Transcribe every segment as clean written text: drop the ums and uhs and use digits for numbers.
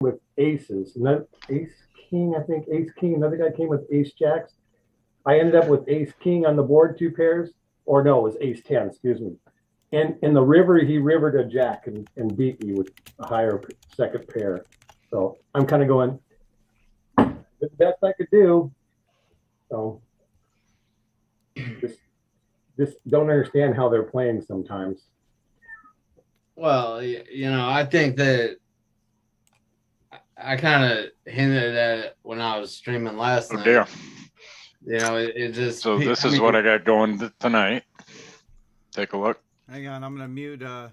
with aces, and then ace king, I think ace king. Another guy came with ace jacks. I ended up with ace king on the board, 2 pairs, or no, it was ace 10, excuse me. And in the river, he rivered a jack and beat me with a higher second pair. So I'm kind of going, the best I could do. So just don't understand how they're playing sometimes. Well, I think that I kind of hinted at it when I was streaming last night. Dear. It just. So this is what I got going tonight. Take a look. Hang on, I'm gonna mute that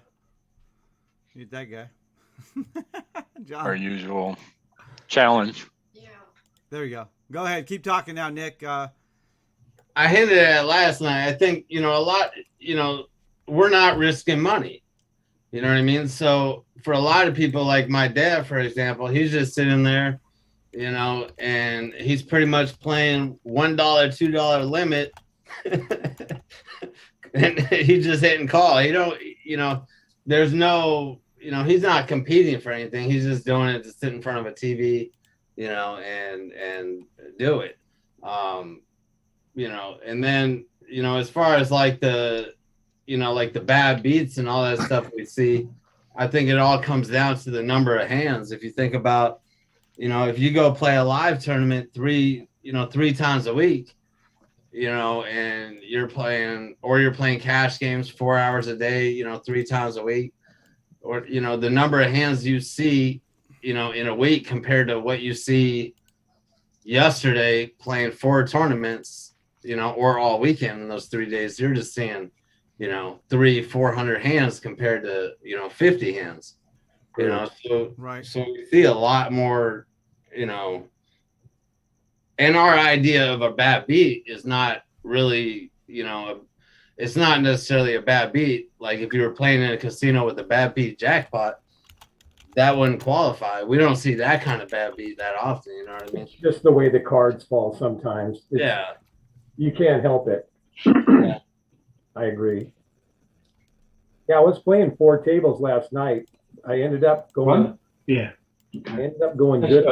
guy. John. Our usual challenge. Yeah. There we go. Go ahead. Keep talking now, Nick. I hinted at it last night. I think, a lot, we're not risking money. You know what I mean? So for a lot of people, like my dad, for example, he's just sitting there, and he's pretty much playing $1, $2 limit. And he's just hitting call. There's no, he's not competing for anything. He's just doing it to sit in front of a TV, and do it. And then, as far as like the bad beats and all that stuff we see, I think it all comes down to the number of hands. If you think about, if you go play a live tournament three times a week, and you're playing cash games 4 hours a day, 3 times a week, or, the number of hands you see, in a week compared to what you see yesterday playing 4 tournaments, or all weekend in those 3 days, you're just seeing, 300-400 hands compared to, 50 hands, so, right. So we see a lot more, and our idea of a bad beat is not really, it's not necessarily a bad beat. Like if you were playing in a casino with a bad beat jackpot, that wouldn't qualify. We don't see that kind of bad beat that often. You know what I mean? It's just the way the cards fall sometimes. Yeah. You can't help it. Yeah. I agree. Yeah, I was playing 4 tables last night. I ended up going. Yeah. I ended up going good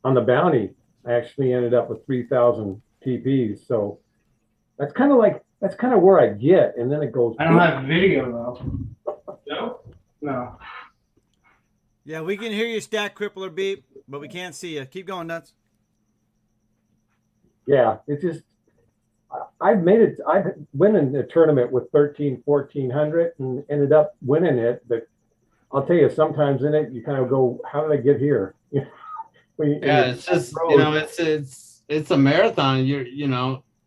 on the bounty. I actually ended up with 3,000 TPs. So that's kind of where I get, and then it goes. I don't have video though. No. No. Yeah, we can hear you stack crippler beat, but we can't see you. Keep going, Nuts. Yeah, it's just I've won in a tournament with 1,100 and ended up winning it. But I'll tell you, sometimes in it you kind of go, "How did I get here?" It's just it's a marathon.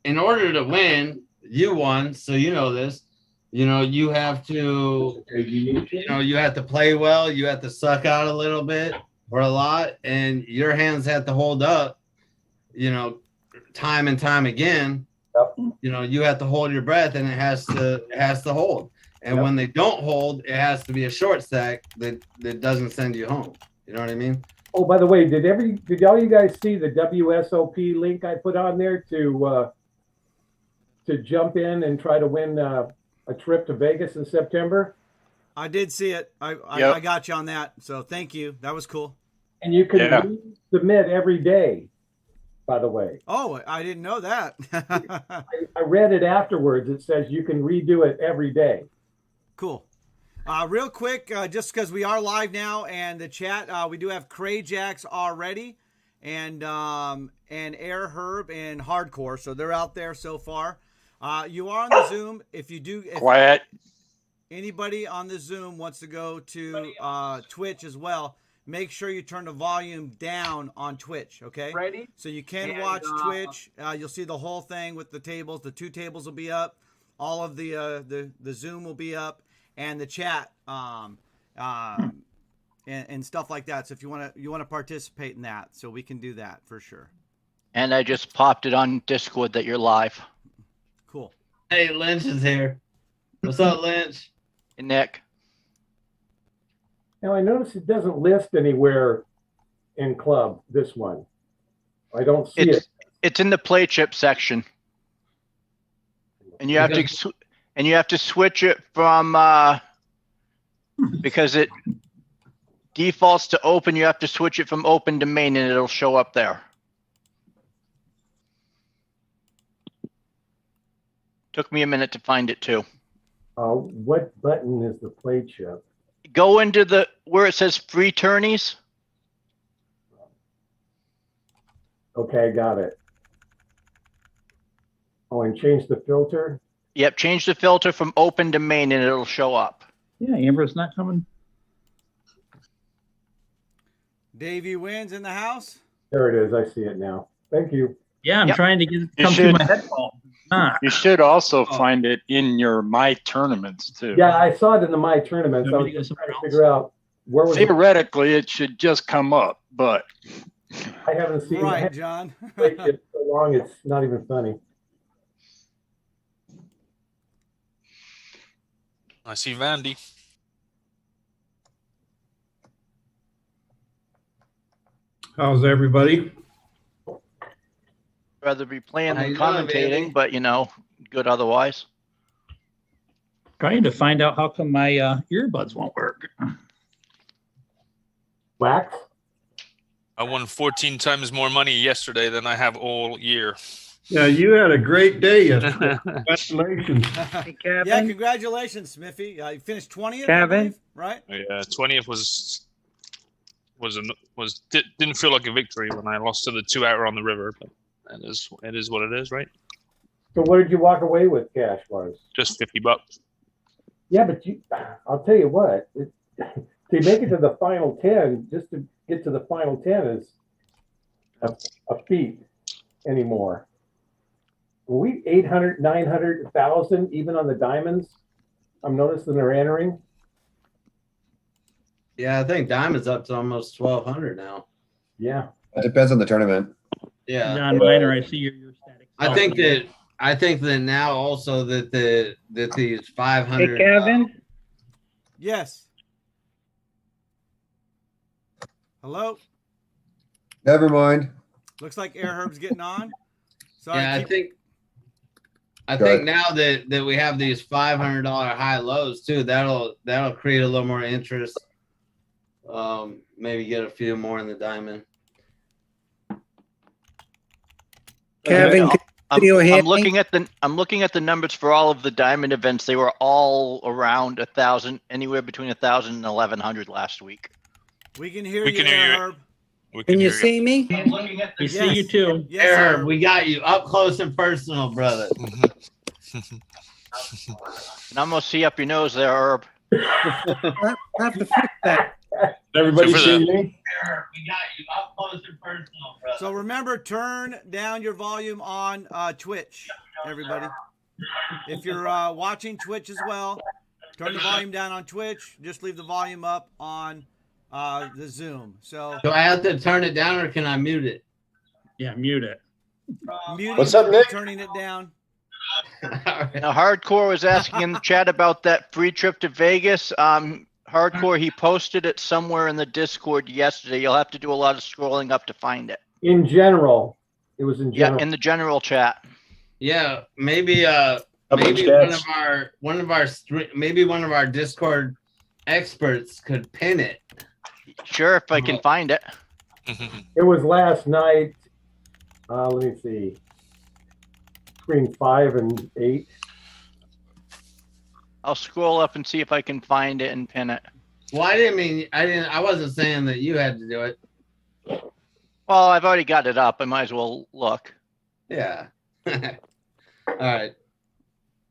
In order to win, you won, so this. You have to, you have to play well. You have to suck out a little bit or a lot, and your hands have to hold up. Time and time again. Yep. You have to hold your breath, and it has to hold. And when they don't hold, it has to be a short stack that doesn't send you home. You know what I mean? Oh, by the way, did all you guys see the WSOP link I put on there to jump in and try to win a trip to Vegas in September? I did see it. I got you on that. So thank you. That was cool. And you can submit every day, by the way. Oh, I didn't know that. I read it afterwards. It says you can redo it every day. Cool. Real quick, just because we are live now and the chat, we do have Cray Jacks already and Air Herb and Hardcore. So they're out there so far. You are on the Zoom. If Quiet. Anybody on the Zoom wants to go to Twitch as well, make sure you turn the volume down on Twitch, okay? Ready? So you can watch Twitch. You'll see the whole thing with the tables. The 2 tables will be up. All of the Zoom will be up. And the chat, and stuff like that. So if you want to participate in that, so we can do that for sure. And I just popped it on Discord that you're live. Cool. Hey, Lynch is here. What's up, Lynch? Hey, Nick. Now I notice it doesn't list anywhere in Club. This one, I don't see it. It's in the play chip section, and you have to switch it from because defaults to open. You have to switch it from open to main and it'll show up there. Took me a minute to find it too. What button is the play chip? Go into where it says free tourneys. Okay, got it. Oh, and change the filter. Yep, change the filter from open to main and it'll show up. Yeah, Amber's not coming. Davey Wins in the house. There it is. I see it now. Thank you. Yeah, I'm Yep. trying to get it to You come through should- my headphone. Ah, You should also find it in your My Tournaments too. Yeah, I saw it in the My Tournaments. I Want was me to go just trying to somewhere figure out where was it. Theoretically, it should just come up, but I haven't seen I Right, haven't John. played it so long. It's not even funny. I see Vandy. How's everybody? Rather be playing How than you doing, baby? commentating, but good otherwise. trying to find out how come my earbuds won't work. Wax? I won 14 times more money yesterday than I have all year. Yeah, you had a great day yesterday. Congratulations. Hey, Yeah, Kevin. congratulations, Smithy. You finished 20th, I Kevin? believe, right? Yeah, 20th didn't feel like a victory when I lost to the 2 hour on the river, but it is what it is, right? So what did you walk away with cash-wise? Just $50. Yeah, but I'll tell you what, to make it to the final 10, just to get to the final 10 is a feat anymore. Were we 800, 900, 1,000 even on the diamonds? I'm noticing they're entering. Yeah, I think Diamond's up to almost 1,200 now. Yeah. It depends on the tournament. Yeah. John Miner, I see your static. I think that now also that these 500. Hey, Kevin. Yes. Hello? Never mind. Looks like Air Herb's getting on. So Yeah, I think Go ahead. now that we have these $500 high lows too, that'll create a little more interest. Maybe get a few more in the diamond. Kevin, I'm, you hear I'm me? looking at the numbers for all of the diamond events. They were all around 1,000, anywhere between 1,000 and 1,100 last week. we can hear We you, can hear Air you. Herb. We Can you hear see me? I'm looking at We Yes. see you too. Yes, Herb, Herb. we got you up close and personal, brother. and I'm gonna see up your nose there, Herb. I have to fix that. Everybody So for see the- me? Herb, we got you up close and personal, brother. So remember, turn down your volume on Twitch, everybody. If you're watching Twitch as well, turn the volume down on Twitch. Just leave the volume up on the Zoom. So Do I have to turn it down or can I mute it? Yeah, mute it. muting What's up, would be Nick? turning it down. All right. Now, Hardcore was asking in the chat about that free trip to Vegas. Hardcore, he posted it somewhere in the Discord yesterday. You'll have to do a lot of scrolling up to find it. In general, it was in Yeah, general. in the general chat. Yeah, maybe maybe one of our Discord experts could pin it. Sure, if I can find it. It was last night. Let me see. Between 5 and 8. I'll scroll up and see if I can find it and pin it. Well, I wasn't saying that you had to do it. Well, I've already got it up. I might as well look. Yeah. All right.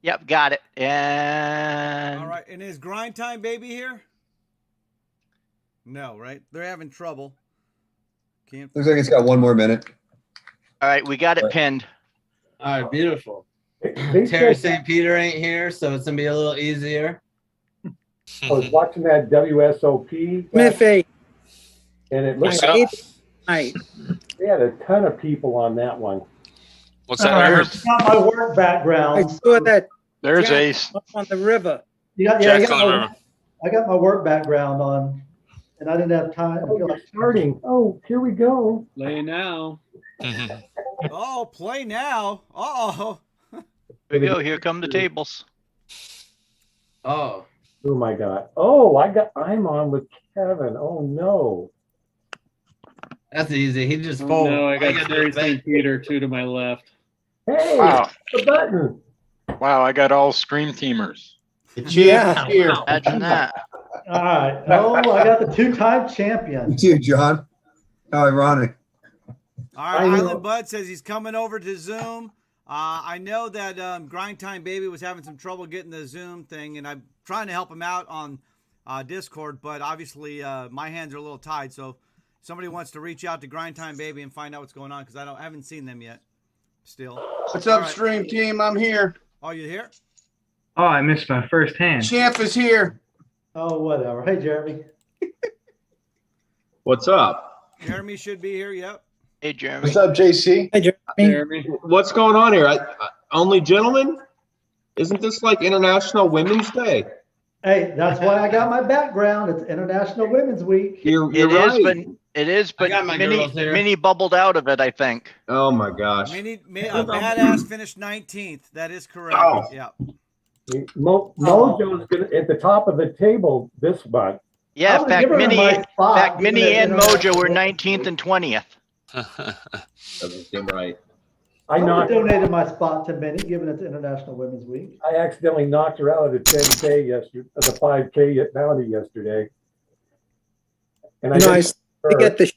Yep, got it. And All right. And is Grind Time Baby here? No, right? They're having trouble. Can't. Looks like it's got one more minute. all right, we got it pinned. All right, beautiful. They Terry said, St. Peter ain't here, so it's gonna be a little easier. I was watching that WSOP, Smithy, and it What's looked up? like hi. they had a ton of people on that one. What's that? Herb? Got my work I background. saw that there's Jack Ace. up on the river. Jack's on the river. I got my work background on, and I didn't have time. Oh, you're starting. Oh, here we go. Play now. Oh, play now. Uh-oh. Here we go. Here come the tables. Oh, Who am I got? Oh, I'm on with Kevin. Oh no. That's easy. He just Oh, folds. no, I All you got gotta do Terry is bet. St. Peter, 2 to my left. Hey, Wow. the button. Wow, I got all Scream Teamers. The champ Yeah. is here. Wow. Imagine that. All right. Oh, I got the two-time champion. You too, John. How ironic. All right, I know. Island Bud says he's coming over to Zoom. I know that Grind Time Baby was having some trouble getting the Zoom thing, and I'm trying to help him out on Discord, but obviously my hands are a little tied. So if somebody wants to reach out to Grind Time Baby and find out what's going on, because I haven't seen them yet. Still. What's All up, right. stream team? I'm here. Oh, you here? Oh, I missed my first hand. Champ is here. Oh, whatever. Hey, Jeremy. What's up? Jeremy should be here. Yep. Hey, Jeremy. What's up, JC? Hey, Jeremy. Jeremy. What's going on here? Only gentlemen? Isn't this like International Women's Day? Hey, that's why I got my background. It's International Women's Week. You're It is, right. but it is, but got my Minnie, girls here. Minnie bubbled out of it, I think. Oh my gosh. Badass finished 19th. That is correct. Oh. Yeah. Mojo's gonna at the top of the table this month. Yeah, I in was fact, giving her Minnie, my in spot, fact, giving Minnie it and International Mojo were Women's 19th and 20th. Doesn't seem right. I donated my spot to Minnie, giving it to International Women's Week. I accidentally knocked her out of the 10K yesterday, the 5K at Bounty yesterday. And I Nice. You get the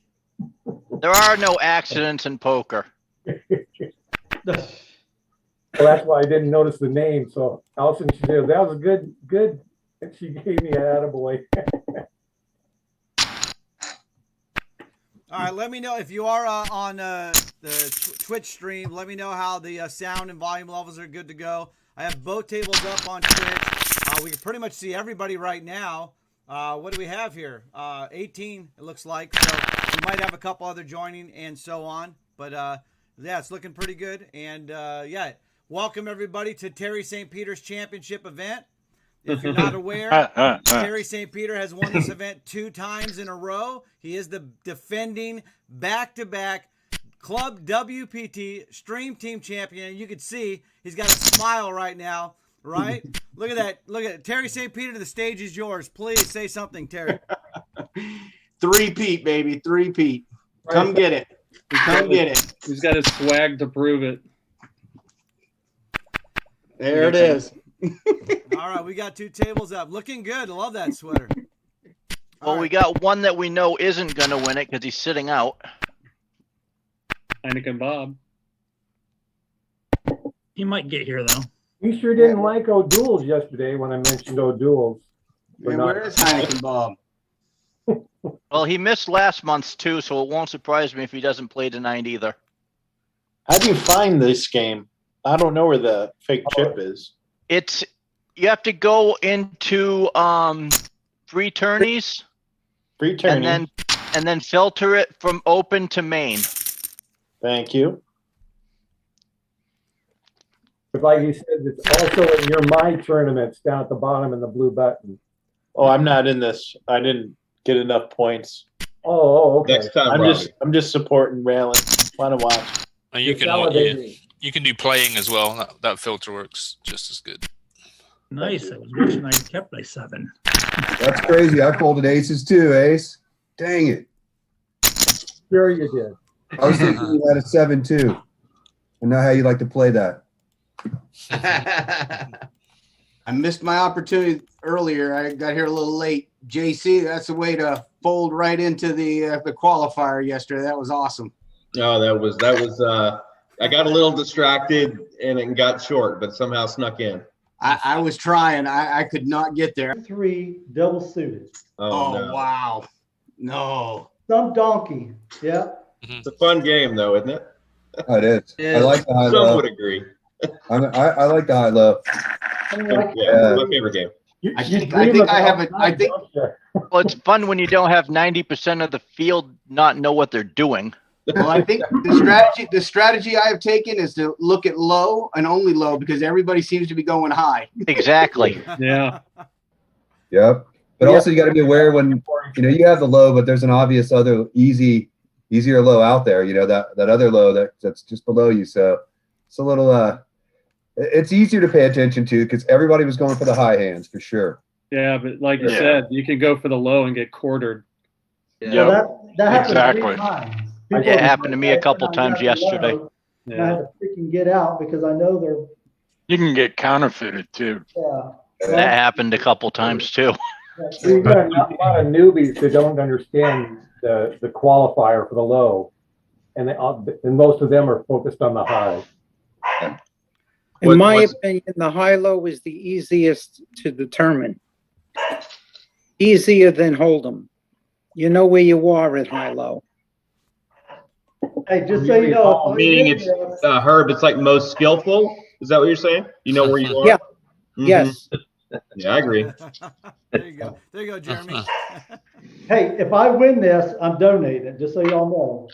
There are no accidents in poker. Well, that's why I didn't notice the name. So Allison, she said, that was good. And she gave me an attaboy. All right, let me know if you are on the Twitch stream. Let me know how the sound and volume levels are good to go. I have both tables up on Twitch. We can pretty much see everybody right now. What do we have here? 18, it looks like. So we might have a couple other joining and so on. But yeah, it's looking pretty good. And yeah, welcome everybody to Terry St. Peter's Championship event. If you're not aware, Terry St. Peter has won this event 2 times in a row. He is the defending back-to-back Club WPT Stream Team Champion. You can see he's got a smile right now, right? Look at that. Look at it. Terry St. Peter, the stage is yours. Please say something, Terry. 3-peat, baby. 3-peat. Come get it. Come get it. He's got his swag to prove it. There it is. All right, we got 2 tables up. Looking good. I love that sweater. Well, we got one that we know isn't going to win it because he's sitting out. Heineken Bob. He might get here though. You sure didn't like O'Doul's yesterday when I mentioned O'Doul's. Man, where is Heineken Bob? Well, he missed last month's too, so it won't surprise me if he doesn't play tonight either. How do you find this game? I don't know where the fake chip is. It's you have to go into free tourneys Free turning. and then filter it from open to main. Thank you. But like you said, it's also in your My Tournaments down at the bottom in the blue button. Oh, I'm not in this. I didn't get enough points. Oh, okay. Next time, I'm just supporting Raylan. Want to watch? And you It's can validating. you can do playing as well. That filter works just as good. Nice. I was wishing I kept my 7. That's crazy. I folded aces too, Ace. Dang it. Sure you did. I was thinking you had a 7 too. I know how you like to play that. I missed my opportunity earlier. I got here a little late. JC, that's the way to fold right into the qualifier yesterday. That was awesome. Oh, that was. I got a little distracted and it got short, but somehow snuck in. I was trying. I could not get there. 3 double suited. Oh, no. wow. No. Some donkey. Yeah. It's a fun game, though, isn't it? Oh, it is. I like the high Some low. would agree. I like the high low. Yeah, my favorite game. I think I have a. I think Well, it's fun when you don't have 90% of the field not know what they're doing. Well, I think the strategy I have taken is to look at low and only low because everybody seems to be going high. Exactly. Yeah. Yep. But also you got to be aware when you have the low, but there's an obvious other easier low out there. That other low that's just below you. So it's a little it's easier to pay attention to because everybody was going for the high hands for sure. Yeah, but like you Yeah. said, you can go for the low and get quartered. Well, that happened Exactly. 3 times. Yeah, People it have happened to me a said, couple "When I times got the yesterday. low," and I had to freaking get out because I know they're, You can get counterfeited too. yeah. That happened a couple times too. We've got a lot of newbies who don't understand the qualifier for the low, and most of them are focused on the high. In my opinion, the high-low is the easiest to determine. Easier than Hold'em. You know where you are at high-low. Hey, just so you know. Meaning it's Herb, it's like most skillful. Is that what you're saying? You know where you are? Yeah. Mhm. Yes. Yeah, I agree. There you go. There you go, Jeremy. Hey, if I win this, I'm donating, just so y'all know.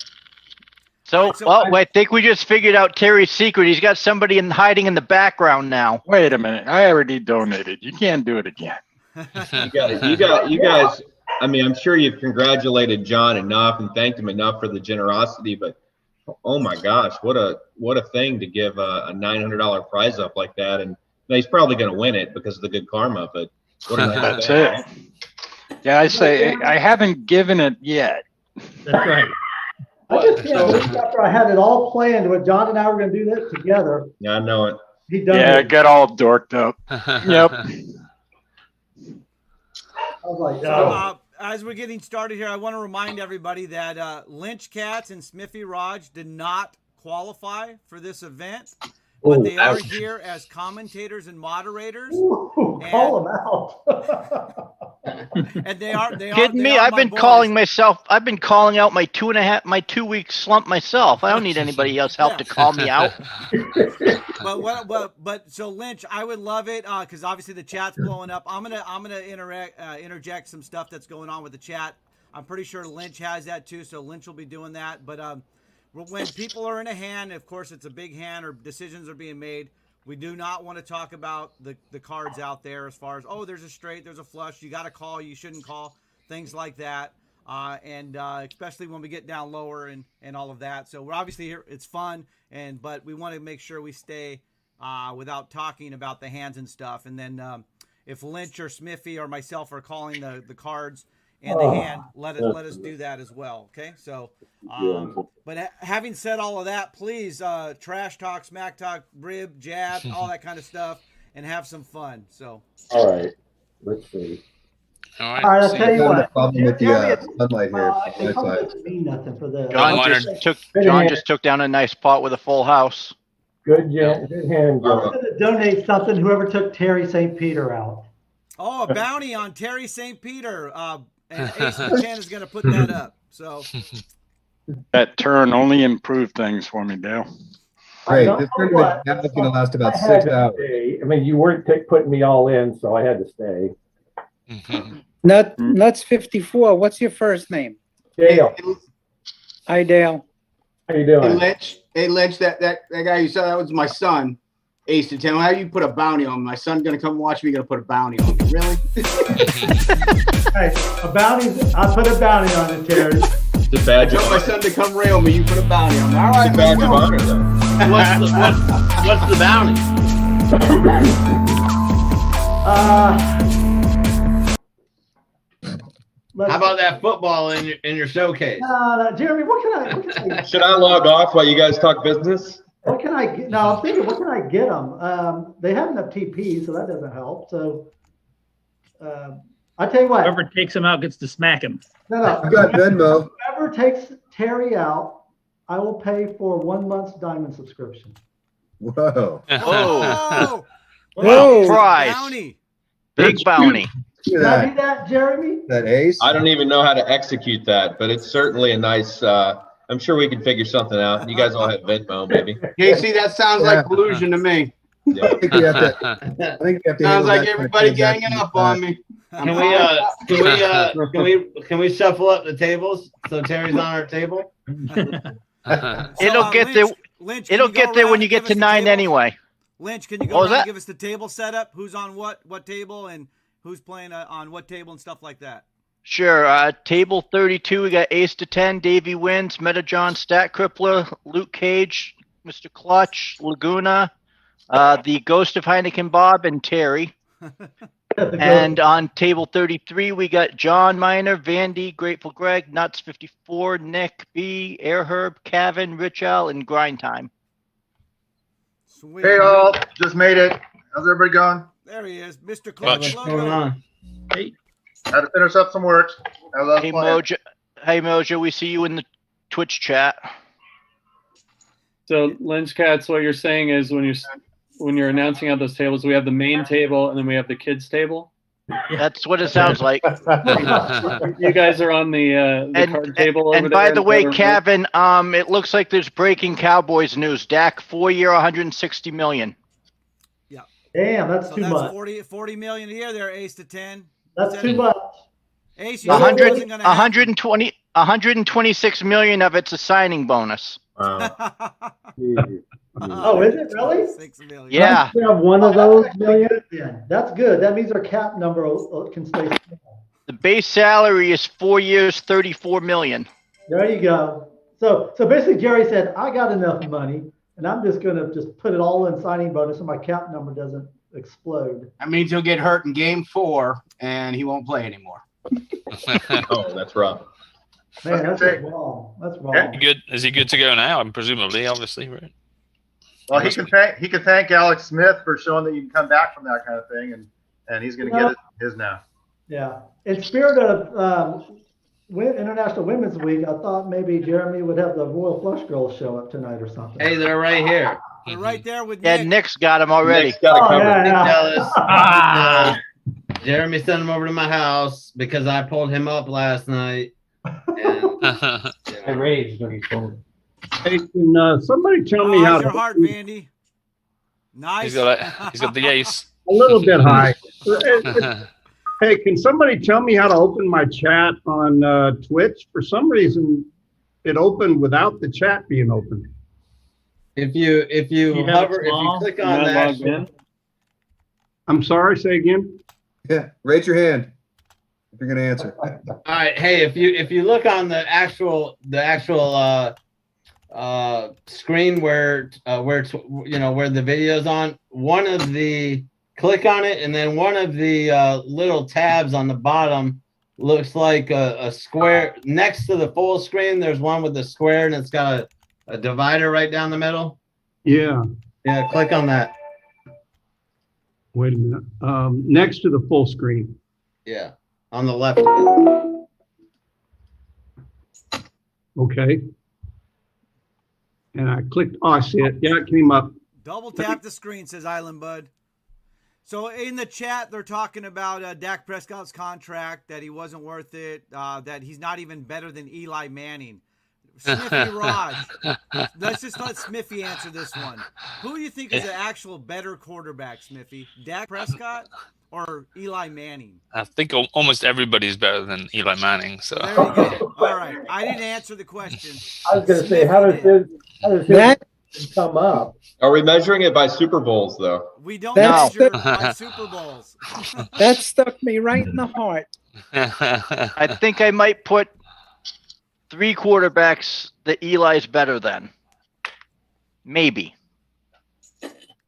So, well, I think we just figured out Terry's secret. He's got somebody hiding in the background now. Wait a minute. I already donated. You can't do it again. You guys. I mean, I'm sure you've congratulated John enough and thanked him enough for the generosity, but oh my gosh, what a thing to give a $900 prize up like that, and he's probably going to win it because of the good karma. But what a nice That's thing, it. right? Yeah, I say I haven't given it yet. That's right. I just can't believe after I had it all planned, when John and I were gonna do that together, Yeah, I know it. he done Yeah, it. it got all dorked up. Yep. I was like, So, as we're getting started here, I want to remind everybody that Lynch Cats and Smithy Raj did not qualify for this event, but they are here as commentators and moderators. call them out. And they are Kidding me? I've been calling out my 2 week slump myself. I don't need anybody else help to call me out. But so Lynch, I would love it because obviously the chat's blowing up. I'm gonna interject some stuff that's going on with the chat. I'm pretty sure Lynch has that too, so Lynch will be doing that. But when people are in a hand, of course it's a big hand or decisions are being made. We do not want to talk about the cards out there as far as, oh, there's a straight, there's a flush, you got to call, you shouldn't call, things like that. And especially when we get down lower and all of that. So we're obviously here, it's fun, but we want to make sure we stay without talking about the hands and stuff. And then if Lynch or Smithy or myself are calling the cards and the hand, let us do that as well. Okay. So, but having said all of that, please trash talk, smack talk, rib, jab, all that kind of stuff, and have some fun. So, all right, let's see. All right. I'll tell you what. Problem with the sunlight here. It doesn't mean nothing for this. John just took down a nice pot with a full house. Good hand, I'm John. going to donate something. Whoever took Terry St. Peter out. oh, a bounty on Terry St. Peter. And Ace Chan is going to put that up. So. That turn only improved things for me, Dale. Great. This tournament now is going to last about 6 hours. I mean, you weren't putting me all in, so I had to stay. Nuts 54. What's your first name? Dale. Hi, Dale. How you doing? Hey, Lynch, that guy you saw, that was my son, Ace to 10. How you put a bounty on him? My son's going to come watch me, going to put a bounty on me. Really? Hey, a bounty. I put a bounty on it, Terry. It's a badge Tell my son to come rail me. You put a bounty on me. All right, It's a badge of honor, though. What's the bounty? How about that football in your showcase? No, Jeremy, what can I Should I log off while you guys talk business? what can I get? No, I'm thinking, what can I get them? They have enough TP, so that doesn't help. So, I tell you what. Whoever takes him out gets to smack him. No. I got Venmo. Whoever takes Terry out, I will pay for 1 month's diamond subscription. Whoa. Oh, Whoa. prize. Bounty. Big bounty. Can I do that, Jeremy? That ace. I don't even know how to execute that, but it's certainly a nice. I'm sure we can figure something out. You guys all have Venmo, maybe. Casey, that sounds like collusion to me. Yeah. I think we have to Sounds like handle that everybody transaction ganging up like on me. Can we shuffle up the tables so Terry's on our table? It'll get there. Lynch, It'll get there when you get to 9 anyway. Lynch, can you go around and give us the table setup? Who's on what table and who's playing on what table and stuff like that? Sure. Table 32, we got Ace to 10, Davey Wins, Meta John, Stat Crippler, Luke Cage, Mr. Clutch, Laguna, the Ghost of Heineken Bob, and Terry. And on table 33, we got John Miner, Vandy, Grateful Greg, Nuts 54, Nick B, Air Herb, Kevin, Rich Al, and Grind Time. Sweet. Hey all, just made it. How's everybody going? There he is, Mr. What's Clutch. going on? Hey, Had to finish up some work. I love Hey playing. Mojo, we see you in the Twitch chat. So Lynch Cats, what you're saying is when you're announcing out those tables, we have the main table and then we have the kids table. That's what it sounds like. You guys are on the card table over there. And by the way, other room. Kevin, it looks like there's breaking Cowboys news. Dak 4-year, 160 million. Yeah. Damn, that's So too that's much. 40 million a year there, Ace to 10. That's too much. Ace, you said it wasn't gonna happen. 126 million of it's a signing bonus. Oh, is it really? 6 million. Yeah. We have one of those million. Yeah, that's good. That means our cap number can stay small. The base salary is 4 years, 34 million. There you go. So basically, Jerry said, I got enough money, and I'm just going to just put it all in signing bonus so my cap number doesn't explode. That means he'll get hurt in game 4 and he won't play anymore. Oh, that's rough. Man, that's just wrong. That's wrong. Good. Is he good to go now? I'm presumably, obviously, right? Well, he can thank Alex Smith for showing that you can come back from that kind of thing, and he's going to get his now. Yeah. In spirit of International Women's Week, I thought maybe Jeremy would have the Royal Flush Girls show up tonight or something. Hey, they're right here. They're right there with Yeah, Nick. Nick's got him already. Nick's got it covered. Yeah. Jeremy sent him over to my house because I pulled him up last night. And, I raged when he told me. hey, can somebody tell me how How's your to heart, Vandy? Nice. He's got the ace. a little bit high. Hey, can somebody tell me how to open my chat on Twitch? For some reason, it opened without the chat being open. if you hover, if you click on the logged actual, in. I'm sorry, say again. Yeah, raise your hand if you're gonna answer. all right, hey, if you look on the actual screen where the video's on, click on it, and then one of the little tabs on the bottom looks like a square. Next to the full screen, there's one with a square, and it's got a divider right down the middle. Yeah. Yeah, click on that. Wait a minute. Next to the full screen. Yeah, on the left. Okay. And I clicked. Oh, I see it. Yeah, it came up. Double tap the screen, says Island Bud. So in the chat, they're talking about Dak Prescott's contract, that he wasn't worth it, that he's not even better than Eli Manning. Smithy Raj, let's just let Smithy answer this one. Who do you think is the actual better quarterback, Smithy? Dak Prescott or Eli Manning? I think almost everybody's better than Eli Manning. So There you go. All right. I didn't answer the question. I was going to say, how does his come up? Are we measuring it by Super Bowls though? We don't That's measure by Super Bowls. That stuck me right in the heart. I think I might put 3 quarterbacks that Eli's better than. Maybe.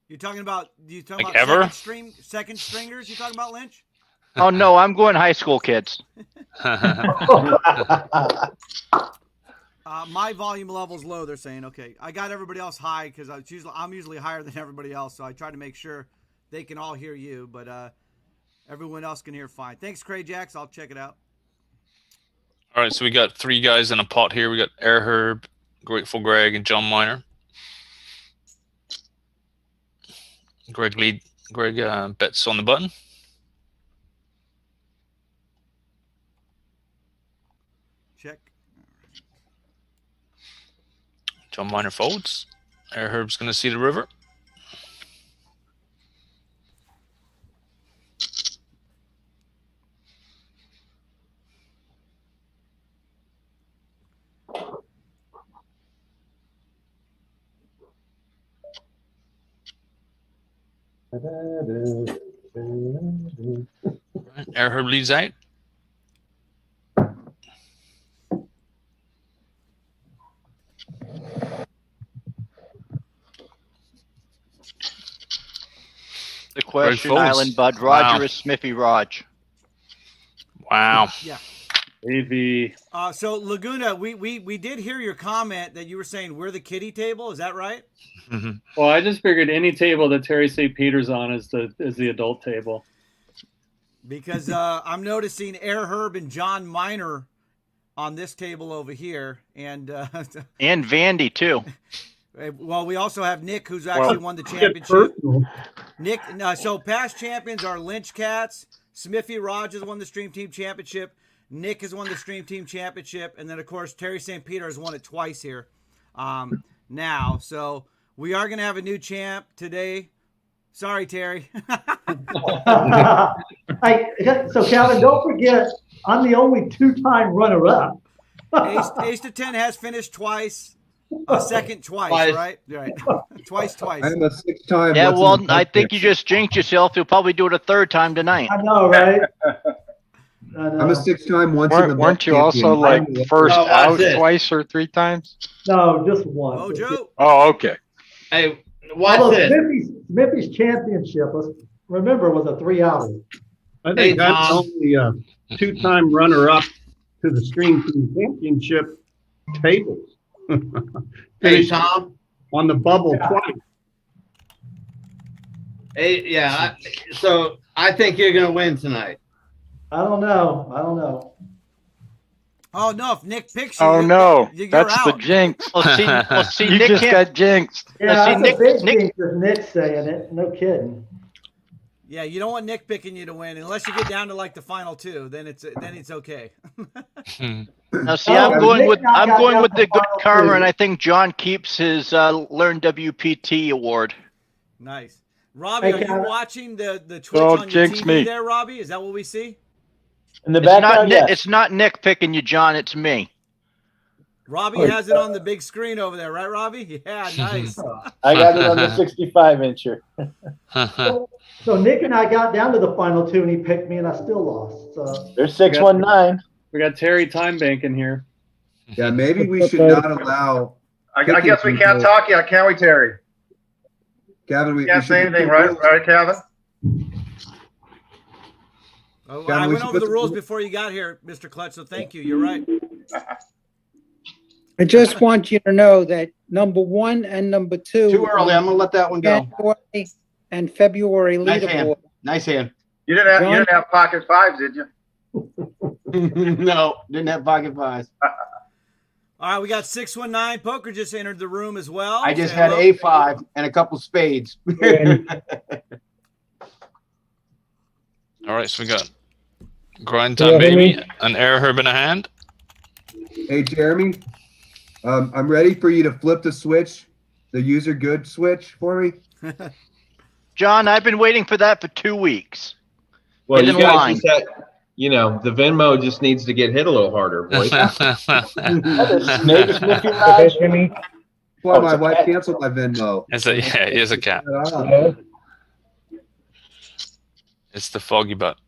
You talking about Like ever? second stringers? You talking about, Lynch? Oh no, I'm going high school kids. My volume level's low. They're saying, okay, I got everybody else high because I'm usually higher than everybody else, so I try to make sure they can all hear you, but everyone else can hear fine. Thanks, Cray Jacks. I'll check it out. all right, so we got 3 guys in a pot here. We got Air Herb, Grateful Greg, and John Miner. Greg bets on the button. Check. John Miner folds. Air Herb's going to see the river. Air Herb leads out. The question, Folds. Island Bud. Wow. Roger is Smithy Raj. Wow. Yeah. AV. So Laguna, we did hear your comment that you were saying we're the kiddie table. Is that right? Well, I just figured any table that Terry St. Peter's on is the adult table. Because I'm noticing Air Herb and John Miner on this table over here, and Vandy too. Well, we also have Nick, who's actually won the championship. Nick, so past champions are Lynch Cats. Smithy Raj has won the Stream Team Championship. Nick has won the Stream Team Championship, and then of course Terry St. Peter has won it twice here. Now, so we are going to have a new champ today. Sorry, Terry. So Calvin, don't forget, I'm the only two-time runner-up. Ace to 10 has finished twice. Second twice, right? Right. Twice. I'm a 6-time. Yeah, well, I think you just jinxed yourself. You'll probably do it a third time tonight. I know, right? I'm a 6-time once in the Weren't you also like first out twice or 3 times? No, just once. Oh, Joe. Oh, okay. Hey, watch Although this. Smithy's championship was 3-hour. I think that's only a 2-time runner-up to the Stream Team Championship tables. Hey, Tom. On the bubble twice. Hey, yeah. So I think you're going to win tonight. I don't know. Oh no! If Nick picks you, Oh no, you're that's out. the jinx. Well, see, You Nick just can't. got jinxed. Yeah, see, that's Nick- a big Nick- jinx if Nick's saying it. No kidding. Yeah, you don't want Nick picking you to win unless you get down to like the final two. Then it's okay. Now, see, Oh, I'm going Nick with knocked out the the good final karma, two. and I think John keeps his Learn WPT award. Nice, Robbie. Hey, Are you Kevin. watching the Twitch Don't on your jinx TV me. there, Robbie? Is that what we see? In the It's not, background, Nick, yes. it's not Nick picking you, John. It's me. Robbie has it on the big screen over there, right, Robbie? Yeah, nice. I got it on the 65-incher. So Nick and I got down to the final two, and he picked me, and I still lost. So There's 619. We got Terry Time Bank in here. Yeah, maybe we should not allow. I guess we can't talk yet, can we, Terry? Gavin, we Can't should say put anything, the right? rules- Right, Calvin? Oh, Gavin, I we went should over put the rules before you got here, Mr. Clutch. So thank you. You're right. I just want you to know that number 1 and number 2. Too early. I'm gonna let that one go. January and February Nice hand. leaderboard. Nice hand. You didn't have pocket fives, did you? No, didn't have pocket fives. All right, we got 619. Poker just entered the room as well. I just Say had hello. A5 and a couple spades. All right, so we got Grind Time Baby and Air Herb in a hand. Hey, Jeremy, I'm ready for you to flip the switch, the user good switch for me. John, I've been waiting for that for 2 weeks. Well, Get you in guys line. just had, the Venmo just needs to get hit a little harder, boys. Well, my wife canceled my Venmo. It is a cat. It's the foggy butt.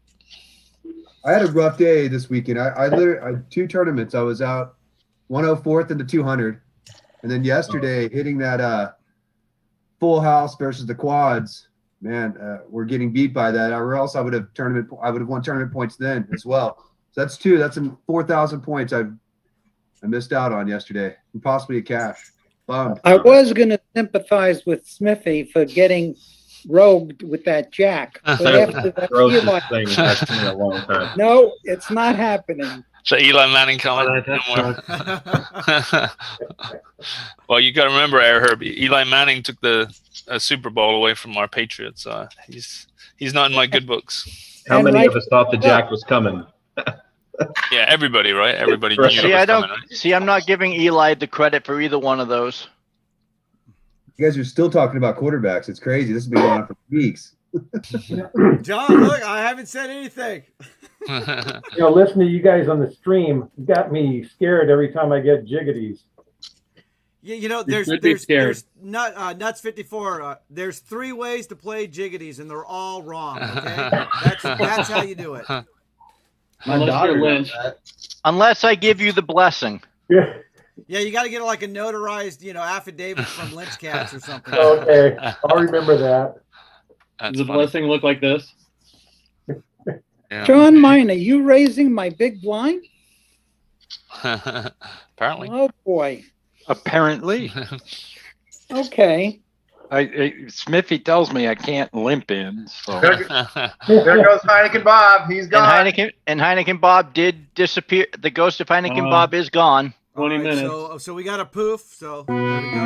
I had a rough day this weekend. I literally I had 2 tournaments. I was out 104th into 200, and then yesterday hitting that full house versus the quads. Man, we're getting beat by that, or else I would have won tournament points then as well. So that's 2. That's 4,000 points I missed out on yesterday, and possibly a cash. Bummed. I was going to sympathize with Smithy for getting rogued with that jack. But after that, Grossest Eli- thing I've seen in a long time. no, it's not happening. So Eli Manning coming. Well, you got to remember, Air Herb. Eli Manning took the Super Bowl away from our Patriots. He's not in my good books. How many of us thought the jack was coming? Yeah, everybody, right? Everybody knew it See, was I don't. coming, right? See, I'm not giving Eli the credit for either one of those. You guys are still talking about quarterbacks. It's crazy. This has been going on for weeks. John, look, I haven't said anything. Listening to you guys on the stream got me scared every time I get jiggities. Yeah, should be scared. there's Nuts 54. There's 3 ways to play jiggities, and they're all wrong. Okay, that's how you do it. Unless you're Lynch. Unless I give you the blessing. Yeah. Yeah, you got to get like a notarized, affidavit from Lynch Cats or something. Okay, I'll remember that. Does the blessing look like this? Yeah. John Mine, are you raising my big blind? Apparently. Oh boy. Apparently. Okay. Smithy tells me I can't limp in. So There goes Heineken Bob. He's gone. And Heineken Bob did disappear. The ghost of Heineken Bob is gone. 20 minutes. So we got a poof. So there we go.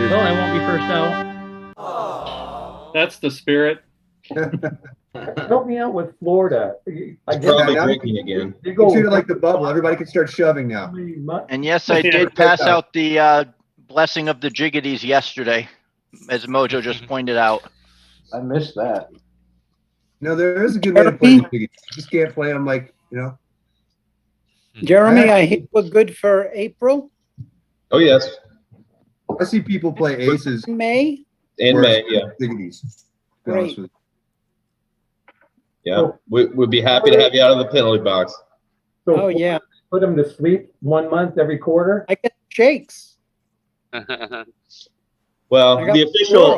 Well, I won't be first out. That's the spirit. Help me out with Florida. I guess Probably drinking again. You go treat it like the bubble. Everybody can start shoving now. And yes, I did pass out the blessing of the jiggities yesterday, as Mojo just pointed out. I missed that. No, there is a good way to play the jiggies. You just can't play them like, you know. Jeremy, I think we're good for April. Oh yes. I see people play aces. May? In May, yeah. Jiggities. Great. Yeah, we'd be happy to have you out of the penalty box. So Oh yeah. put them to sleep 1 month every quarter. I get shakes. Well, I got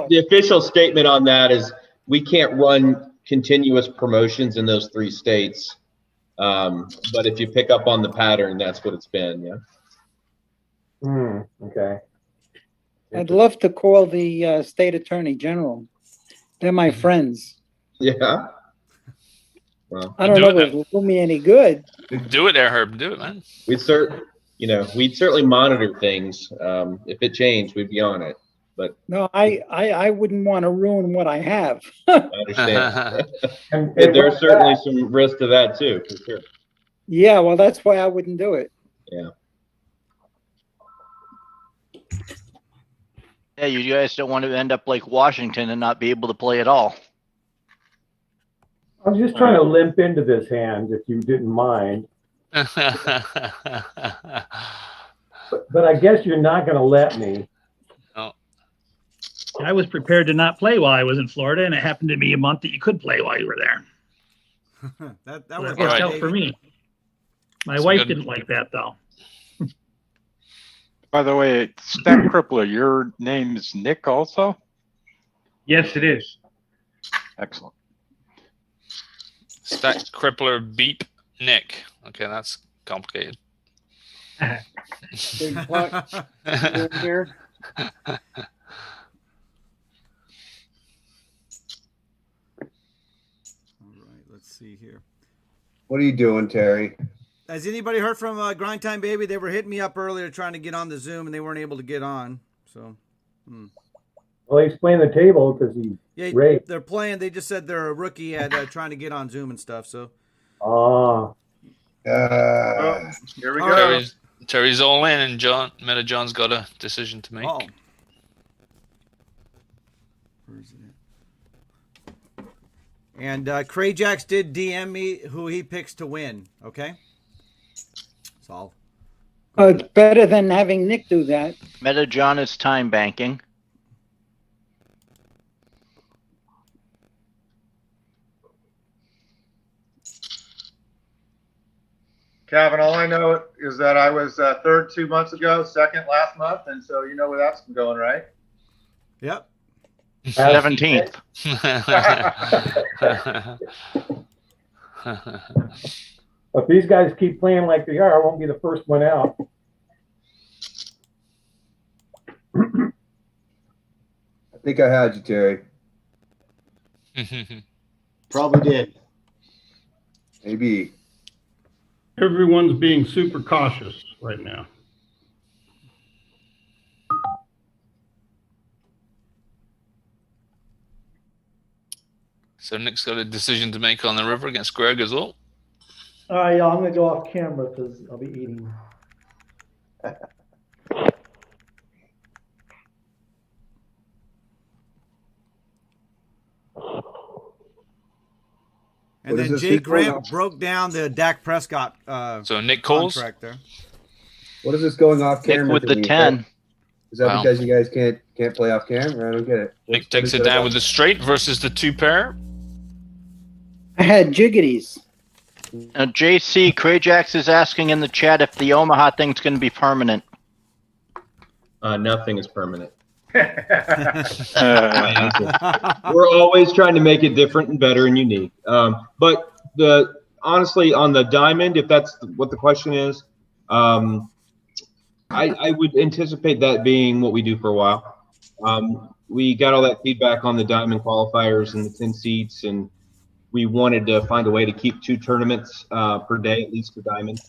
the official statement on that is we can't run continuous promotions in those 3 states. But if you pick up on the pattern, that's what it's been. Yeah. Okay. I'd love to call the state attorney general. They're my friends. Yeah. Well, I don't know if it'll do me any good. Do it, Air Herb. Do it, man. we'd certainly monitor things. If it changed, we'd be on it. But No, I wouldn't want to ruin what I have. I understand. And There's certainly some risk to that too, for sure. Yeah, well, that's why I wouldn't do it. Yeah. Yeah, you guys don't want to end up like Washington and not be able to play at all. I was just trying to limp into this hand, if you didn't mind. But I guess you're not going to let me. I was prepared to not play while I was in Florida, and it happened to be a month that you could play while you were there. that So worked worked out out for me. My That's wife good. didn't like that though. by the way, Stat Crippler, your name is Nick also? Yes, it is. Excellent. Stack Crippler beep Nick. Okay, that's complicated. Big buck here. All right, let's see here. What are you doing, Terry? Has anybody heard from Grind Time Baby? They were hitting me up earlier trying to get on the Zoom, and they weren't able to get on. So, Well, he's playing the table because he's yeah, great. they're playing. They just said they're a rookie at trying to get on Zoom and stuff. So, Ah. Here we All go. right. Terry's all in, and Meta John's got a decision to make. oh, where's it? And Crayjax did DM me who he picks to win. Okay, so I'll It's better than having Nick do that. Meta John is time banking. Calvin, all I know is that I was third 2 months ago, second last month, and so you know where that's going, right? Yep. 17th. If these guys keep playing like they are, I won't be the first one out. I think I had you, Terry. Probably did. Maybe. Everyone's being super cautious right now. So Nick's got a decision to make on the river against Greg as well. All right, y'all, I'm gonna go off camera because I'll be eating. And What is then this Jay thing going Grant on? broke down the Dak Prescott So Nick calls. contract there. What is this going off Nick camera? with the thing? 10. Is that Wow. because you guys can't play off camera? I don't get it. Nick takes it down with the straight versus the 2 pair. I had jiggities. JC Crayjax is asking in the chat if the Omaha thing's going to be permanent. Nothing is permanent. My answer. We're always trying to make it different and better and unique. But honestly, on the diamond, if that's what the question is, I would anticipate that being what we do for a while. We got all that feedback on the diamond qualifiers and the 10 seats, and we wanted to find a way to keep 2 tournaments per day, at least for diamond.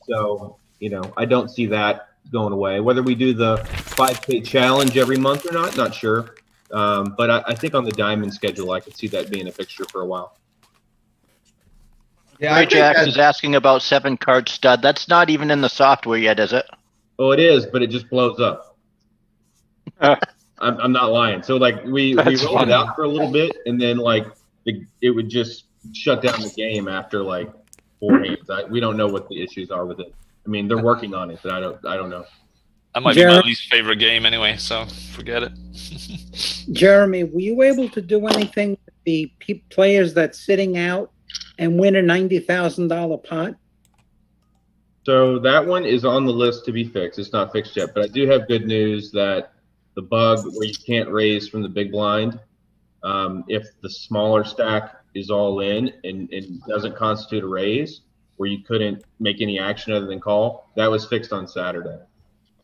So, I don't see that going away. Whether we do the 5K challenge every month or not sure. But I think on the diamond schedule, I could see that being a fixture for a while. Yeah, Ray Jax is asking about 7-card stud. That's not even in the software yet, is it? Oh, it is, but it just blows up. I'm not lying. So we rolled it out for a little bit, and then it would just shut down the game after 4 hands. We don't know what the issues are with it. I mean, they're working on it, but I don't know. That might be my least favorite game anyway, so forget it. Jeremy, were you able to do anything with the players that's sitting out and win a $90,000 pot? So that one is on the list to be fixed. It's not fixed yet, but I do have good news that the bug where you can't raise from the big blind, if the smaller stack is all in and doesn't constitute a raise, where you couldn't make any action other than call, that was fixed on Saturday.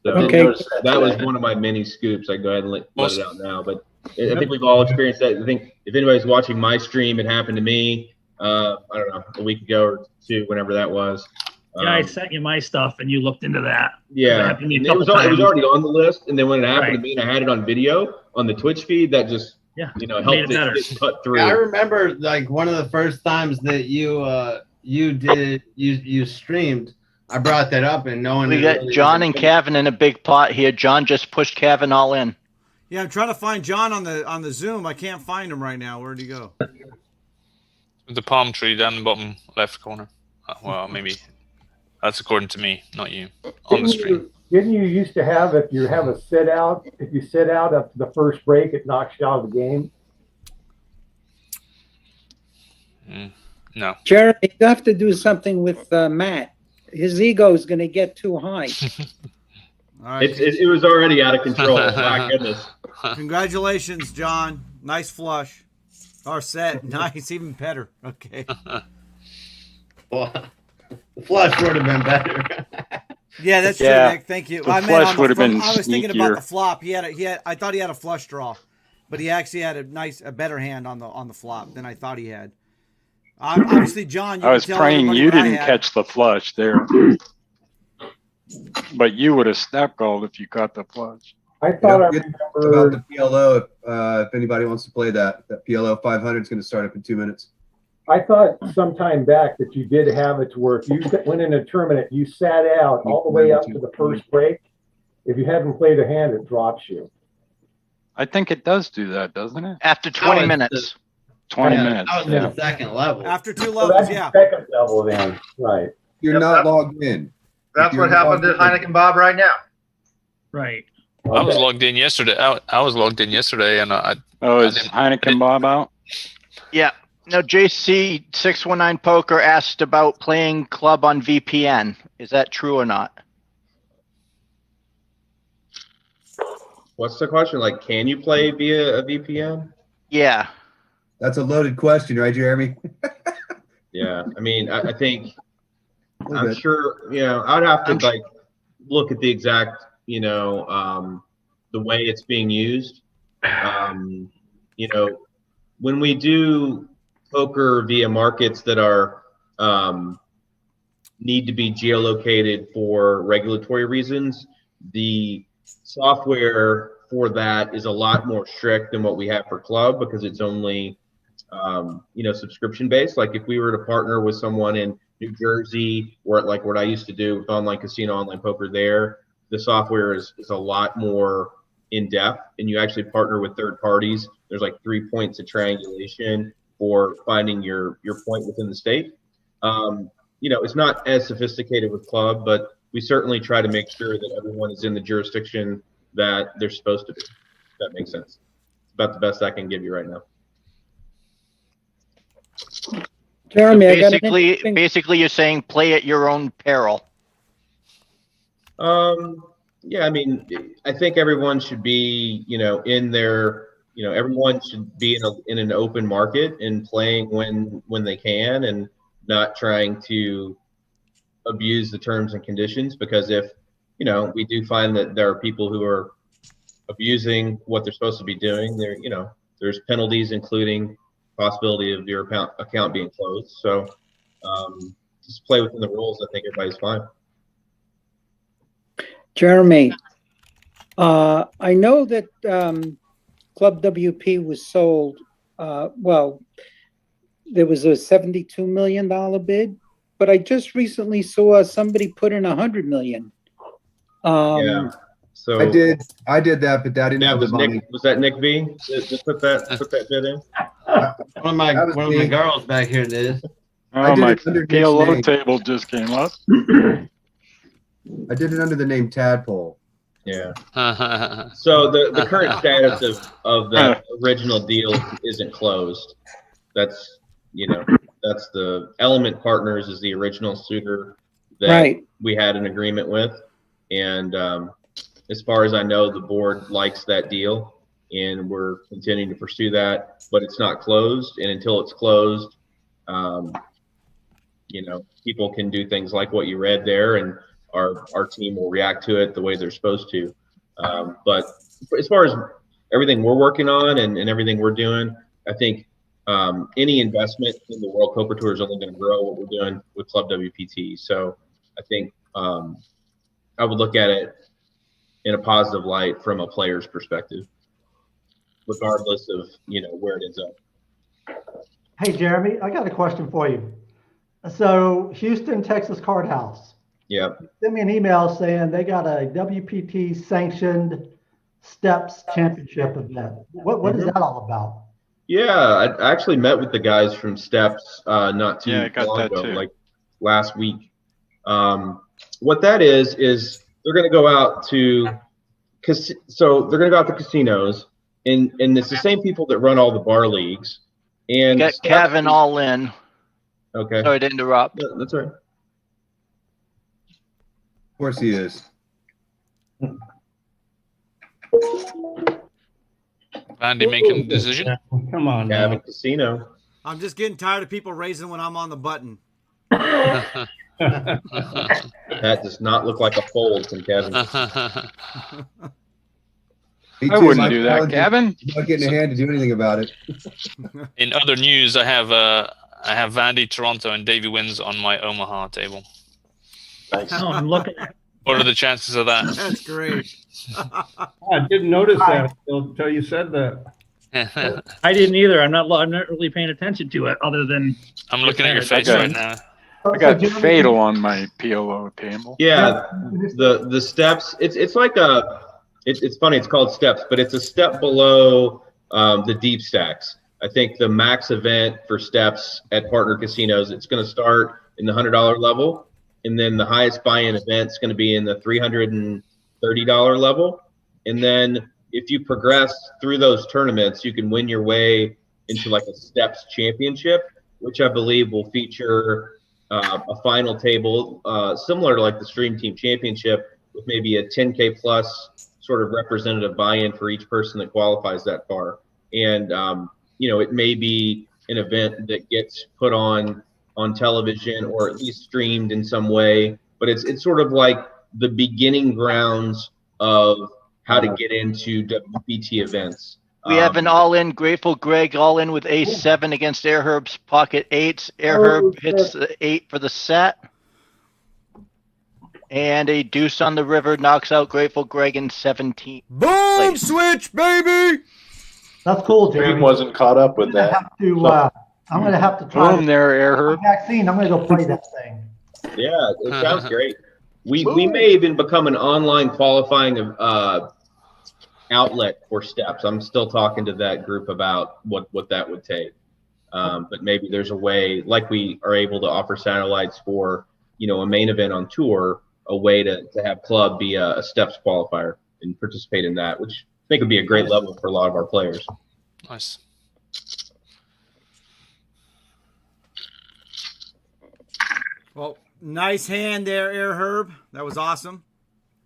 So Okay. that was one of my mini scoops. I go ahead and let it out now, but I think we've all experienced that. I think if anybody's watching my stream, it happened to me. I don't know, a week ago or 2, whenever that was. Yeah, I sent you my stuff, and you looked into that. Yeah, it was already on the list, and then when it happened to me, and I had it on video on the Twitch feed, that just helped it get cut through. Yeah, I remember one of the first times that you streamed. I brought that up, and no one. We got John and Kevin in a big pot here. John just pushed Kevin all in. Yeah, I'm trying to find John on the Zoom. I can't find him right now. Where'd he go? The palm tree down the bottom left corner. Well, maybe that's according to me, not you. On the stream. Didn't you used to have, if you have a sit out, if you sit out after the first break, it knocks you out of the game? No. Jeremy, you have to do something with Matt. His ego is going to get too high. It was already out of control. My goodness. Congratulations, John. Nice flush. Or set. Nice, even better. Okay. Well, the flush would have been better. Yeah, that's true, Nick. Thank you. I was thinking about the flop. I thought he had a flush draw, but he actually had a better hand on the flop than I thought he had. Obviously, John. I was praying you didn't catch the flush there, but you would have snap called if you caught the flush. I thought I remember about the PLO. If anybody wants to play that PLO 500 is going to start up in 2 minutes. I thought sometime back that you did have it to where if you went in a tournament, you sat out all the way up to the first break. If you haven't played a hand, it drops you. I think it does do that, doesn't it? After 20 minutes. 20 minutes. That was the second level. After 2 levels, that's second level then, right. You're not logged in. That's what happened to Heineken Bob right now. Right. I was logged in yesterday. I was logged in yesterday, and is Heineken Bob out? Yeah. No, JC619 Poker asked about playing club on VPN. Is that true or not? What's the question? Can you play via a VPN? Yeah. That's a loaded question, right, Jeremy? Yeah. I mean, I think I'm sure, I'd have to look at the exact, the way it's being used. When we do poker via markets that are need to be geolocated for regulatory reasons, the software for that is a lot more strict than what we have for club because it's only subscription based. Like if we were to partner with someone in New Jersey, or like what I used to do with online casino, online poker there, the software is a lot more in depth, and you actually partner with third parties. There's 3 points of triangulation for finding your point within the state. It's not as sophisticated with club, but we certainly try to make sure that everyone is in the jurisdiction that they're supposed to be. If that makes sense. It's about the best I can give you right now. Jeremy, basically, you're saying play at your own peril. Yeah, I mean, I think everyone should be, in their, everyone should be in an open market and playing when they can, and not trying to abuse the terms and conditions. Because if, we do find that there are people who are abusing what they're supposed to be doing, there's penalties, including possibility of your account being closed. So just play within the rules. I think everybody's fine. Jeremy, I know that Club WP was sold. Well, there was a $72 million bid, but I just recently saw somebody put in $100 million. Yeah. So I did that, but that didn't have the money. Was that Nick V that put that bid in? One of my girls back here did. I did my it under Nick's PLO name. table just came up. I did it under the name Tadpole. Yeah. So the current status of that original deal isn't closed. That's that's the Element Partners is the original suitor that we had an agreement with, and as far as I know, the board likes that deal, and we're continuing to pursue that. But it's not closed, and until it's closed, people can do things like what you read there, and our team will react to it the way they're supposed to. But as far as everything we're working on and everything we're doing, I think any investment in the World Poker Tour is only going to grow what we're doing with Club WPT. So I think I would look at it in a positive light from a player's perspective, regardless of where it ends up. Hey, Jeremy, I got a question for you. So Houston, Texas Card House. Yeah. Send me an email saying they got a WPT sanctioned Steps Championship event. What is that all about? Yeah, I actually met with the guys from Steps not too long ago, like last week. What that is they're going to go out to casinos, and it's the same people that run all the bar leagues. And got Kevin all in. Okay. Sorry to interrupt. Yeah, that's all right. Of course he is. Vandy making a decision. Come on, Kevin Casino. I'm just getting tired of people raising when I'm on the button. That does not look like a fold from Kevin. I wouldn't do that, Kevin. Not getting a hand to do anything about it. In other news, I have Vandy, Toronto, and Davey Wins on my Omaha table. Nice. Oh, I'm looking. What are the chances of that? That's great. I didn't notice that until you said that. I didn't either. I'm not really paying attention to it, other than I'm looking at your face right now. I got Fatal on my PLO table. Yeah, the Steps. It's like it's funny. It's called Steps, but it's a step below the deep stacks. I think the max event for Steps at partner casinos, it's going to start in the $100 level, and then the highest buy-in event is going to be in the $330 level. And then if you progress through those tournaments, you can win your way into like a Steps championship, which I believe will feature a final table similar to like the Stream Team Championship, with maybe a 10K plus sort of representative buy-in for each person that qualifies that far. And it may be an event that gets put on television or at least streamed in some way, but it's sort of like the beginning grounds of how to get into WPT events. We have an all-in Grateful Greg all-in with ace-7 against Air Herb's pocket eights. Air Herb hits the 8 for the set. And a deuce on the river knocks out Grateful Greg in 17. Boom! Switch, baby! That's cool, Jeremy. Green wasn't caught up with that. I'm going to have to try. Boom there, Air Herb. Vaccine. I'm going to go play that thing. Yeah, it sounds great. We may even become an online qualifying outlet for Steps. I'm still talking to that group about what that would take. But maybe there's a way, like we are able to offer satellites for, a main event on tour, a way to have club be a Steps qualifier and participate in that, which I think would be a great level for a lot of our players. Nice. Well, nice hand there, Air Herb. That was awesome.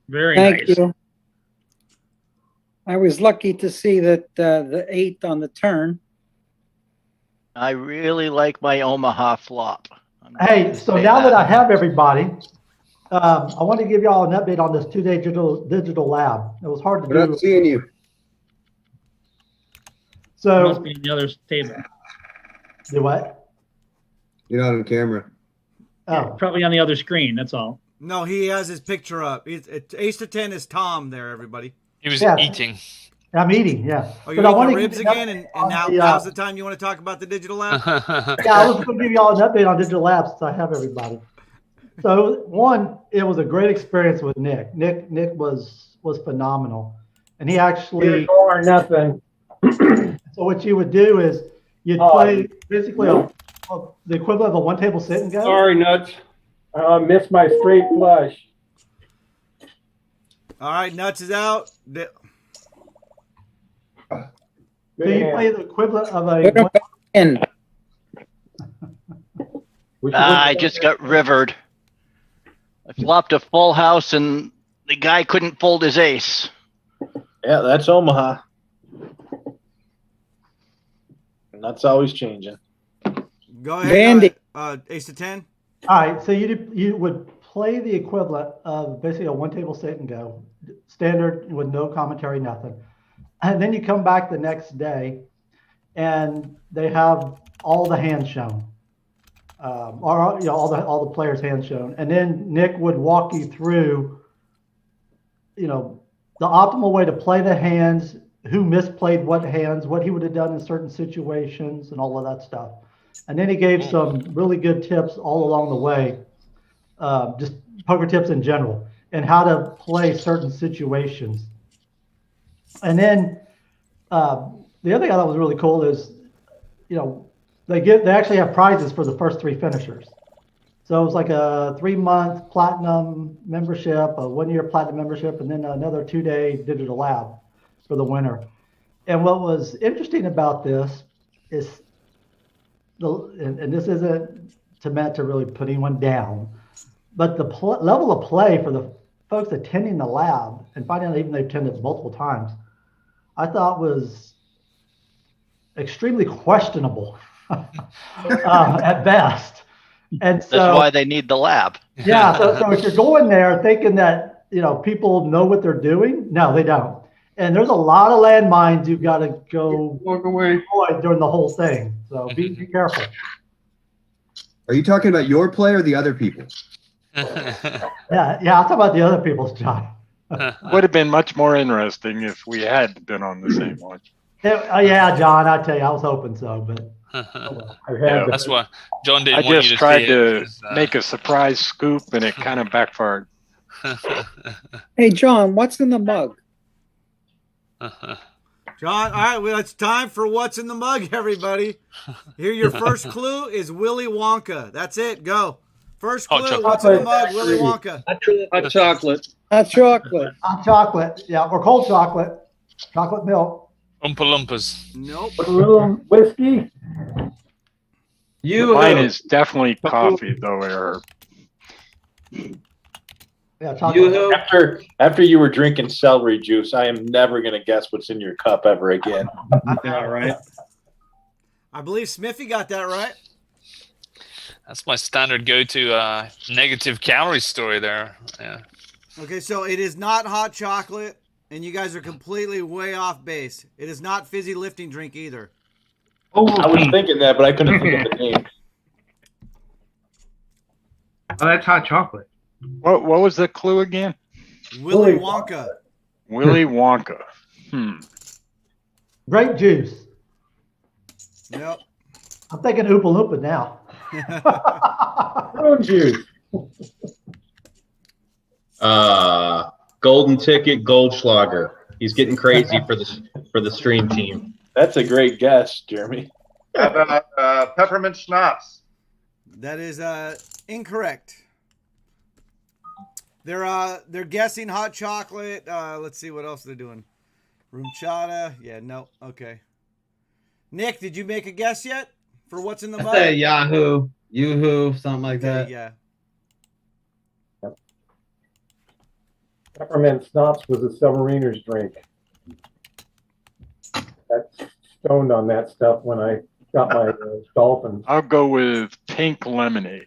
Very Thank nice. you. I was lucky to see that the 8 on the turn. I really like my Omaha flop. Hey, so say now that I that. have everybody, I want to give y'all an update on this 2-day digital lab. It was hard to We're do. not seeing you. So Must be in the other table. do what? You're not on camera. Oh, Probably on the other screen. That's all. No, he has his picture up. Ace to 10 is Tom there, everybody. He was Yeah. eating. I'm eating, yeah. Oh, you're But I eating want the to ribs give you an again, update and on now's the time you want to talk about the digital lab? Yeah, I was going to give y'all an update on digital labs since I have everybody. So one, it was a great experience with Nick. Nick was phenomenal, and he actually Or nothing. So what you would do is you'd play basically the equivalent of a one table sit and go. Sorry, Nuts. Missed my straight flush. All right, Nuts is out. So you play the equivalent of a I just got rivered. I flopped a full house and the guy couldn't fold his ace. Yeah, that's Omaha. And that's always changing. Go ahead, Vandy. Ace to 10. All right, so you would play the equivalent of basically a one table sit and go, standard with no commentary, nothing. And then you come back the next day and they have all the hands shown. Or all the players' hands shown. And then Nick would walk you through, the optimal way to play the hands, who misplayed what hands, what he would have done in certain situations, and all of that stuff. And then he gave some really good tips all along the way, just poker tips in general, and how to play certain situations. And then the other thing I thought was really cool is, they actually have prizes for the first 3 finishers. So it was like a 3-month platinum membership, a 1-year platinum membership, and then another 2-day digital lab for the winner. And what was interesting about this is, and this isn't meant to really put anyone down, but the level of play for the folks attending the lab and finding out even they attended multiple times, I thought was extremely questionable at best. And so That's why they need the lab. yeah, so if you're going there thinking that people know what they're doing, no, they don't. And there's a lot of landmines you've got to go avoid during the whole thing. So be careful. Are you talking about your play or the other people? Yeah, I'll talk about the other people's job. Would have been much more interesting if we had been on the same one. Yeah, John, I tell you, I was hoping so, but That's why John didn't I want you just to tried see to it. make a surprise scoop, and it kind of backfired. Hey, John, what's in the mug? John, all right, well, it's time for what's in the mug, everybody. Here, your first clue is Willy Wonka. That's it. Go. First clue, what's in the mug? Willy Wonka. Hot chocolate. Hot chocolate. Hot chocolate, yeah, or cold chocolate, chocolate milk. Oompa Loompas. Nope. A little whiskey. Mine is definitely coffee, though, Eric. Yeah, chocolate. After you were drinking celery juice, I am never going to guess what's in your cup ever again. Yeah, right. I believe Smithy got that right. That's my standard go-to negative calorie story there. Yeah. Okay, so it is not hot chocolate, and you guys are completely way off base. It is not fizzy lifting drink either. I was thinking that, but I couldn't think of the name. Oh, that's hot chocolate. What was the clue again? Willy Wonka. Willy Wonka. Grape juice. Yep. I'm thinking Oompa Loompa now. Prune juice. Golden ticket, Goldschlager. He's getting crazy for the stream team. That's a great guess, Jeremy. How about peppermint schnapps? That is incorrect. They're guessing hot chocolate. Let's see what else they're doing. Rum chata. Yeah, no. Okay. Nick, did you make a guess yet for what's in the mug? Say Yahoo, Yoo-hoo, something like that. Yeah. peppermint schnapps was a submariner's drink. Got stoned on that stuff when I got my dolphins. I'll go with pink lemonade.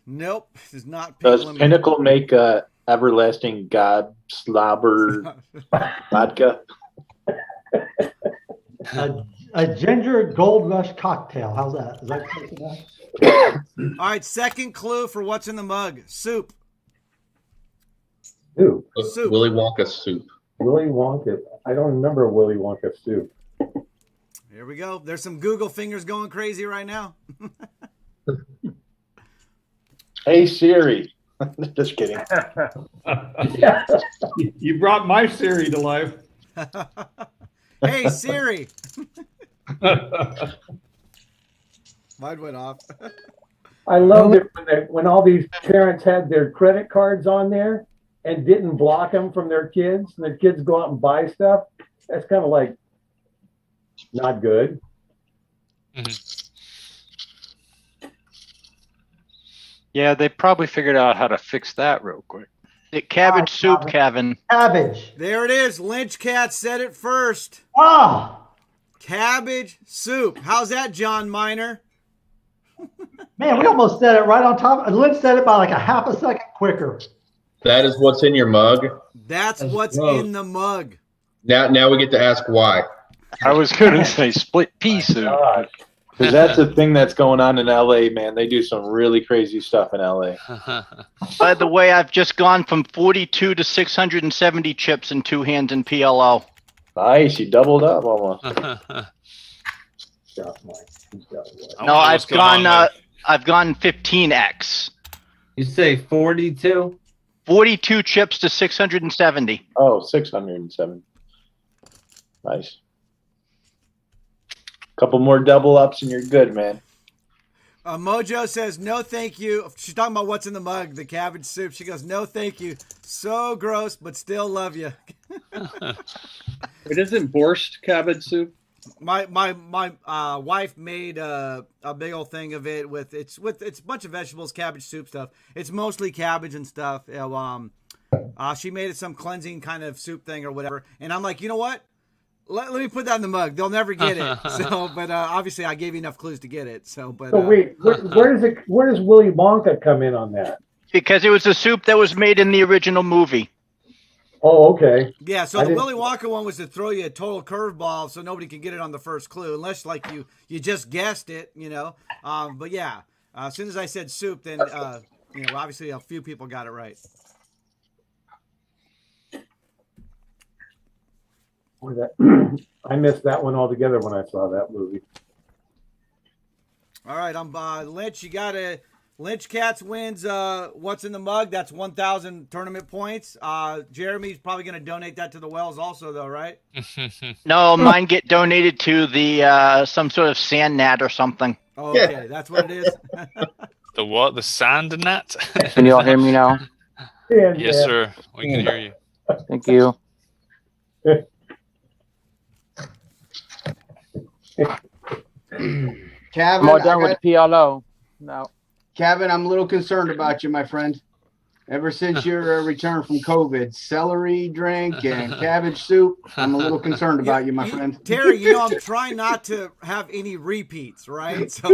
Nope, it's not Does pink lemonade. Pinnacle make everlasting God slobber vodka? A ginger gold rush cocktail. How's that? Is that close enough? All right, second clue for what's in the mug. Soup. Soup. Soup. Willy Wonka soup. Willy Wonka. I don't remember Willy Wonka soup. Here we go. There's some Google fingers going crazy right now. Hey Siri. Just kidding. You brought my Siri to life. Hey Siri. Mine went off. I loved it when all these parents had their credit cards on there and didn't block them from their kids, and their kids go out and buy stuff. That's kind of like not good. Yeah, they probably figured out how to fix that real quick. The cabbage soup, Kevin. Cabbage. There it is. Lynch Cat said it first. Ah, Cabbage soup. How's that, John Miner? man, we almost said it right on top. And Lynn said it by like a half a second quicker. That is what's in your mug. That's what's in the mug. Now we get to ask why. I was going to say split pea soup. Because that's the thing that's going on in LA, man. They do some really crazy stuff in LA. By the way, I've just gone from 42 to 670 chips in two hands in PLO. Nice, you doubled up almost. No, I've gone 15x. You say 42? 42 chips to 670. Oh, 607. Nice. Couple more double ups and you're good, man. Mojo says, no thank you. She's talking about what's in the mug, the cabbage soup. She goes, no thank you. So gross, but still love you. It isn't borscht cabbage soup. My wife made a big old thing of it with it's a bunch of vegetables, cabbage soup stuff. It's mostly cabbage and stuff. She made it some cleansing kind of soup thing or whatever. And I'm like, you know what? Let me put that in the mug. They'll never get it. So, but obviously I gave you enough clues to get it. So, but wait, where does Willy Wonka come in on that? Because it was a soup that was made in the original movie. Oh, okay. Yeah, so the Willy Wonka one was to throw you a total curveball so nobody could get it on the first clue, unless like you just guessed it, you know. But yeah, as soon as I said soup, then obviously a few people got it right. I missed that one altogether when I saw that movie. All right, I'm Lynch. You got a Lynch Cats wins. What's in the mug? That's 1,000 tournament points. Jeremy's probably going to donate that to the Wells, also, though, right? No, mine get donated to the some sort of sand gnat or something. Oh, okay, that's what it is. The what? The sand gnat? Can you all hear me now? Yes, sir. We can hear you. Thank you. Kevin, I'm all done with the PLO. No. Kevin, I'm a little concerned about you, my friend. Ever since your return from COVID, celery drink and cabbage soup, I'm a little concerned about you, my friend. Terry, I'm trying not to have any repeats, right? So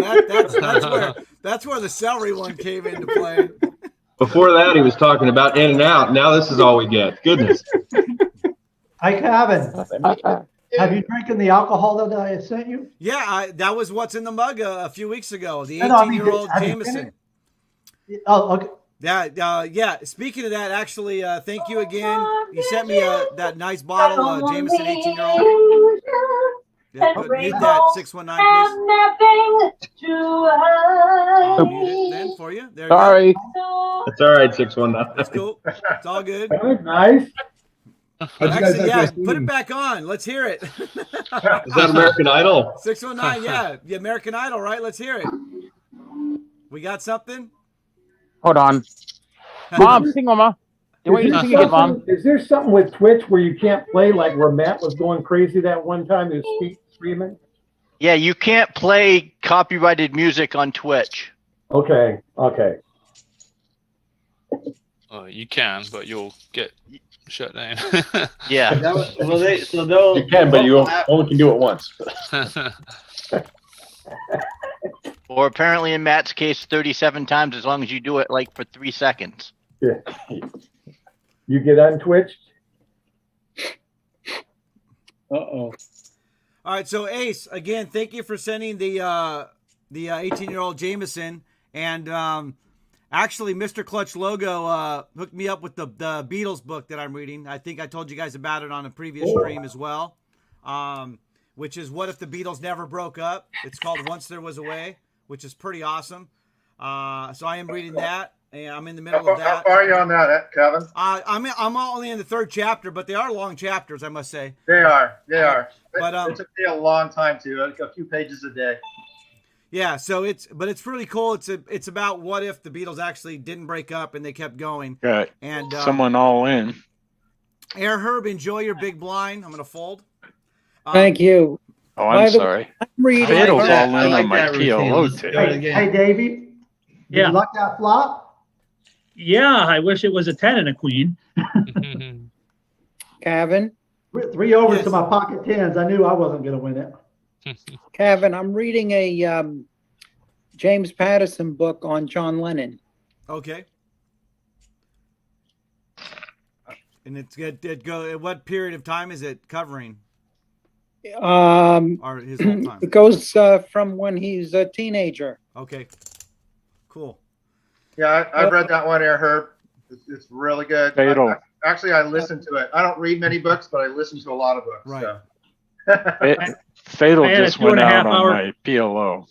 that's where the celery one came into play. Before that, he was talking about In and Out. Now this is all we get. Goodness. Hi, Kevin. Have you drinking the alcohol that I sent you? Yeah, that was what's in the mug a few weeks ago. The No, I mean, 18-year-old have you Jameson. Oh, okay. Yeah. Speaking of that, actually, thank you again. You sent me that nice bottle, Jameson 18-year-old. Yeah, mute that 619, please. I'll mute it then for you. There Sorry. you go. That's all right, 619. That's cool. It's all good. Nice. Actually, yeah, put it back on. Let's hear it. Is that American Idol? 619, yeah. The American Idol, right? Let's hear it. We got something? Hold on. Mom, sing, Mama. They want you to sing again, Mom. Is there something with Twitch where you can't play, like where Matt was going crazy that one time, he was screaming? Yeah, you can't play copyrighted music on Twitch. Okay. Oh, You can, but you'll get shut down. Yeah. You can, but you only can do it once. Or apparently in Matt's case, 37 times as long as you do it like for 3 seconds. Yeah. You get on Twitch? Uh-oh. All right, so Ace, again, thank you for sending the 18-year-old Jameson. And actually, Mr. Clutch Logo hooked me up with the Beatles book that I'm reading. I think I told you guys about it on a previous stream as well, which is What If the Beatles Never Broke Up? It's called Once There Was a Way, which is pretty awesome. So I am reading that, and I'm in the middle of that. How far are you on that, Kevin? I'm only in the 3rd chapter, but they are long chapters, I must say. They are. But it took me a long time to, a few pages a day. Yeah, so it's really cool. It's about what if the Beatles actually didn't break up and they kept going. Got And someone all in. Air Herb, enjoy your big blind. I'm gonna fold. Thank you. Oh, I'm sorry. I'm reading. Fiddle's all in like on my that routine. PLO Let's tape. do it again. Hey, Davey. Did Yeah. you like that flop? Yeah, I wish it was a 10 and a queen. Kevin, 3 overs to my pocket tens. I knew I wasn't going to win it. Kevin, I'm reading a James Patterson book on John Lennon. Okay. And what period of time is it covering? Or his whole time? It goes from when he's a teenager. Okay. Cool. Yeah, I've read that one, Air Herb. It's really good. Fatal. Actually, I listen to it. I don't read many books, but I listen to a lot of books. Right. So. Fatal I had a just went 2.5 out on hour- my PLO.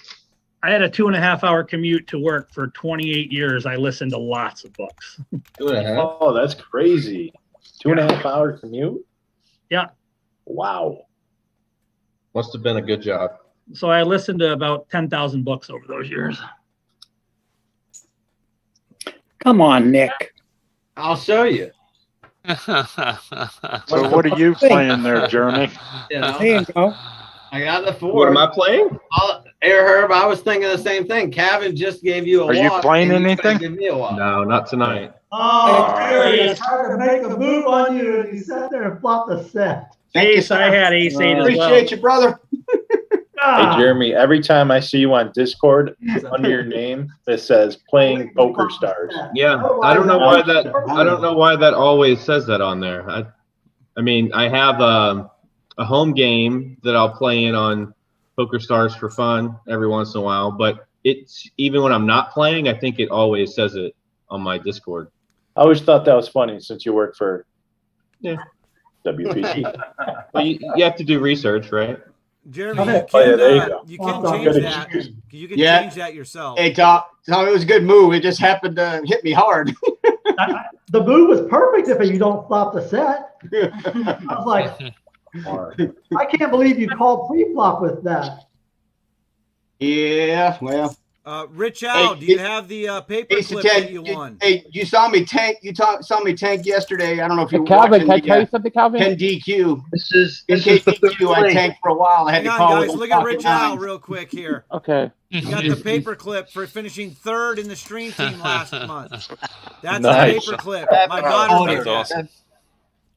I had a 2.5-hour commute to work for 28 years. I listened to lots of books. 2.5? Oh, that's crazy. 2.5 hour commute? Yeah. Wow. Must have been a good job. So I listened to about 10,000 books over those years. Come on, Nick. I'll show you. So what are you playing there, Jeremy? You know, There you go. I got the 4. What am I playing? Air Herb, I was thinking the same thing. Kevin just gave you a Are you walk, playing and he's gonna anything? Give me a walk. No, not tonight. Oh, Terry, he tried to make a move on you, and he sat there and flopped the set. Ace, I had ace 8 as well. Appreciate you, brother. Hey, Jeremy, every time I see you on Discord, under your name, it says playing Poker Stars. Yeah, I don't know why that. I don't know why that always says that on there. I mean, I have a home game that I'll play in on Poker Stars for fun every once in a while, but it's even when I'm not playing, I think it always says it on my Discord. I always thought that was funny since you work for WPT. Well, you have to do research, right? Jeremy, you can you can change that. You can change that yourself. Hey, Tom, it was a good move. It just happened to hit me hard. The move was perfect if you don't flop the set. I was like, I can't believe you called pre-flop with that. Yeah, well. Rich Al, do you have the paper clip that you won? Hey, you saw me tank. Saw me tank yesterday. I don't know if you were Calvin, watching can I tell you something, Calvin? 10 DQ. This is the DQ. I tanked for a while. I had Hang to on, call guys. it Look at Rich Al real quick here. Okay. You got the paper clip for finishing 3rd in the stream team last month. That's Nice. a paper clip. My daughter did that. awesome.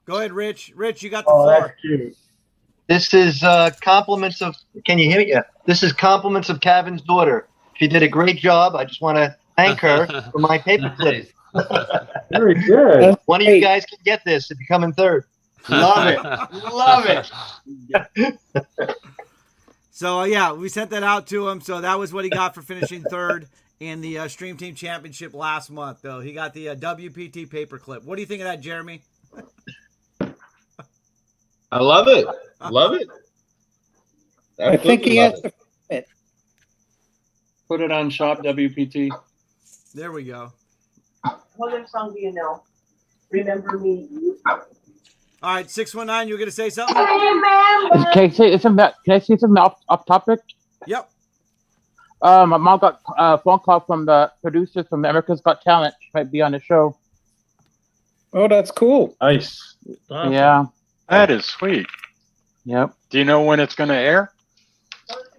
Go ahead, Rich. Rich, you got the floor. Cute. This is compliments of. Can you hear me? Yeah. This is compliments of Kevin's daughter. She did a great job. I just want to thank her for my paperclip. Very good. One of you guys can get this if you come in 3rd. Love it. Love it. So, yeah, we sent that out to him. So that was what he got for finishing 3rd in the Stream Team Championship last month, though. He got the WPT paperclip. What do you think of that, Jeremy? I love it. Love it. I think he has to. Put it on Shop WPT. There we go. What other song do you know? Remember Me. All right, 619, you were going to say something? Can I say something off topic? Yep. My mom got a phone call from the producers from America's Got Talent. She might be on the show. Oh, that's cool. Nice. Awesome. Yeah. That is sweet. Yep. Do you know when it's going to air?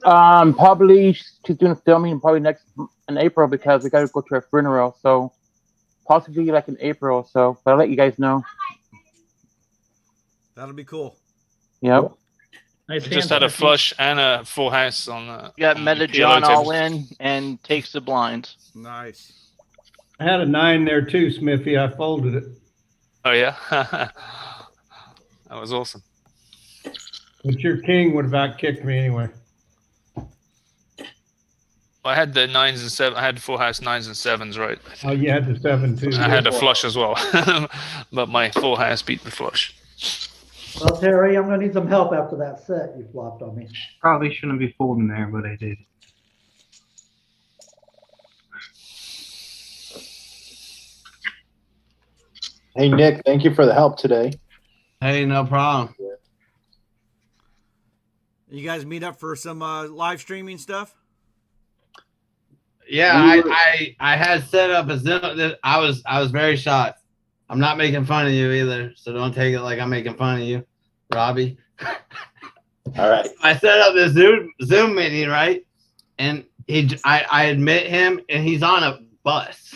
Probably she's doing filming probably in April because we got to go to her funeral. So possibly like in April or so. But I'll let you guys know. That'll be cool. Yep. Nice We just had a flush and a full house on the. You got on Meta the John PLO all tables. in and takes the blinds. Nice. I had a 9 there too, Smithy. I folded it. Oh yeah, that was awesome. But your king would have about kicked me anyway. I had the 9s and 7s. I had the full house 9s and 7s, right? Oh, you had the 7 too. I had a flush as well, but my full house beat the flush. Well, Terry, I'm gonna need some help after that set you flopped on me. Probably shouldn't be folding there, but I did. Hey, Nick, thank you for the help today. Hey, no problem. You guys meet up for some live streaming stuff? Yeah, I had set up a Zoom. I was very shocked. I'm not making fun of you either, so don't take it like I'm making fun of you, Robbie. All right. I set up this Zoom meeting, right? And I admit him, and he's on a bus.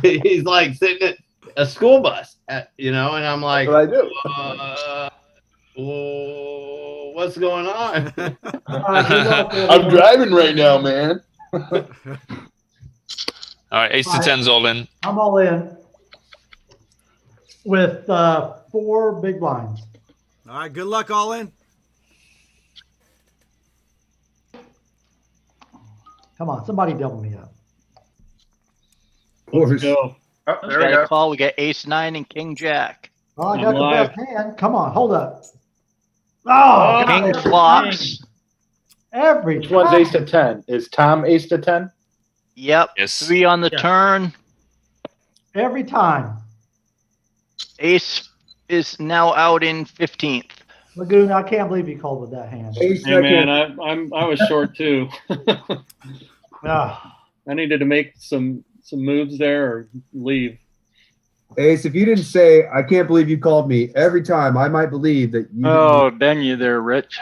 He's like sitting at a school bus, and I'm like, what I do. What's going on? I'm driving right now, man. All right, ace to 10's all in. I'm all in with 4 big blinds. All right, good luck, all in. Come on, somebody double me up. Let's go. Oh, there we Got a go. call. We got ace 9 and king jack. Oh, I I'm got the live. best hand. Come on, hold up. Oh, King God. flops. Every Which one's time. ace to 10? Is Tom ace to 10? Yep. Yes. 3 on the turn. Every time. Ace is now out in 15th. Lagoon, I can't believe you called with that hand. Hey man, I was short too. Ah. I needed to make some moves there or leave. Ace, if you didn't say, I can't believe you called me every time, I might believe that you. Oh, dang you there, Rich.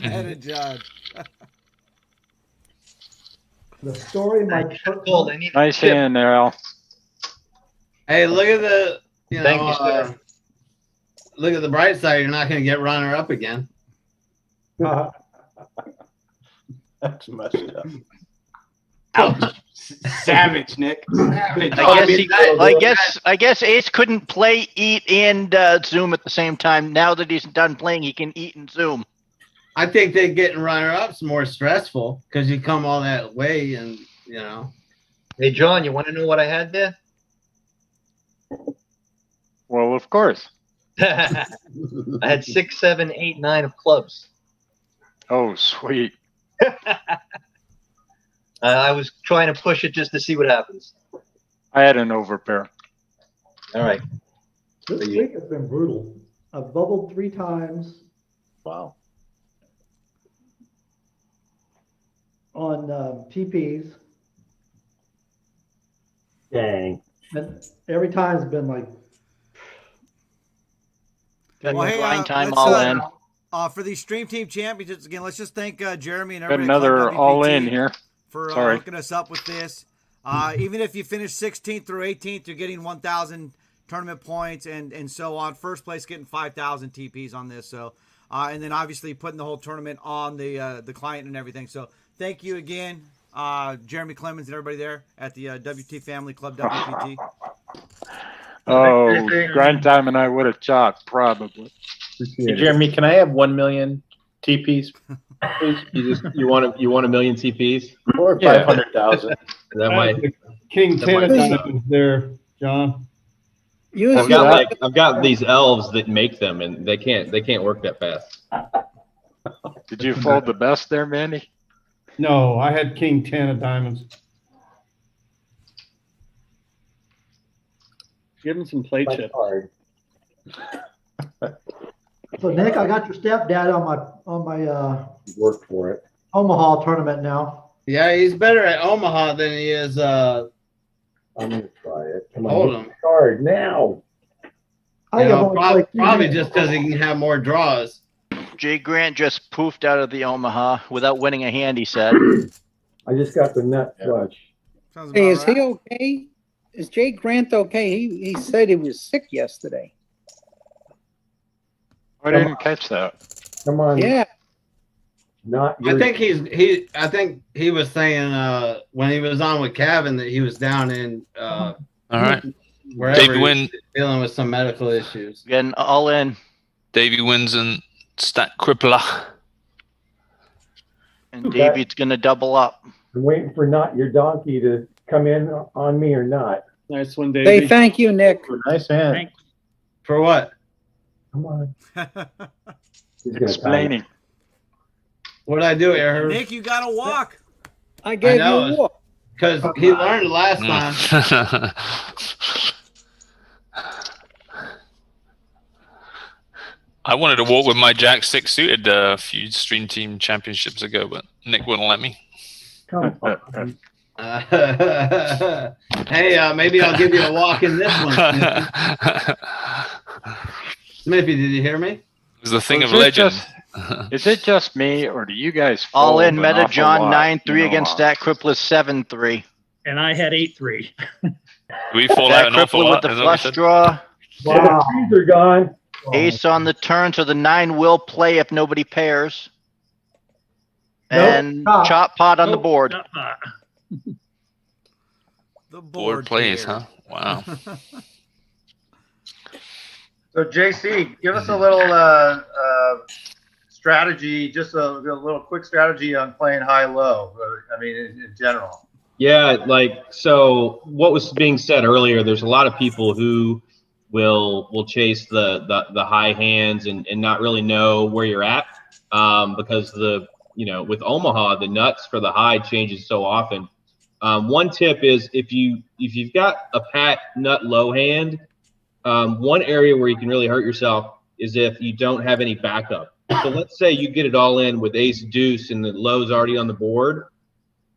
And a judge. The story might Nice hand there, Al. Hey, look at the Thank you, sir. look at the bright side. You're not going to get runner up again. That's messed up. Ouch. Savage, Nick. Savage. I guess Ace couldn't play, eat, and Zoom at the same time. Now that he's done playing, he can eat and Zoom. I think that getting runner up's more stressful because you come all that way and Hey, John, you want to know what I had there? Well, of course. I had 6, 7, 8, 9 of clubs. Oh, sweet. I was trying to push it just to see what happens. I had an overpair. All right. This week has been brutal. I've bubbled 3 times. Wow. On TPs. Dang. And every time's been like. Got Well, hey, grind time let's, all in. For these Stream Team Championships, again, let's just thank Jeremy and Got everybody. at another ClubWPT all in here. for Sorry. hooking us up with this. Even if you finish 16th through 18th, you're getting 1,000 tournament points and so on. First place getting 5,000 TPs on this. So, and then obviously putting the whole tournament on the client and everything. So thank you again, Jeremy Clemens and everybody there at the WT Family Club WPT. Oh, grind time and I would have chopped, probably. Hey, Jeremy, can I have 1 million TPs, please? You want a million TPs? Or 500,000. That might. King That 10 might of be- diamonds there, John. I've got these elves that make them, and they can't work that fast. Did you fold the best there, Mandy? No, I had King 10 of diamonds. Give him some play chip. So Nick, I got your stepdad on my Worked for it. Omaha tournament now. Yeah, he's better at Omaha than he is. I'm gonna try it. Come on, Hold get him. the card now. I think I've only played 2 Probably games. just because he can have more draws. Jay Grant just poofed out of the Omaha without winning a hand, he said. I just got the nut flush. Hey, is he okay? Is Jay Grant okay? He said he was sick yesterday. I didn't catch that. Come on. Yeah. Not I your, think I think he was saying when he was on with Kevin that he was down in All right. wherever Davey he was Wynn. dealing with some medical issues. Getting all in. Davey wins and Stat Crippler. And David's going to double up. I'm waiting for not your donkey to come in on me or not. Nice one, Hey, David. thank you, Nick. Nice hand. For what? Come on. Explaining. What did I do, Air? Nick, you got to walk. I gave you a walk. Because he learned last time. I wanted to walk with my Jack 6 suited a few Stream Team championships ago, but Nick wouldn't let me. Come on. Hey, maybe I'll give you a walk in this one. Smithy, did you hear me? It was the thing Is of it legend. Is it just me, or do you guys All in, fold an Meta awful John lot 9-3 in against Omaha? Stat Crippler 7-3. And I had 8-3. We fall Stat out an awful Crippler lot. with the is that what you flush said? draw. Wow. The trees are gone. Ace on the turn, so the 9 will play if nobody pairs. And chop pot on the board. The Board plays, huh? Wow. So JC, give us a little strategy, just a little quick strategy on playing high-low. I mean, in general. Yeah, like, so what was being said earlier, there's a lot of people who will chase the high hands and not really know where you're at, because with Omaha, the nuts for the high changes so often. One tip is if you've got a pat nut low hand, one area where you can really hurt yourself is if you don't have any backup. So let's say you get it all in with ace deuce and the low's already on the board,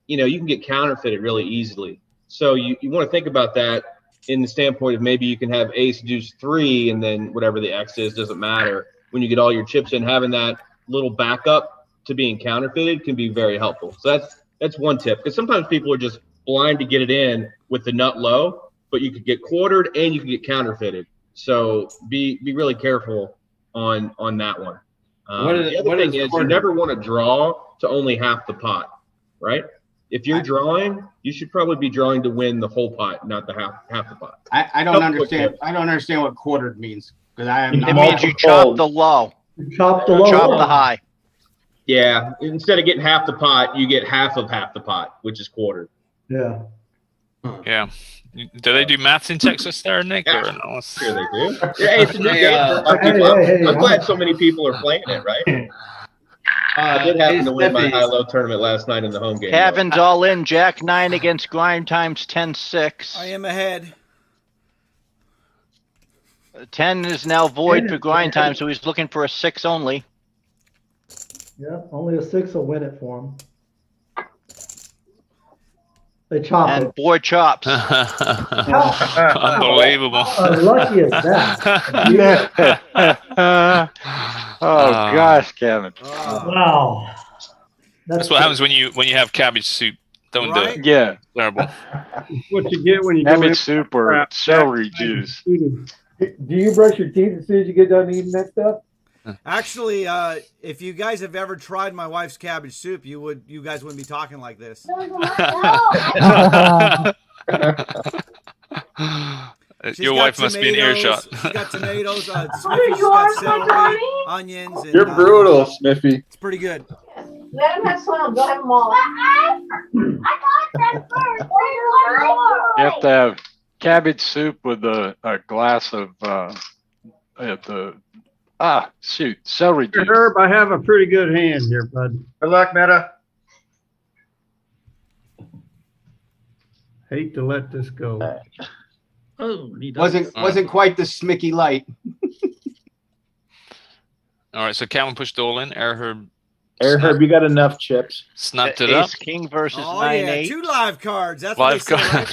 you can get counterfeited really easily. So you want to think about that in the standpoint of maybe you can have ace deuce 3 and then whatever the X is doesn't matter. When you get all your chips in, having that little backup to being counterfeited can be very helpful. So that's one tip, because sometimes people are just blind to get it in with the nut low, but you could get quartered and you can get counterfeited. So be really careful on that one. The other thing is you never want to draw to only half the pot, right? If you're drawing, you should probably be drawing to win the whole pot, not the half the pot. I don't understand. I don't understand what quartered means, because It means you chop the low. Chop the low. Chop the high. Yeah, instead of getting half the pot, you get half the pot, which is quartered. Yeah. Yeah. Do they do maths in Texas there, Nick? Or no? Sure they do. Yeah, it's a new game for a lot of people. I'm glad so many people are playing it, right? I did happen to win my high-low tournament last night in the home game. Cavin's all in. Jack 9 against Grind Times 10-6. I am ahead. 10 is now void for Grind Time, so he's looking for a 6 only. Yeah, only a 6 will win it for him. They chop And it. board chops. Unbelievable. Lucky is that. Oh gosh, Kevin. Wow. That's what happens when you have cabbage soup. Don't do it. Yeah. Terrible. What you get when you go in Cabbage soup or celery juice. Do you brush your teeth as soon as you get done eating that stuff? Actually, if you guys have ever tried my wife's cabbage soup, you guys wouldn't be talking like this. Your wife must be in earshot. She's got tomatoes, Smithy's got celery, onions. And, You're brutal, Smithy. It's pretty good. Let him have some. Go have them all. I got that first. You have to have cabbage soup with a glass of celery juice. Herb, I have a pretty good hand here, bud. Good luck, Meta. Hate to let this go. Oh, he does. Wasn't quite the Smicky light. All right, so Calvin pushed all in. Herb, you got enough chips. snapped it up. Ace King versus Oh, 9-8. yeah, 2 live cards. That's Live what they say, right?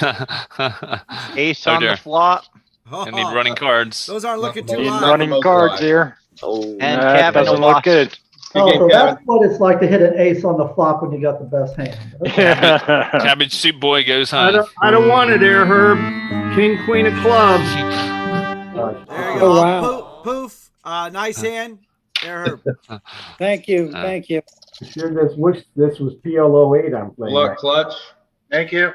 card. Ace Oh, on dear. the flop. I need running cards. Those aren't looking too Need hot. running cards here. And That Kevin doesn't look lost. good. Oh, game, so Kevin. that's what it's like to hit an ace on the flop when you got the best hand. Okay. Cabbage soup boy goes I home. don't want it there, Herb. King, queen of clubs. There you Oh, go. wow. Poof. Nice hand. There, Herb. Thank you. Thank you. Sure just wish this was PL08 I'm playing. Luck clutch. Thank you.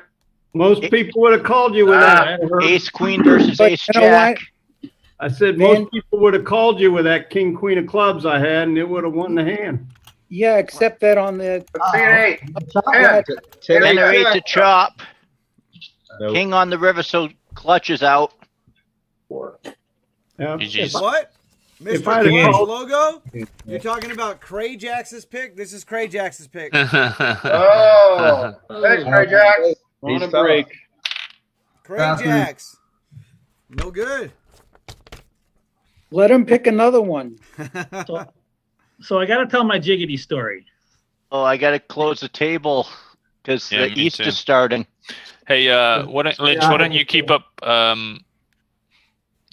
Most people would have called you with that. Herb. Ace queen versus But ace you know jack. I said Man. most people would have called you with that king, queen of clubs I had, and it would have won the hand. Yeah, except that on the Let's see an 8. Yeah. 10 And they're 8 8 to chop. Nope. King on the river, so clutch is out. Yeah. GG's. What? If Mr. I'd have Club's called- logo? You're talking about Cray Jax's pick? This is Cray Jax's pick. Oh, thanks, Craig Jack. On a tough. break. Cray Jax. No good. let him pick another one. So I got to tell my jiggity story. Oh, I got to close the table because Yeah, the me East too. is starting. Hey, Lynch, why don't you keep up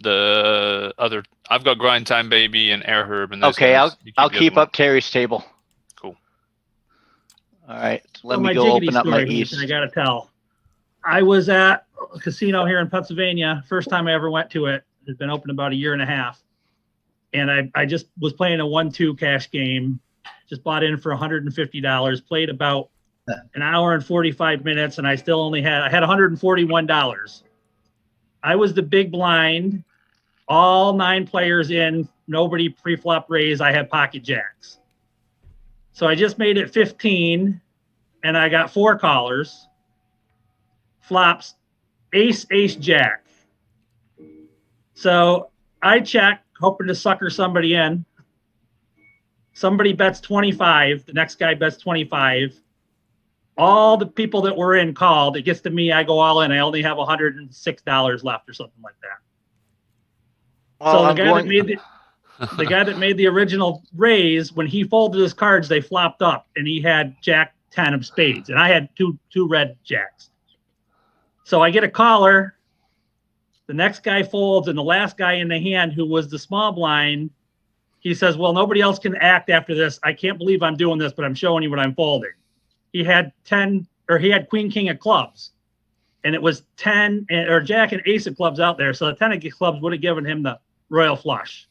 the other? I've got Grind Time Baby and Air Herb, and those Okay, guys. You I'll the other keep one. up Terry's table. Cool. All right, let So me my go jiggity open up my story, East. I got to tell. I was at a casino here in Pennsylvania. First time I ever went to it. It's been open about a year and a half. And I just was playing a 1-2 cash game. Just bought in for $150. Played about an hour and 45 minutes, and I still only had $141. I was the big blind. All 9 players in. Nobody pre-flop raise. I had pocket jacks. So I just made it 15, and I got 4 callers. Flops, ace, jack. So I check, hoping to sucker somebody in. Somebody bets 25. The next guy bets 25. All the people that were in called. It gets to me. I go all in. I only have $106 left or something like that. Well, So I'm the guy that made the original raise, when he folded his cards, they flopped up, and he had jack 10 of spades, and I had two red jacks. So I get a caller. The next guy folds, and the last guy in the hand, who was the small blind, he says, well, nobody else can act after this. I can't believe I'm doing this, but I'm showing you what I'm folding. He had queen, king of clubs, and it was 10 or jack and ace of clubs out there. So the 10 of clubs would have given him the royal flush,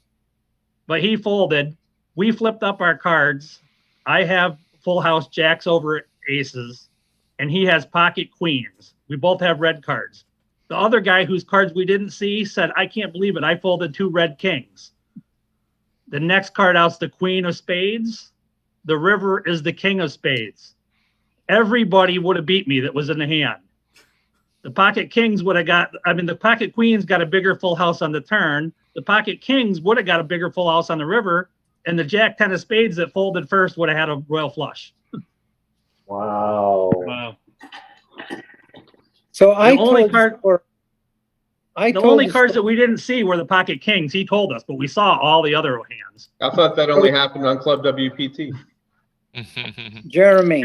but he folded. We flipped up our cards. I have full house jacks over aces, and he has pocket queens. We both have red cards. The other guy whose cards we didn't see said, I can't believe it. I folded 2 red kings. The next card out's the queen of spades. The river is the king of spades. Everybody would have beat me that was in the hand. The pocket kings would have the pocket queens got a bigger full house on the turn. The pocket kings would have got a bigger full house on the river. And the jack 10 of spades that folded first would have had a royal flush. Wow. Wow. So The only cards told that we didn't see were the pocket kings. He told us, but we saw all the other hands. I thought that only happened on Club WPT. Jeremy,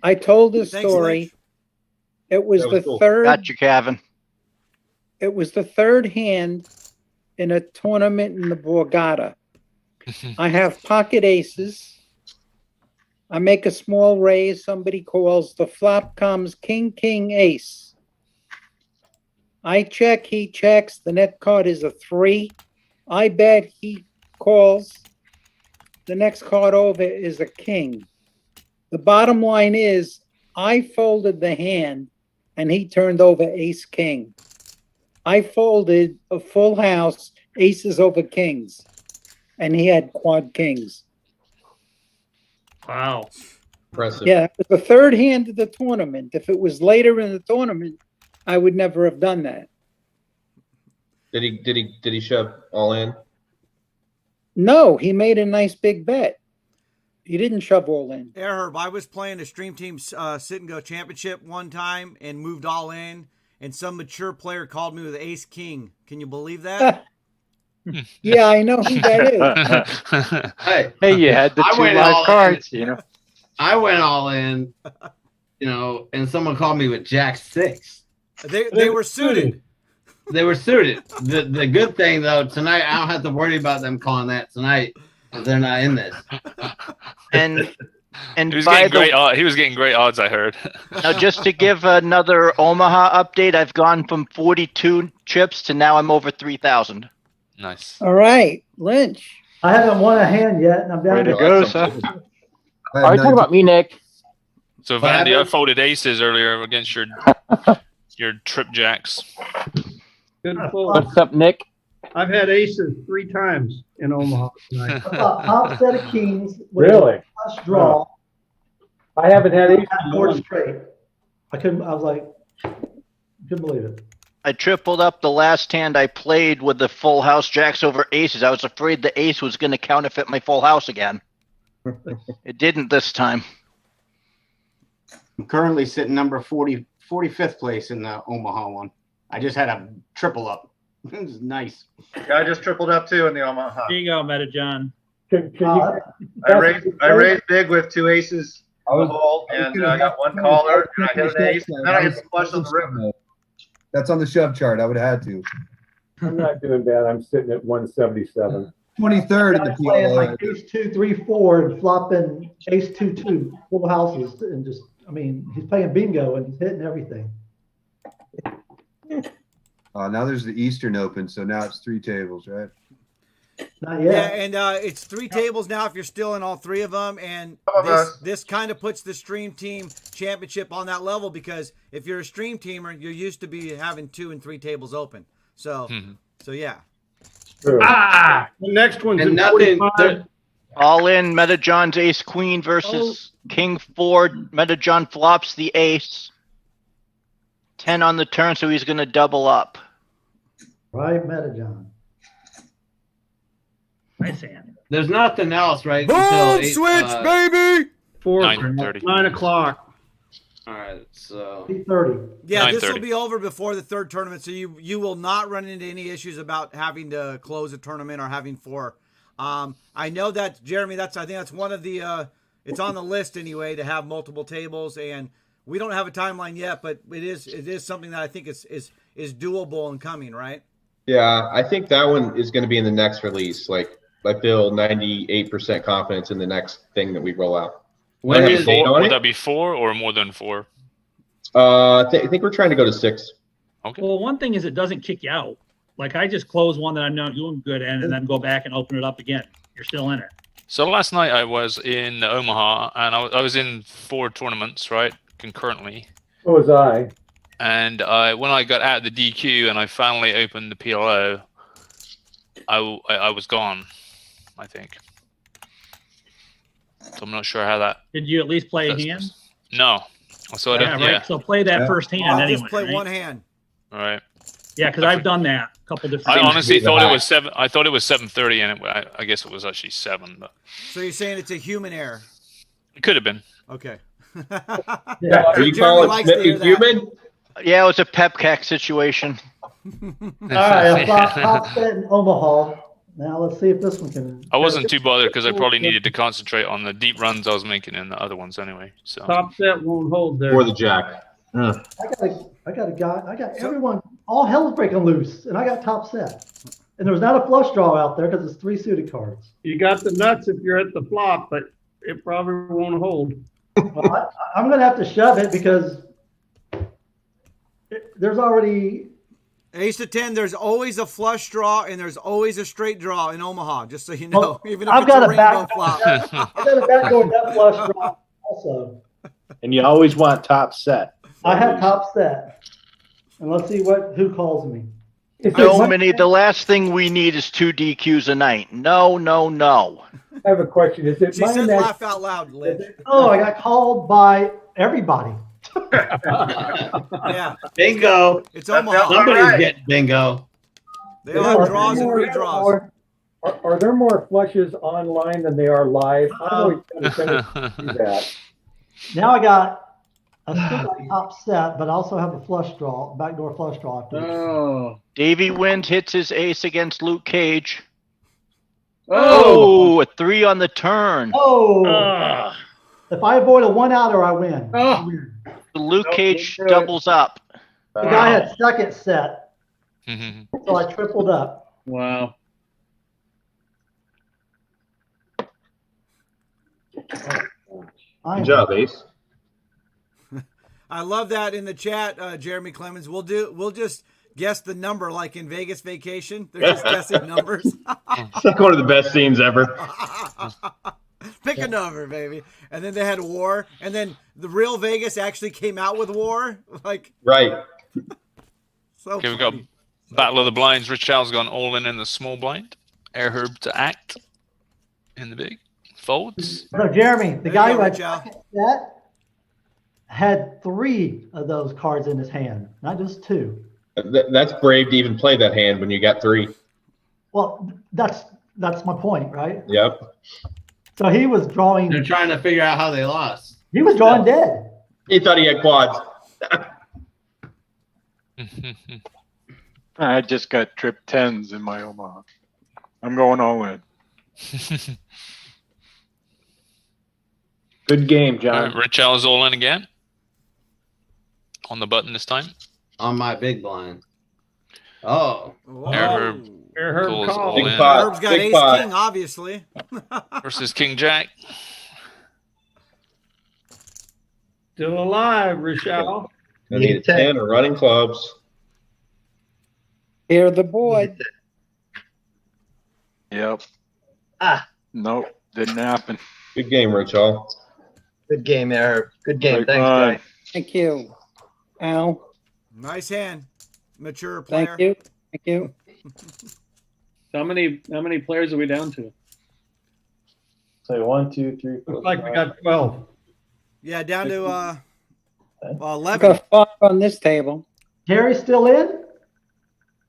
I told the Thanks, story. Lynch. It was That the was cool. third. Got you, Kevin. It was the third hand in a tournament in the Borgata. I have pocket aces. I make a small raise. Somebody calls. The flop comes king, ace. I check. He checks. The net card is a 3. I bet. He calls. The next card over is a king. The bottom line is I folded the hand and he turned over ace king. I folded a full house, aces over kings, and he had quad kings. Wow. Impressive. Yeah, it was the third hand of the tournament. If it was later in the tournament, I would never have done that. Did he shove all in? No, he made a nice big bet. He didn't shove all in. Herb, I was playing a Stream Team Sit and Go Championship one time and moved all in, and some mature player called me with ace king. Can you believe that? Yeah, I know who that is. Hey, you had the I 2 went all live cards, in. I went all in, and someone called me with Jack 6. They were suited. They were suited. The good thing though, tonight I don't have to worry about them calling that tonight because they're not in this. And He was by getting great. the He was getting great odds. I heard. now, just to give another Omaha update, I've gone from 42 chips to now I'm over 3,000. Nice. All right, Lynch. I haven't won a hand yet, and I'm down Way to to go, Seth. Are you talking about me, Nick? So What Vandy, I happened? folded aces earlier against your trip jacks. Good pull. What's up, Nick? I've had aces 3 times in Omaha tonight. top set of kings. With Really? a flush draw. I haven't had ace. Had board straight. I was like, couldn't believe it. I tripled up the last hand I played with the full house jacks over aces. I was afraid the ace was going to counterfeit my full house again. It didn't this time. I'm currently sitting number 45th place in the Omaha one. I just had a triple up. It was nice. Yeah, I just tripled up too in the Omaha. There you go, Meta John. Can you, I raised big with 2 aces I was- hole, I was and gonna I got have- one caller, and I hit an ace, and then I hit the flush on the river. That's on the shove chart. I would have had to. I'm not doing bad. I'm sitting at 177. 23rd in the Playing PLO. like ace 2, 3, 4, and flopping ace 2, 2 full houses, and just, I mean, he's playing bingo and he's hitting everything. Now there's the Eastern Open, so now it's 3 tables, right? Not Yeah, yet. and it's 3 tables now if you're still in all 3 of them, and this kind of puts the Stream Team Championship on that level because if you're a Stream Teamer, you're used to be having 2 and 3 tables open. So, so yeah. The next one's And in nothing. 45. All in, Meta John's ace queen versus King 4. Meta John flops the ace. 10 on the turn, so he's going to double up. Right, Meta John. Nice hand. There's nothing else, right? Boom! until Switch, baby! 9:30. 9 o'clock. All right, so 8:30. Yeah, this 9:30. will be over before the 3rd tournament, so you will not run into any issues about having to close a tournament or having 4. I know that Jeremy. I think that's one of the. It's on the list anyway to have multiple tables, and we don't have a timeline yet, but it is something that I think is doable and coming, right? Yeah, I think that one is going to be in the next release. Like, I feel 98% confidence in the next thing that we roll out. Would I that have be a date 4? on Would it. that be 4 or more than 4? I think we're trying to go to 6. Okay. Well, one thing is it doesn't kick you out. Like I just close one that I'm not doing good in and then go back and open it up again. You're still in it. So last night I was in Omaha and I was in 4 tournaments, right, concurrently. So was I. And when I got out of the DQ and I finally opened the PLO, I was gone, I think. So I'm not sure how that. Did you at least play a hand? No. So I don't. Yeah, Yeah. right. So play that first hand anyway. Just play right? one hand. All right. Yeah, because I've done that a couple different I times. honestly thought it was 7. I thought it was 7:30, and I guess it was actually 7. But So you're saying it's a human error? it could have been. Okay. Yeah. Are you Jeremy calling likes to hear Smithy that. human? Yeah, it was a pep cack situation. All right, I've got top set in Omaha. Now let's see if this one can. I wasn't too bothered because I probably needed to concentrate on the deep runs I was making in the other ones anyway. So Top set won't hold there. Or the jack. I got a guy. I got everyone. All hell's breaking loose, and I got top set. And there's not a flush draw out there because it's 3 suited cards. You got the nuts if you're at the flop, but it probably won't hold. Well, I'm going to have to shove it because there's already. Ace to 10. There's always a flush draw and there's always a straight draw in Omaha. Just so you know, Well, even if I've it's got a a rainbow back. flop. I got a backdoor nut flush draw also. And you always want top set. I have top set. And let's see who calls me. No, Minnie, the last thing we need is 2 DQs a night. No, no, no. I have a question. Is it She my says next? laugh out loud, Lynch. Oh, I got called by everybody. Yeah, bingo. it's Omaha. Somebody's getting bingo. They all have draws and redraws. Are there more flushes online than they are live? I've always kind of see that. Now I got a still got top set, but I also have a flush draw, backdoor flush draw. Oh. Davey Wind hits his ace against Luke Cage. Oh, a 3 on the turn. Oh. If I avoid a 1-outer, I win. Oh. Luke Cage doubles up. The guy had second set. So I tripled up. Wow. Good job, Ace. I love that in the chat, Jeremy Clemens. We'll just guess the number like in Vegas Vacation. They're just guessing numbers. It's like one of the best scenes ever. Pick a number, baby. And then they had war, and then the real Vegas actually came out with war. Like right. So okay, we've got Battle of the Blinds. Rich Al's gone all in the small blind. Air Herb to act in the big. Folds. So Jeremy, the guy who had Al. that had 3 of those cards in his hand, not just 2. That's brave to even play that hand when you got 3. Well, that's my point, right? Yep. So he was drawing. They're trying to figure out how they lost. He was drawing dead. He thought he had quads. I just got trip 10s in my Omaha. I'm going all in. Good game, John. Rich Al is all in again. On the button this time. On my big blind. Oh. Air Herb. Air Herb goes call. all Big in. pot. Herb's got Big Ace pot. King, obviously. Versus King Jack. Still alive, Rochelle. I need a 10 or running clubs. Hear the board. Yep. Ah, Nope. Didn't happen. Good game, Rochelle. good game, Eric. Good game. Right Thanks, on. guy. Thank you. Al, Nice hand. Mature player. thank you. Thank you. So how many players are we down to? So 1, 2, 3, 4. Looks like we got 12. Yeah, down to I've 11. got 5 on this table. Terry's still in?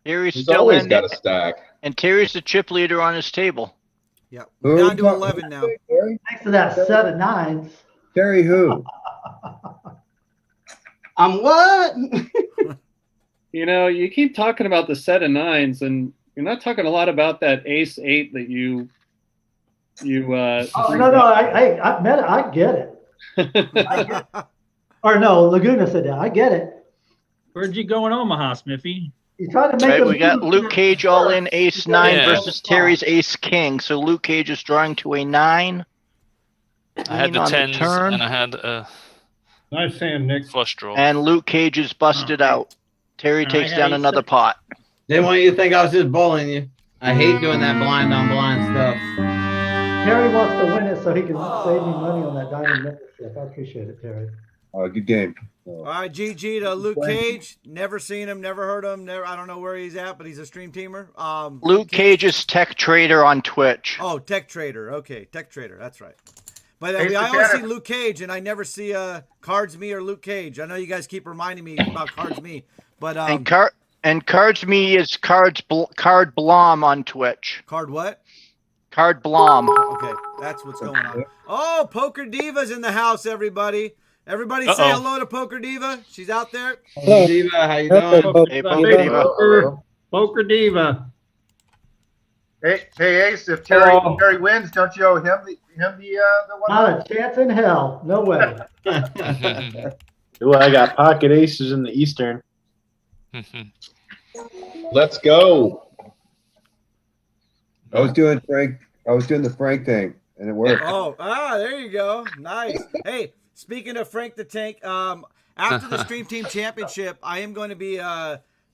Terry's He's still always in, got a stack. and Terry's the chip leader on his table. Yeah, Who? down to 11 now. Terry? Thanks to that set of 9s. Terry who? I'm what? You know, you keep talking about the set of 9s, and you're not talking a lot about that ace 8 that you. Oh no, I met it. I get it. Or no, Laguna said that. I get it. Where'd you go in Omaha, Smithy? You tried to make Right, him we got Luke Cage all in ace 9 Yeah. versus Terry's ace king. So Luke Cage is drawing to a 9. I had the on the 10s turn. and I had a Nice hand, Nick. flush draw. And Luke Cage is busted out. Terry I takes had down ace another 6. pot. Didn't want you to think I was just bullying you. I hate doing that blind on blind stuff. Terry wants to win it so he can save me money on that diamond membership. I appreciate it, Terry. Good game. All right, GG to Luke Cage. Never seen him, never heard him. Never. I don't know where he's at, but he's a stream teamer. Luke Cage is Tech Trader on Twitch. Oh, Tech Trader. Okay, Tech Trader. That's right. But Hey, I always Savannah. see Luke Cage, and I never see Cards Me or Luke Cage. I know you guys keep reminding me about Cards Me, but And Cards Me is Card Blom on Twitch. Card what? Card Blom. Okay, that's what's going on. Oh, Poker Diva's in the house, everybody. Everybody say hello to Poker Diva. She's out there. Hello. Diva, how you Hello, doing? Poker Hey, Diva. Poker Diva. Poker Diva. Hey, Ace, if Terry wins, don't you owe him the one? Not a chance in hell. No way. Well, I got pocket aces in the Eastern. Let's go. I was doing the Frank thing, and it worked. There you go. Nice. Hey, speaking of Frank the Tank, after the Stream Team Championship, I am going to be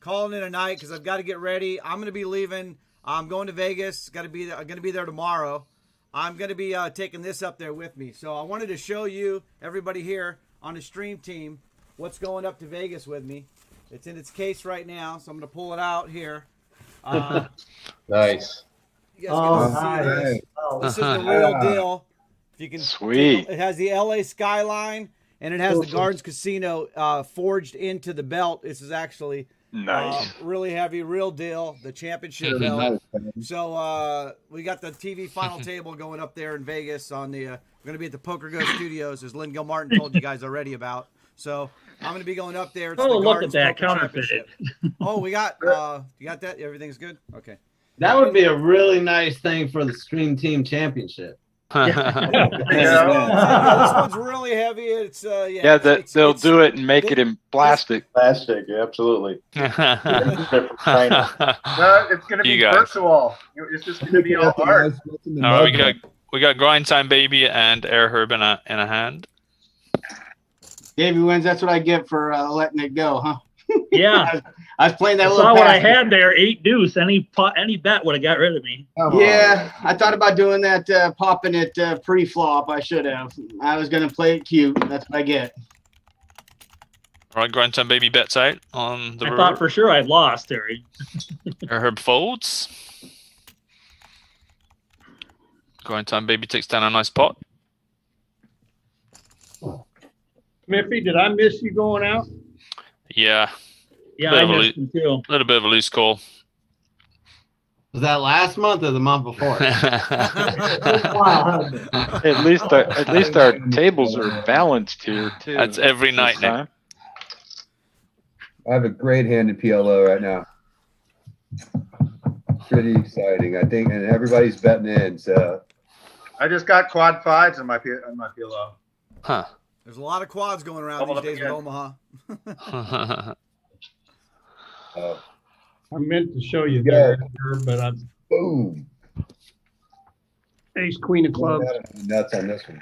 calling in a night because I've got to get ready. I'm going to be leaving. I'm going to Vegas. I'm going to be there tomorrow. I'm going to be taking this up there with me. So I wanted to show you, everybody here on the Stream Team, what's going up to Vegas with me. It's in its case right now, so I'm going to pull it out here. Nice. You guys can see this. This is the real deal. If you can, Sweet. It has the LA skyline and it has the Gardens Casino forged into the belt. This is actually Nice. really heavy, real deal. The championship belt. So we got the TV final table going up there in Vegas on the. We're going to be at the Poker Go Studios, as Lynn Gilmartin told you guys already about. So I'm going to be going up there. It's Oh, the look at Gardens that Poker counterfeited. Championship. Oh, we got. You got that? Everything's good. Okay. That would be a really nice thing for the Stream Team Championship. Yeah, this one's really heavy. It's Yeah, they'll do it and make it in plastic. Plastic, absolutely. No, it's going to You be guys. virtual. It's just going to be all art. All right, we got Grind Time Baby and Air Herb in a hand. Davey wins. That's what I get for letting it go, huh? Yeah. I was playing that I little. saw what I pass. had there, 8 deuce. Any bet would have got rid of me. Yeah, I thought about doing that, popping it pre-flop. I should have. I was going to play it cute. That's what I get. All right, Grind Time Baby bets out on the I river. thought for sure I'd lost, Terry. Air Herb folds. Grind Time Baby takes down a nice pot. Miffy, did I miss you going out? Yeah. Yeah, I missed him too. A little bit of a loose call. Was that last month or the month before? At least our tables are balanced here too. That's every night, Nick. I have a great hand in PLO right now. Pretty exciting, I think, and everybody's betting in. So I just got quad fives on my PLO. Huh. There's a lot of quads going around these days with Omaha. I meant to show you there, but I boom. Ace Queen of Clubs. Nuts on this one.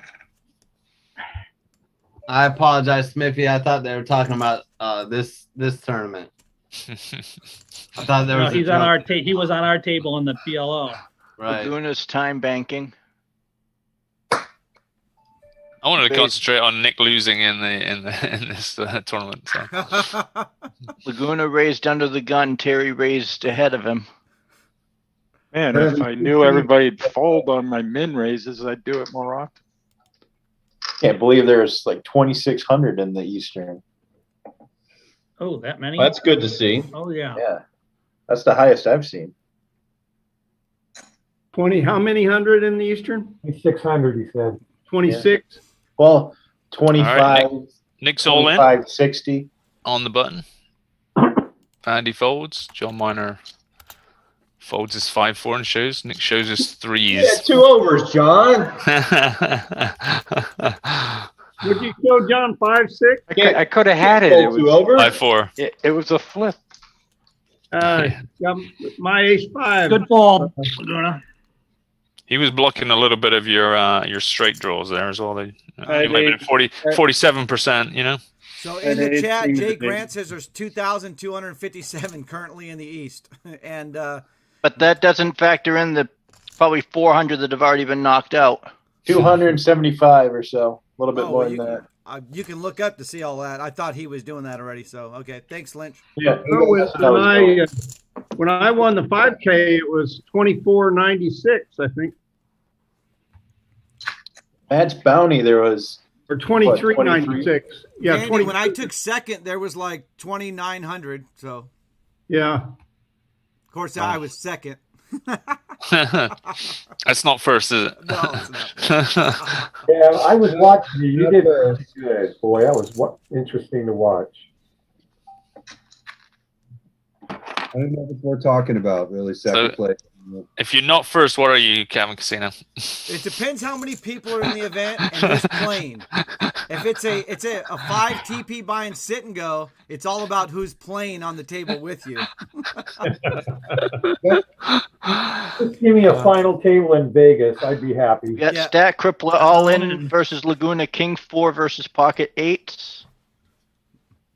I apologize, Smithy. I thought they were talking about this tournament. I thought there was. He's on our he was on our table in the PLO. Right. Laguna's time banking. I wanted to concentrate on Nick losing in this tournament. So. Laguna raised under the gun. Terry raised ahead of him. Man, if I knew everybody'd fold on my min raises, I'd do it more often. Can't believe there's like 2,600 in the Eastern. Oh, that many? Well, that's good to see. Oh yeah. Yeah, that's the highest I've seen. 20, how many hundred in the Eastern? 600, he said. 26. Yeah. Well, 25. All right, Nick's all in. 25.60 on the button. Andy folds. John Miner folds his 5-4 and shows. Nick shows his threes. Yeah, 2 overs, John. Would you show John 5-6? I could have had it. It was 2 overs. 5-4. It was a flip. My ace 5. Good fold, Laguna. He was blocking a little bit of your straight draws there as well. They might have been 47%, you know. So in the chat, Jay Grant says there's 2,257 currently in the East, and but that doesn't factor in the probably 400 that have already been knocked out. 275 or so, a little bit more than that. You can look up to see all that. I thought he was doing that already. So okay, thanks, Lynch. Yeah. When I won the 5K, it was 24.96, I think. Matt's bounty there was or 23.96. Yeah, Andy, 20. when I took second, there was like 2,900. So yeah. Of course, I was second. That's not first, is it? No, it's not. Yeah, I was watching you. You did good, boy. That was interesting to watch. I don't know what we're talking about, really. Second place. If you're not first, what are you, Kevin Casino? It depends how many people are in the event and who's playing. If it's a 5 TP buy and sit and go, it's all about who's playing on the table with you. Just give me a final table in Vegas. I'd be happy. We got Stat Crippler all in versus Laguna, King 4 versus Pocket 8.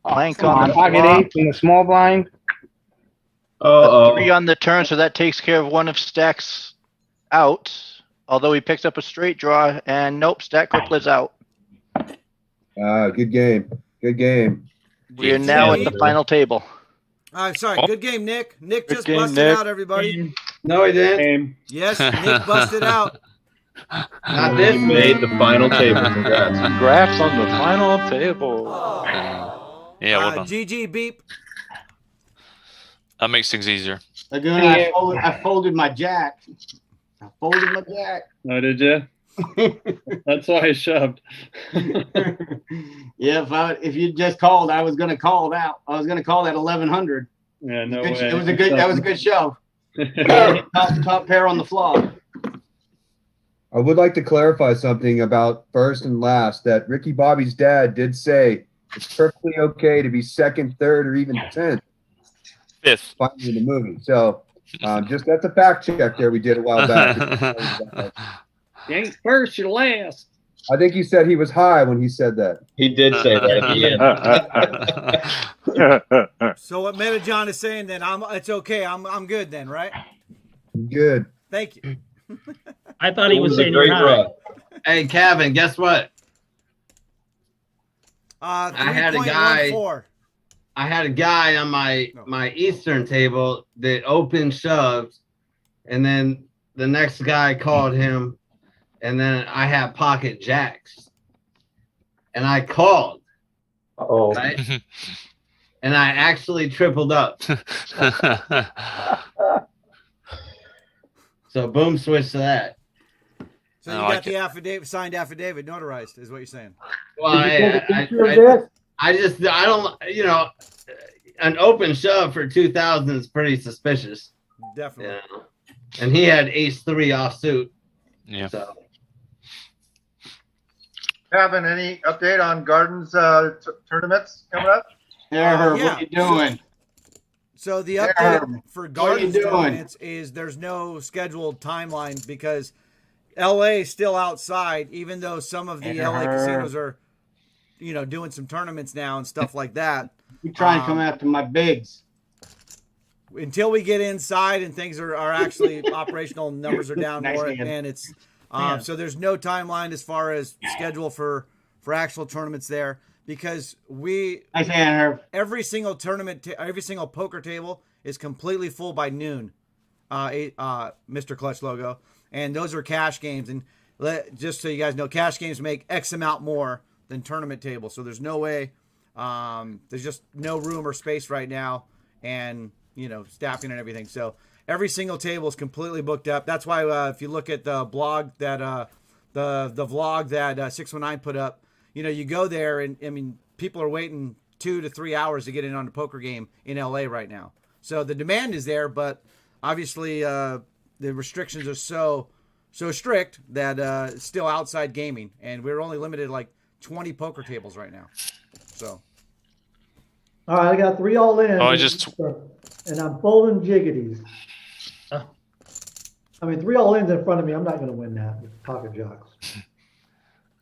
Blank on the Pocket flop. 8 in the small blind. 3 on the turn, so that takes care of one of Stack's out. Although he picks up a straight draw, and nope, Stat Crippler's out. Good game. Good game. We are now at the final table. I'm sorry. Good game, Nick. Nick Good just game, busted Nick. out, everybody. No, he didn't. Yes, Nick busted out. Not this. Made the final table. Congrats. Congrats on the final table. Yeah, well done. GG beep. That makes things easier. Laguna, I folded my jack. I folded my jack. Oh, did you? That's why I shoved. Yeah, if you just called, I was going to call it out. I was going to call that 1,100. Yeah, no Good, way. it was a good. That was a good shove. Top pair on the flop. I would like to clarify something about first and last, that Ricky Bobby's dad did say it's perfectly okay to be second, third, or even 10th. Fifth. Finally in the movie. So just that's a fact check there we did a while back. You ain't first, you're last. I think he said he was high when he said that. He did say that at the end. So what Meta John is saying then, it's okay. I'm good then, right? Good. Thank you. I thought he was saying you're high. Hey, Kevin, guess what? I had a guy on my Eastern table that opened shoves, and then the next guy called him, and then I had pocket jacks, and I called. Right? And I actually tripled up. So boom, switch to that. So you got the affidavit, signed affidavit, notarized, is what you're saying. Well, I don't, an open shove for 2,000 is pretty suspicious. Definitely. You know? And he had ace-3 offsuit. Yeah. So. Kevin, any update on Gardens tournaments coming up? Yeah, what are you doing? So the update for Gardens tournaments is there's no scheduled timeline because LA is still outside, even though some of the LA casinos are, doing some tournaments now and stuff like that. You try and come after my bigs. Until we get inside and things are actually operational, numbers are down more, and it's so there's no timeline as far as schedule for actual tournaments there because every single tournament, every single poker table is completely full by noon. Mr. Clutch logo. And those are cash games. And just so you guys know, cash games make X amount more than tournament tables. So there's no way, there's just no room or space right now and, staffing and everything. So every single table is completely booked up. That's why if you look at the blog that, the vlog that 619 put up, you go there and, people are waiting 2 to 3 hours to get in on a poker game in LA right now. So the demand is there, but obviously, the restrictions are so strict that it's still outside gaming, and we're only limited like 20 poker tables right now. So, all right, I got 3 all in. And I'm folding jiggities. 3 all ins in front of me. I'm not going to win that with pocket jocks.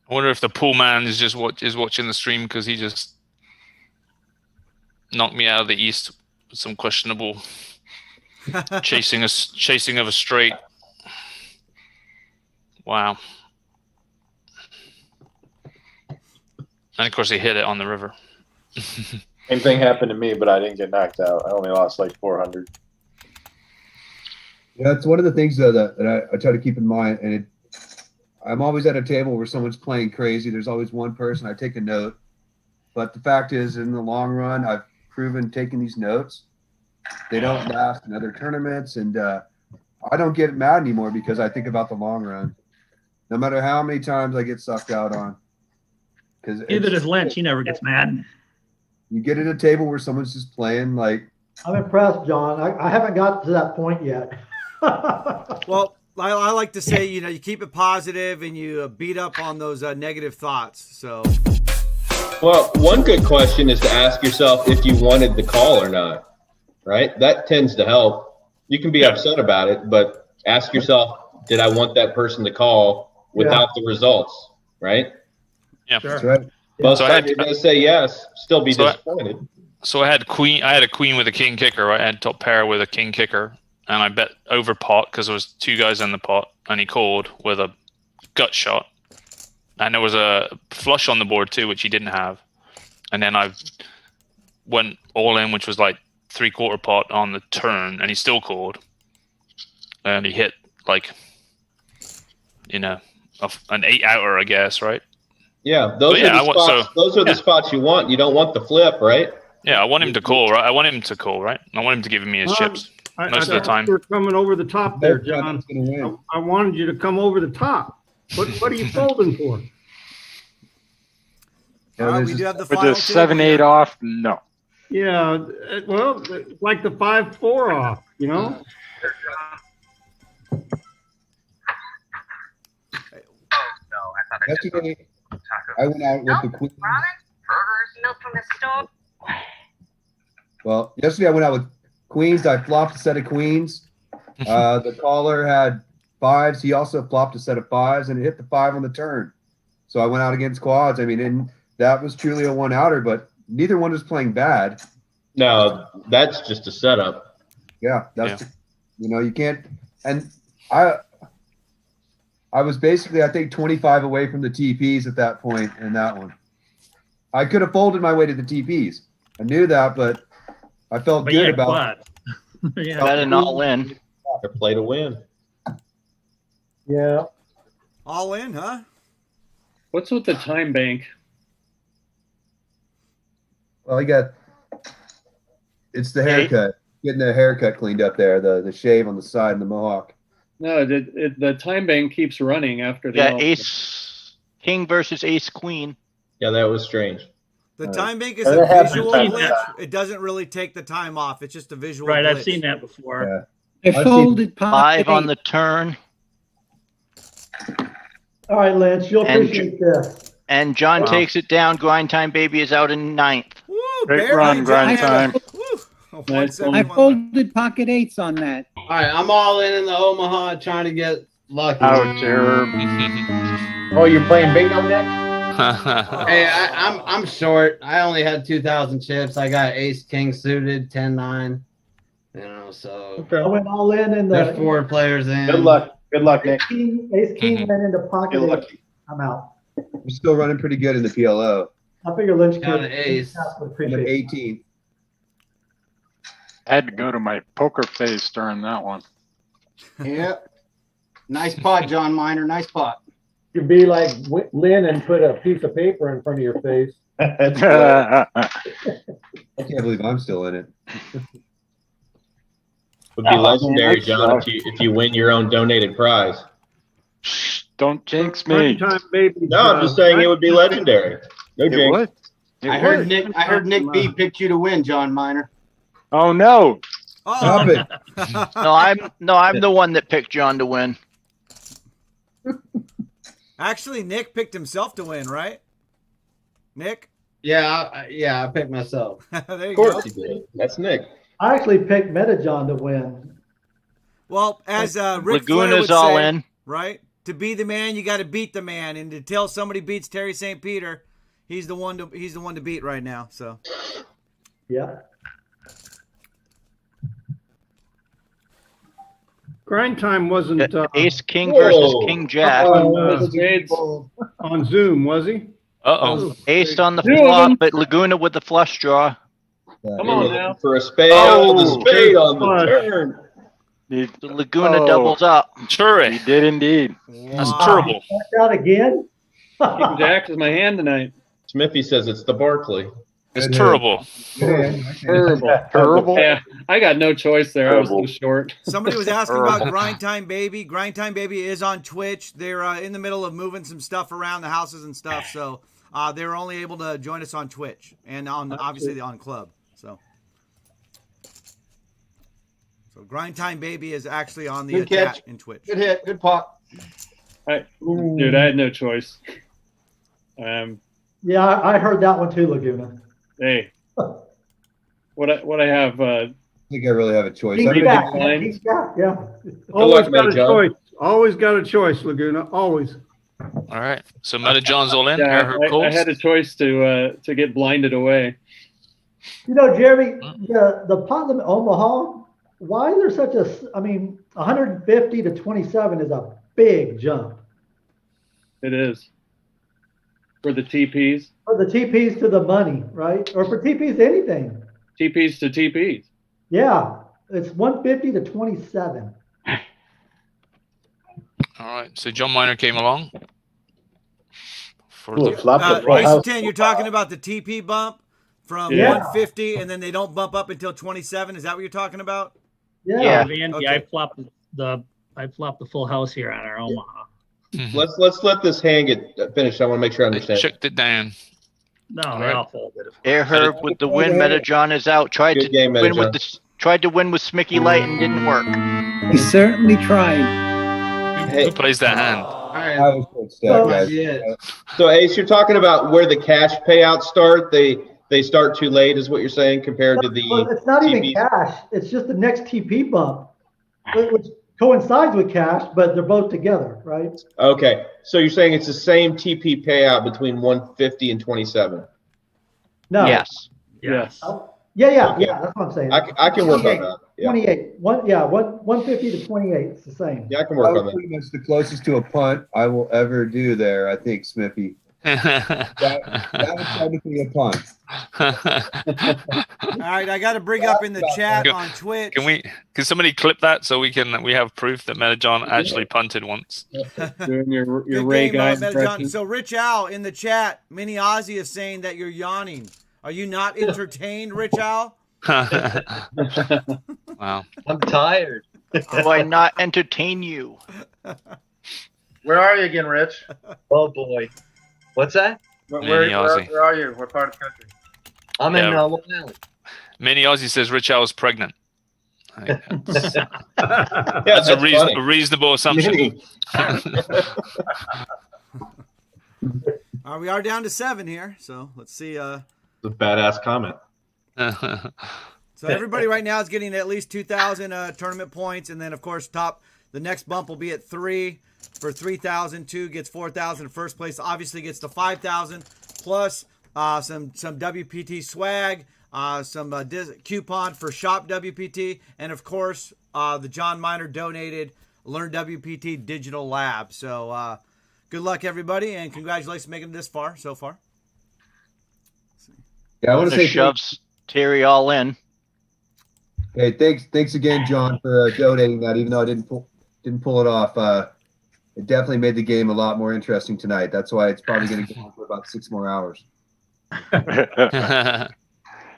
I wonder if the pool man is just watching the stream because he just knocked me out of the East with some questionable. chasing of a straight. Wow. And of course he hit it on the river. Same thing happened to me, but I didn't get knocked out. I only lost like 400. Yeah, it's one of the things though that I try to keep in mind, and I'm always at a table where someone's playing crazy. There's always one person, I take a note. But the fact is, in the long run, I've proven taking these notes, they don't last in other tournaments, and I don't get mad anymore because I think about the long run. No matter how many times I get sucked out on. Either does Lynch, he never gets mad. You get at a table where someone's just playing like. I'm impressed, John. I haven't got to that point yet. Well, I like to say, you keep it positive and you beat up on those negative thoughts. So. Well, one good question is to ask yourself if you wanted the call or not. Right? That tends to help. You can be upset about it, but ask yourself, did I want that person to call without the results? Right? Yeah. That's right. Most times you're going to say yes, still be disappointed. So I had a queen with a king kicker. Right? I had top pair with a king kicker, and I bet over pot because there was 2 guys in the pot, and he called with a gut shot. And there was a flush on the board too, which he didn't have. And then I went all in, which was like 3/4 pot on the turn, and he still called, and he hit like, an 8-outer, I guess, right? Yeah, those are the spots you want. You don't want the flip, right? Yeah, I want him to call, right? I want him to call, right? I want him to give me his chips most of the time. You're coming over the top there, John. I wanted you to come over the top. What are you folding for? We do have the with final the 7-8 off. No. Yeah, well, it's like the 5-4 off, Yesterday, I went out with the queen. Milk from the store. Well, yesterday I went out with queens. I flopped a set of queens. The caller had fives. He also flopped a set of fives, and it hit the 5 on the turn. So I went out against quads. I mean, and that was truly a one-outer, but neither one was playing bad. No, that's just a setup. Yeah, that's you can't. And I was basically, I think, 25 away from the TPs at that point in that one. I could have folded my way to the TPs. I knew that, but I felt good about it. Got an all in. They're play to win. Yeah. All in, huh? What's with the time bank? Well, it's the haircut. Getting the haircut cleaned up there, the shave on the side and the mohawk. No, the time bank keeps running after the Yeah, ace king versus ace queen. Yeah, that was strange. The time bank is a visual glitch. It doesn't really take the time off. It's just a visual glitch. Right, I've seen that before. I folded pocket 5 on the turn. All right, Lance, you'll And- appreciate this. And John takes it down. Grind time baby is out in 9th. Great run, grind time. Nice. I folded pocket 8s on that. All right, I'm all in the Omaha trying to get lucky. Ouch, Herb. Oh, you're playing bingo next? Hey, I'm short. I only had 2,000 chips. I got ace king suited, 10-9. You know, so I went all in the. there's 4 players in. Good luck. Good luck, Nick. Ace king went into pocket Good 8. luck. I'm out. We're still running pretty good in the PLO. I figure Lynch Got could an ace. would I'm appreciate at it. 18. I had to go to my poker face during that one. Yep. Nice pot, John Miner. Nice pot. You'd be like Lynn and put a piece of paper in front of your face. I can't believe I'm still in it. Would be legendary, John, if you win your own donated prize. Don't jinx me. No, I'm just saying it would be legendary. No It jinx. would. I heard Nick B picked you to win, John Miner. Oh no! Stop it. No, I'm the one that picked John to win. Actually, Nick picked himself to win, right? Nick? Yeah, I picked myself. There you Of course go. he did. That's Nick. I actually picked Metajohn to win. Well, as Rick Flair Laguna's would all say, in. right? To be the man, you got to beat the man, and until somebody beats Terry St. Peter, he's the one to beat right now. So, Yeah. Grind time wasn't Ace king versus king jack. on Zoom, was he? Uh-oh. Ace on the Two of flop, them. but Laguna with the flush draw. Come on now. For a spade, Oh, the spade on the turn. The Laguna doubles up. Sure. He did indeed. That's terrible. Out again? King jack is my hand tonight. Smithy says it's the Barkley. It's terrible. Terrible. Yeah, I got no choice there. I was too short. somebody was asking about Grind Time Baby. Grind Time Baby is on Twitch. They're in the middle of moving some stuff around the houses and stuff, so they were only able to join us on Twitch and obviously on Club. So Grind Time Baby is actually on the Good chat catch. in Twitch. Good hit. Good pot. Dude, I had no choice. Yeah, I heard that one too, Laguna. Hey, what I have? I think I really have a choice. King I'm gonna jack, do- man, king jack, yeah. Always got a John. choice. Always got a choice, Laguna. Always. All right. So Meta John's all in. Yeah, Herb I calls. had a choice to get blinded away. You know, Jeremy, the pot limit Omaha, why is there such a, 150 to 27 is a big jump. It is for the TPs. For the TPs to the money, right? Or for TPs to anything. TPs to TPs. Yeah, it's 150 to 27. All right. So John Miner came along. For Ooh, the flop the full Ice house. 10, you're talking about the TP bump from Yeah. 150, and then they don't bump up until 27. Is that what you're talking about? Yeah. Andy, Okay. I flopped the full house here on our Omaha. Let's let this hand get finished. I want to make sure I they understand. checked it down. No, All they right. all folded. Air Herb with the win. Meta John is out. Tried Good to game, win Meta with tried to win with Smicky Light and didn't work. He certainly tried. Who plays that hand? right. I was so stacked, guys. So Ace, you're talking about where the cash payouts start. They start too late, is what you're saying, compared to the Well, it's not even TPs? cash. It's just the next TP bump, which coincides with cash, but they're both together, right? Okay, so you're saying it's the same TP payout between 150 and 27. No. Yes. Yes. Yeah. That's what I'm saying. I can work on that. Yeah. 28. 150 to 28. It's the same. Yeah, I can That work was on that. pretty much the closest to a punt I will ever do there, I think, Smithy. That was technically a punt. All right, I got to bring up in the chat on Twitch. Can somebody clip that so we have proof that Metajohn actually punted once? Doing your Good Ray game, guy Metaljohn. impression. So Rich Al in the chat, Mini Ozzy is saying that you're yawning. Are you not entertained, Rich Al? Wow. I'm tired. Do I not entertain you? Where are you again, Rich? Oh boy. What's that? Where are you? What part of the country? I'm in Long Island. Mini Ozzy says Rich Al is pregnant. Yeah, That's a reasonable assumption. We are down to 7 here, so let's see. It's a badass comment. So everybody right now is getting at least 2,000 tournament points, and then of course the next bump will be at 3 for 3,000. 2 gets 4,000. First place obviously gets the 5,000 plus some WPT swag, some coupon for Shop WPT, and of course the John Miner donated Learn WPT Digital Lab. So good luck everybody, and congratulations making it this far so far. Yeah, I want to say shoves Terry all in. Hey, thanks again, John, for donating that. Even though I didn't pull it off, it definitely made the game a lot more interesting tonight. That's why it's probably going to go on for about 6 more hours.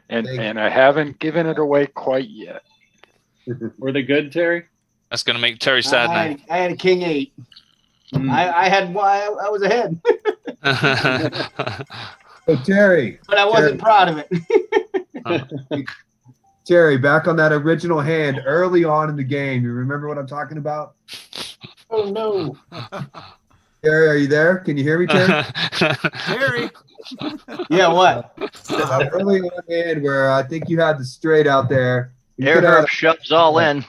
and I haven't given it away quite yet. Were they good, Terry? That's going to make Terry sad now. I had a king 8. I was ahead. So Terry, but I wasn't proud of it. Terry, back on that original hand early on in the game. You remember what I'm talking about? Oh no. Terry, are you there? Can you hear me, Terry? Terry. Yeah, what? That early on hand where I think you had the straight out there. Air shoves all in.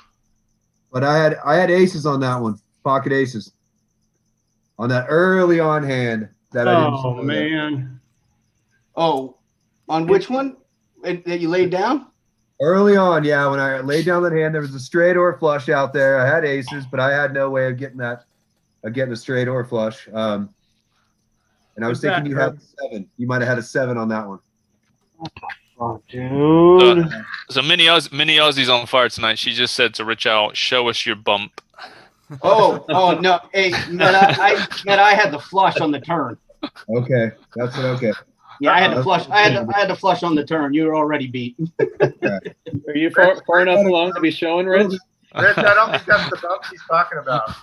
But I had aces on that one, pocket aces. On that early on hand that I didn't. Oh man. Oh, on which one that you laid down? Early on, yeah. When I laid down that hand, there was a straight or flush out there. I had aces, but I had no way of getting a straight or flush. And I was thinking you had 7. You might have had a 7 on that one. Oh, dude. So Mini Ozzy's on fire tonight. She just said to Rich Al, "Show us your bump." Oh no! Hey, I had the flush on the turn. Okay, that's it. Okay. Yeah, I had to flush. I had to flush on the turn. You were already beat. Are you far enough along to be showing, Rich? Rich, I don't think that's the bump he's talking about.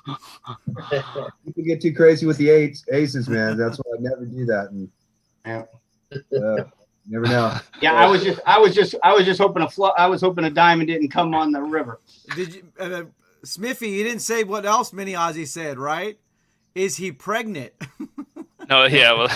You can get too crazy with the aces, man. That's why I never do that. And never know. Yeah, I was just hoping I was hoping a diamond didn't come on the river. Did you, Smithy? You didn't say what else Mini Ozzy said, right? Is he pregnant? No, yeah, well,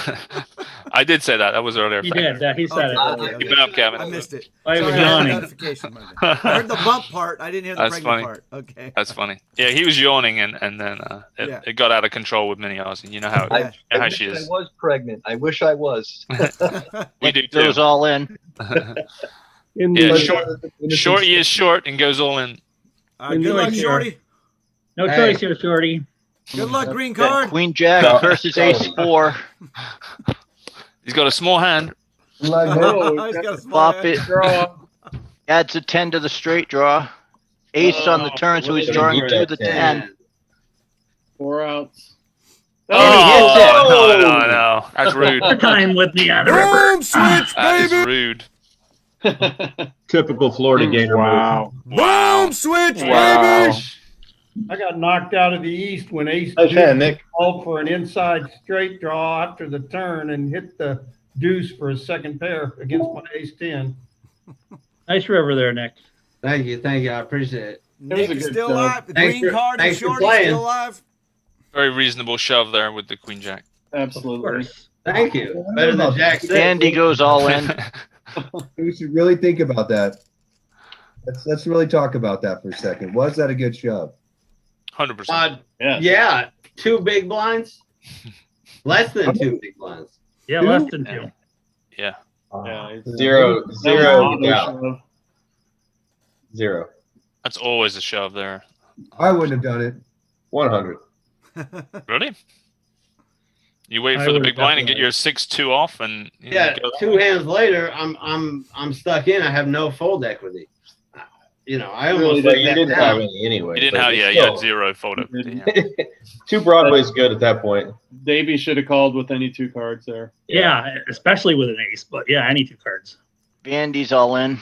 I did say that. That was earlier. He did. He said it. Keep it up, Kevin. I missed it. I was Sorry, yawning. Notification. I heard the bump part. I didn't hear the That's pregnant funny. part. Okay. That's funny. Yeah, he was yawning, and then it got out of control with Mini Ozzy. You know how I wish she is. I was pregnant. I wish I was. We do too. Goes all in. Yeah, Shorty is short and goes all in. Good luck, Shorty. No choice here, Shorty. Good luck, green card. Queen Jack versus Ace 4. He's got a small hand. He's got a small Pop hand. it. Adds a 10 to the straight draw. Ace on the turn, so he's drawing 2 to the 10. 4 outs. Oh, no. That's rude. Time with me on the Boom, switch, That is baby. rude. Typical Florida Gator. Wow. Boom, switch, Wow. baby. I got knocked out of the East when Ace Nice hand, Nick. called for an inside straight draw after the turn and hit the deuce for a second pair against my Ace 10. Nice river there, Nick. Thank you. I appreciate it. Nick is still alive. The Thanks green for- card and thanks for Shorty playing. still alive. Very reasonable shove there with the queen jack. Absolutely. Thank you. Better than Jack 6. Andy goes all in. We should really think about that. Let's really talk about that for a second. Was that a good shove? 100%. Yeah. 2 big blinds. Less than 2 big blinds. Yeah, less than 2. Yeah. Zero doubt. Zero. That's always a shove there. I wouldn't have done it. 100. Really? You wait I for the would've big blind and get definitely- your 6-2 off, and you know, Yeah, go- 2 hands later, I'm stuck in. I have no fold equity. You know, I almost But like you that didn't now. have any anyway. You didn't but have, it's yeah, you had still- 0 photo. Yeah. 2 Broadway's good at that point. Davey should have called with any 2 cards there. Yeah, especially with an ace, but yeah, any 2 cards. Vandy's all in.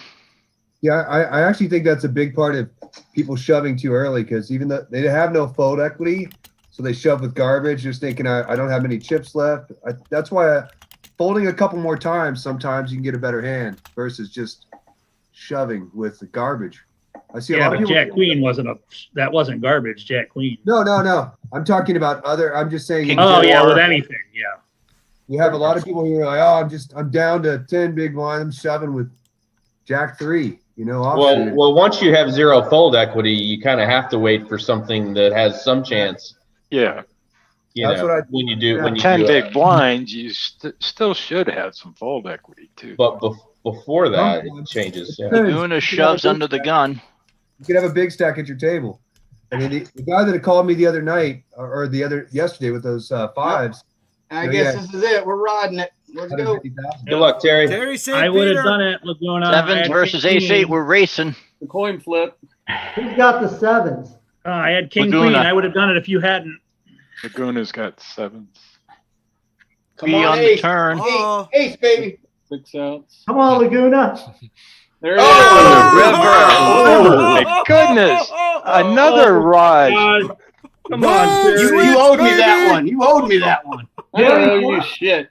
Yeah, I actually think that's a big part of people shoving too early because even though they have no fold equity, so they shove with garbage, just thinking I don't have many chips left. That's why folding a couple more times, sometimes you can get a better hand versus just shoving with the garbage. I see a Yeah, lot of but people. Jack Queen that wasn't garbage, Jack Queen. No. I'm talking about other. I'm just saying. Oh yeah, with anything, yeah. You have a lot of people who are like, oh, I'm down to 10 big blind. I'm shoving with Jack 3. You know, offsuit. Well, once you have 0 fold equity, you kind of have to wait for something that has some chance. Yeah. You That's know, what I- when you do when you 10 do big blinds, you still should have some fold equity too. But before that, it changes. Yeah. Laguna shoves under the gun. You could have a big stack at your table. I mean, the guy that called me the other night or yesterday with those fives. I guess this is it. We're riding it. Let's go. Good luck, Terry. Terry St. I would Peter. have done it, Laguna. I Sevens had versus King ace Queen. 8. We're racing. The coin flip. Who's got the 7s? I had King Laguna. Queen. I would have done it if you hadn't. Laguna's got 7s. Come Be on the Ace. turn. Ace, baby. 6 outs. Come on, Laguna. There it Oh, my goodness. Another Raj. Come on, you owed me that one. You owed me that one. I don't owe you shit.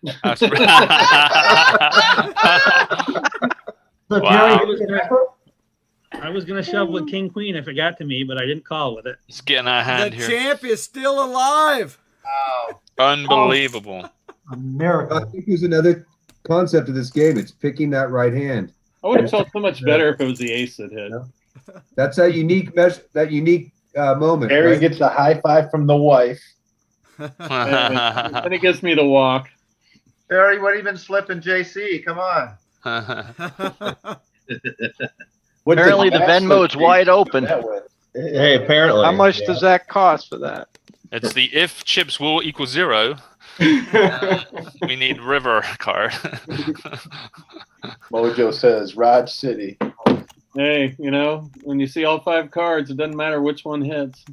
So Wow. Terry, I was gonna shove with King Queen if it got to me, but I didn't call with it. It's getting out of The hand here. champ is still alive. Unbelievable. a miracle. I think there's another concept of this game. It's picking that right hand. I would have felt so much better if it was the ace that hit. That's that unique moment. Harry right? gets a high five from the wife. And it gives me the walk. Barry, what have you been slipping, JC? Come on. Apparently the Venmo's wide open. Hey, apparently. How much does that cost for that? It's the if chips will equal 0. We need river card. Mojo says Raj City. Hey, you know, when you see all 5 cards, it doesn't matter which one hits.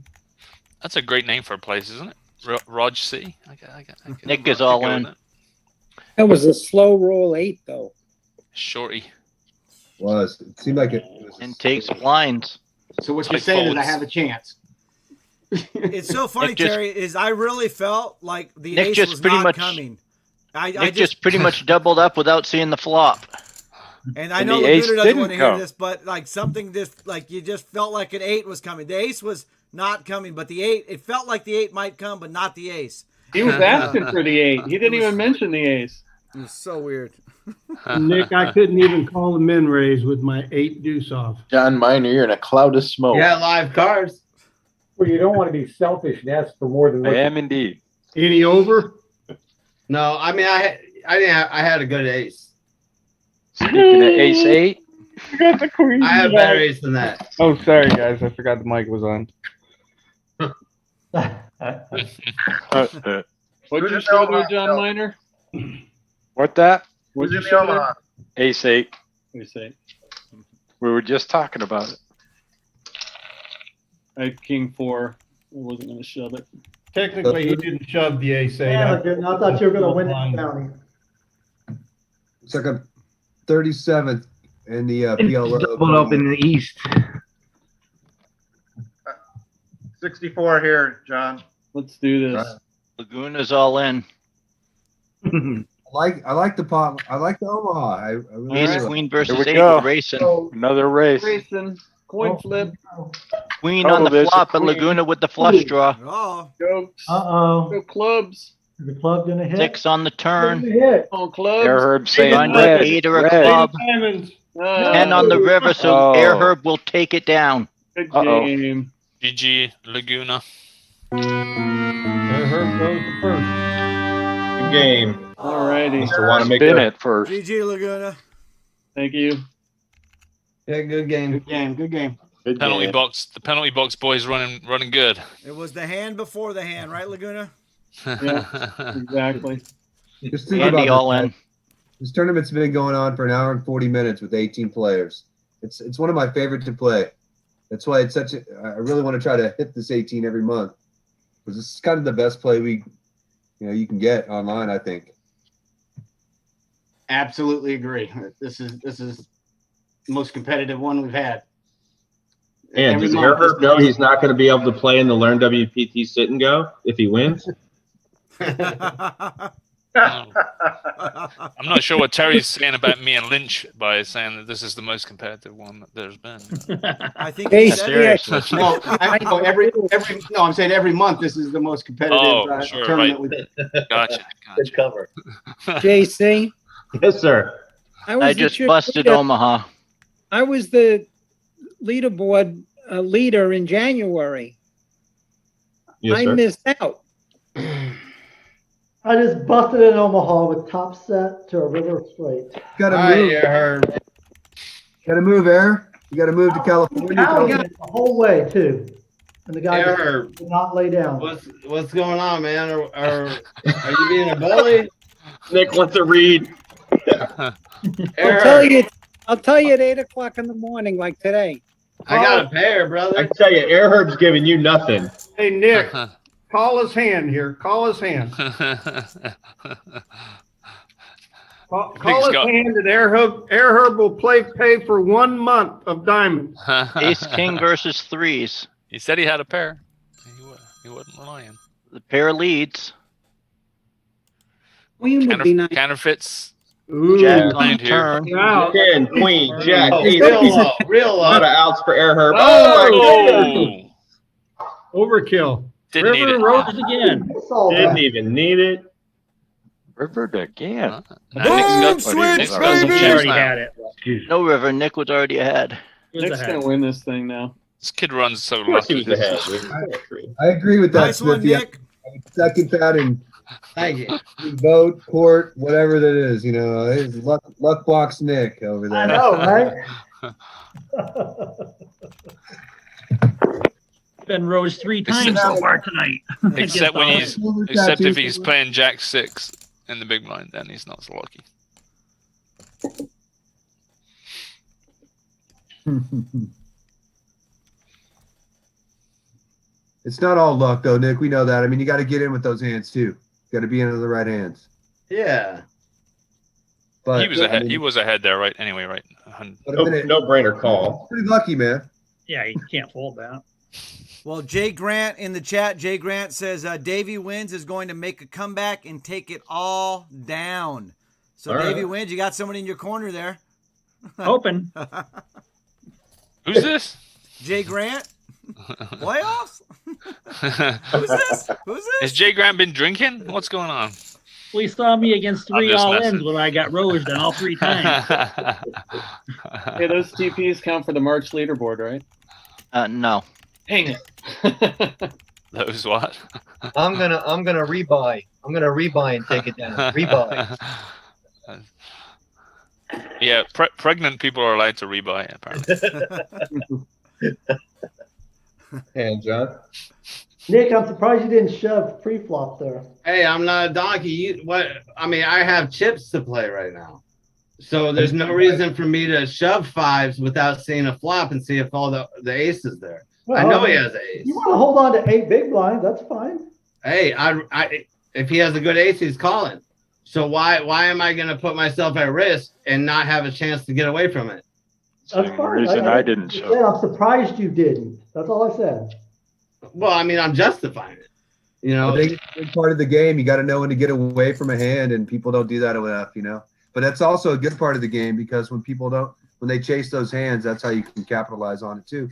That's a great name for a place, isn't it? Raj C. Nick is all in. That was a slow roll 8, though. Shorty. It seemed like it was And takes blinds. So what Like you're saying is I folds. have a chance. It's so funny, Nick just- Terry. Is I really felt like the Nick ace just was pretty not much- coming. I Nick just just pretty much doubled up without seeing the flop. and I And know the ace Laguna doesn't didn't want to hear come. this, but like something just like you just felt like an 8 was coming. The ace was not coming, but the 8. It felt like the 8 might come, but not the ace. He was asking for the 8. He didn't even mention the ace. It was so weird. Nick, I couldn't even call the min raise with my 8 deuce off. John Miner, you're in a cloud of smoke. Yeah, live cards. Well, you don't want to be selfish and ask for more than I what am indeed. Any over? No, I mean I had a good ace. Speaking of ace 8, You got the queen. I had a better ace than that. Oh, sorry, guys. I forgot the mic was on. What'd you Who's show in there, Omaha? John Miner? what that? What'd Who's you in the show there? Omaha? Ace 8. Ace 8. We were just talking about it. I had king 4. I wasn't going to shove it. Technically, he didn't shove the ace 8. Yeah, Laguna, I thought you were going to win that county. It's like a 37th in the PLO. Doubled up in the East. 64 here, John. Let's do this. Laguna's all in. I like the pot. I like the Omaha. I really Ace do. queen Here versus we 8 go. with racing. Another race. Racing. Coin flip. Queen Oh, on the there's a flop and queen. Laguna with the flush draw. Oh, Jokes. Uh-oh. Go clubs. Is the club gonna hit? 6 on the turn. Hit. On clubs. Air Herb saying Blind red. with 8 or a red. club. Diamonds. 10 on the river, so Oh. Air Herb will take it down. Good Uh-oh. game. GG Laguna. Air Herb goes to first. Good game. Alrighty. Mr. Wanamaker. Spin it first. GG Laguna. Thank you. Yeah, good game. Good game. Good game. Good Penalty game. box. The penalty box boys running good. It was the hand before the hand, right, Laguna? Yeah, exactly. Just think Andy about all this. in. This tournament's been going on for an hour and 40 minutes with 18 players. It's one of my favorite to play. That's why it's such a. I really want to try to hit this 18 every month because this is kind of the best play you can get online. I think. Absolutely agree. This is the most competitive one we've had. And Every does month Air Herb is- know he's not going to be able to play in the Learn WPT sit and go if he wins? I'm not sure what Terry's saying about me and Lynch by saying that this is the most competitive one that there's been. I think Hey, he said seriously. Well, I'm saying every month this is the most competitive Oh, sure, tournament right. we've Gotcha. Good cover. JC, Yes, sir. I just busted Omaha. I was the leaderboard leader in January. Yes, I sir. missed out. I just busted in Omaha with top set to a river straight. Gotta All right, move. Air Herb. Gotta move, Air. You gotta move to California. Al got it the whole way too, and the guy Air just Herb. did not lay down. What's going on, man? Are you being a bully? Nick wants to read. I'll tell you at 8 o'clock in the morning, like today. I got a pair, brother. I tell you, Air Herb's giving you nothing. Hey, Nick, call his hand here. Call his hand. Call his hand, and Air Herb will pay for 1 month of diamonds. Ace King versus threes. He said he had a pair. He wasn't lying. The pair leads. Queen would be nice. Counterfeits. Jack on Blind the here. turn. King, Queen, Jack, Oh, ace. real A low. lot of outs for Air Herb. Oh! Overkill. Didn't need River it. rose again. Didn't even need it. Rivered again. Nick's got He some already chips had now. it. No river. Nick was already ahead. He was Nick's ahead. gonna win this thing now. This kid runs so Of course he lucky. was ahead. I agree with that. Nice one, Smith. Yeah, Nick. I would second that and Thank you. vote, court, whatever that is. It's luck box Nick over there. I know, right? Ben rose 3 times so far tonight. Except when he's Silver except if tattoo. he's playing Jack 6 in the big blind, then he's not so lucky. It's not all luck though, Nick. We know that. I mean, you got to get in with those hands too. You got to be into the right hands. Yeah. But He was ahead. He was ahead there, right? Anyway, right? No brainer call. Pretty lucky, man. Yeah, you can't fold that. Well, Jay Grant in the chat. Jay Grant says Davey Wins is going to make a comeback and take it all down. So All right. Davey Wins, you got somebody in your corner there. Hoping. Who's this? Jay Grant. Playoffs? Who's this? Who's this? Has Jay Grant been drinking? What's going on? We saw me against I'm 3 just all-ins messing. when I got rosed on all 3 times. Hey, those TPs count for the March leaderboard, right? No. Dang it. Those what? I'm gonna rebuy. I'm gonna rebuy and take it down. Rebuy. Yeah, pregnant people are allowed to rebuy, apparently. And John. Nick, I'm surprised you didn't shove pre-flop there. Hey, I'm not a donkey. I mean, I have chips to play right now. So there's no reason for me to shove 5s without seeing a flop and see if all the ace is there. I know he has an ace. You want to hold on to 8 big blinds? That's fine. Hey, if he has a good ace, he's calling. So why am I going to put myself at risk and not have a chance to get away from it? That's Same fine. reason I didn't Yeah, shove. I'm surprised you didn't. That's all I said. Well, I mean, I'm justifying it. I think it's a big part of the game. You got to know when to get away from a hand, and people don't do that enough, But that's also a good part of the game because when they chase those hands, that's how you can capitalize on it too.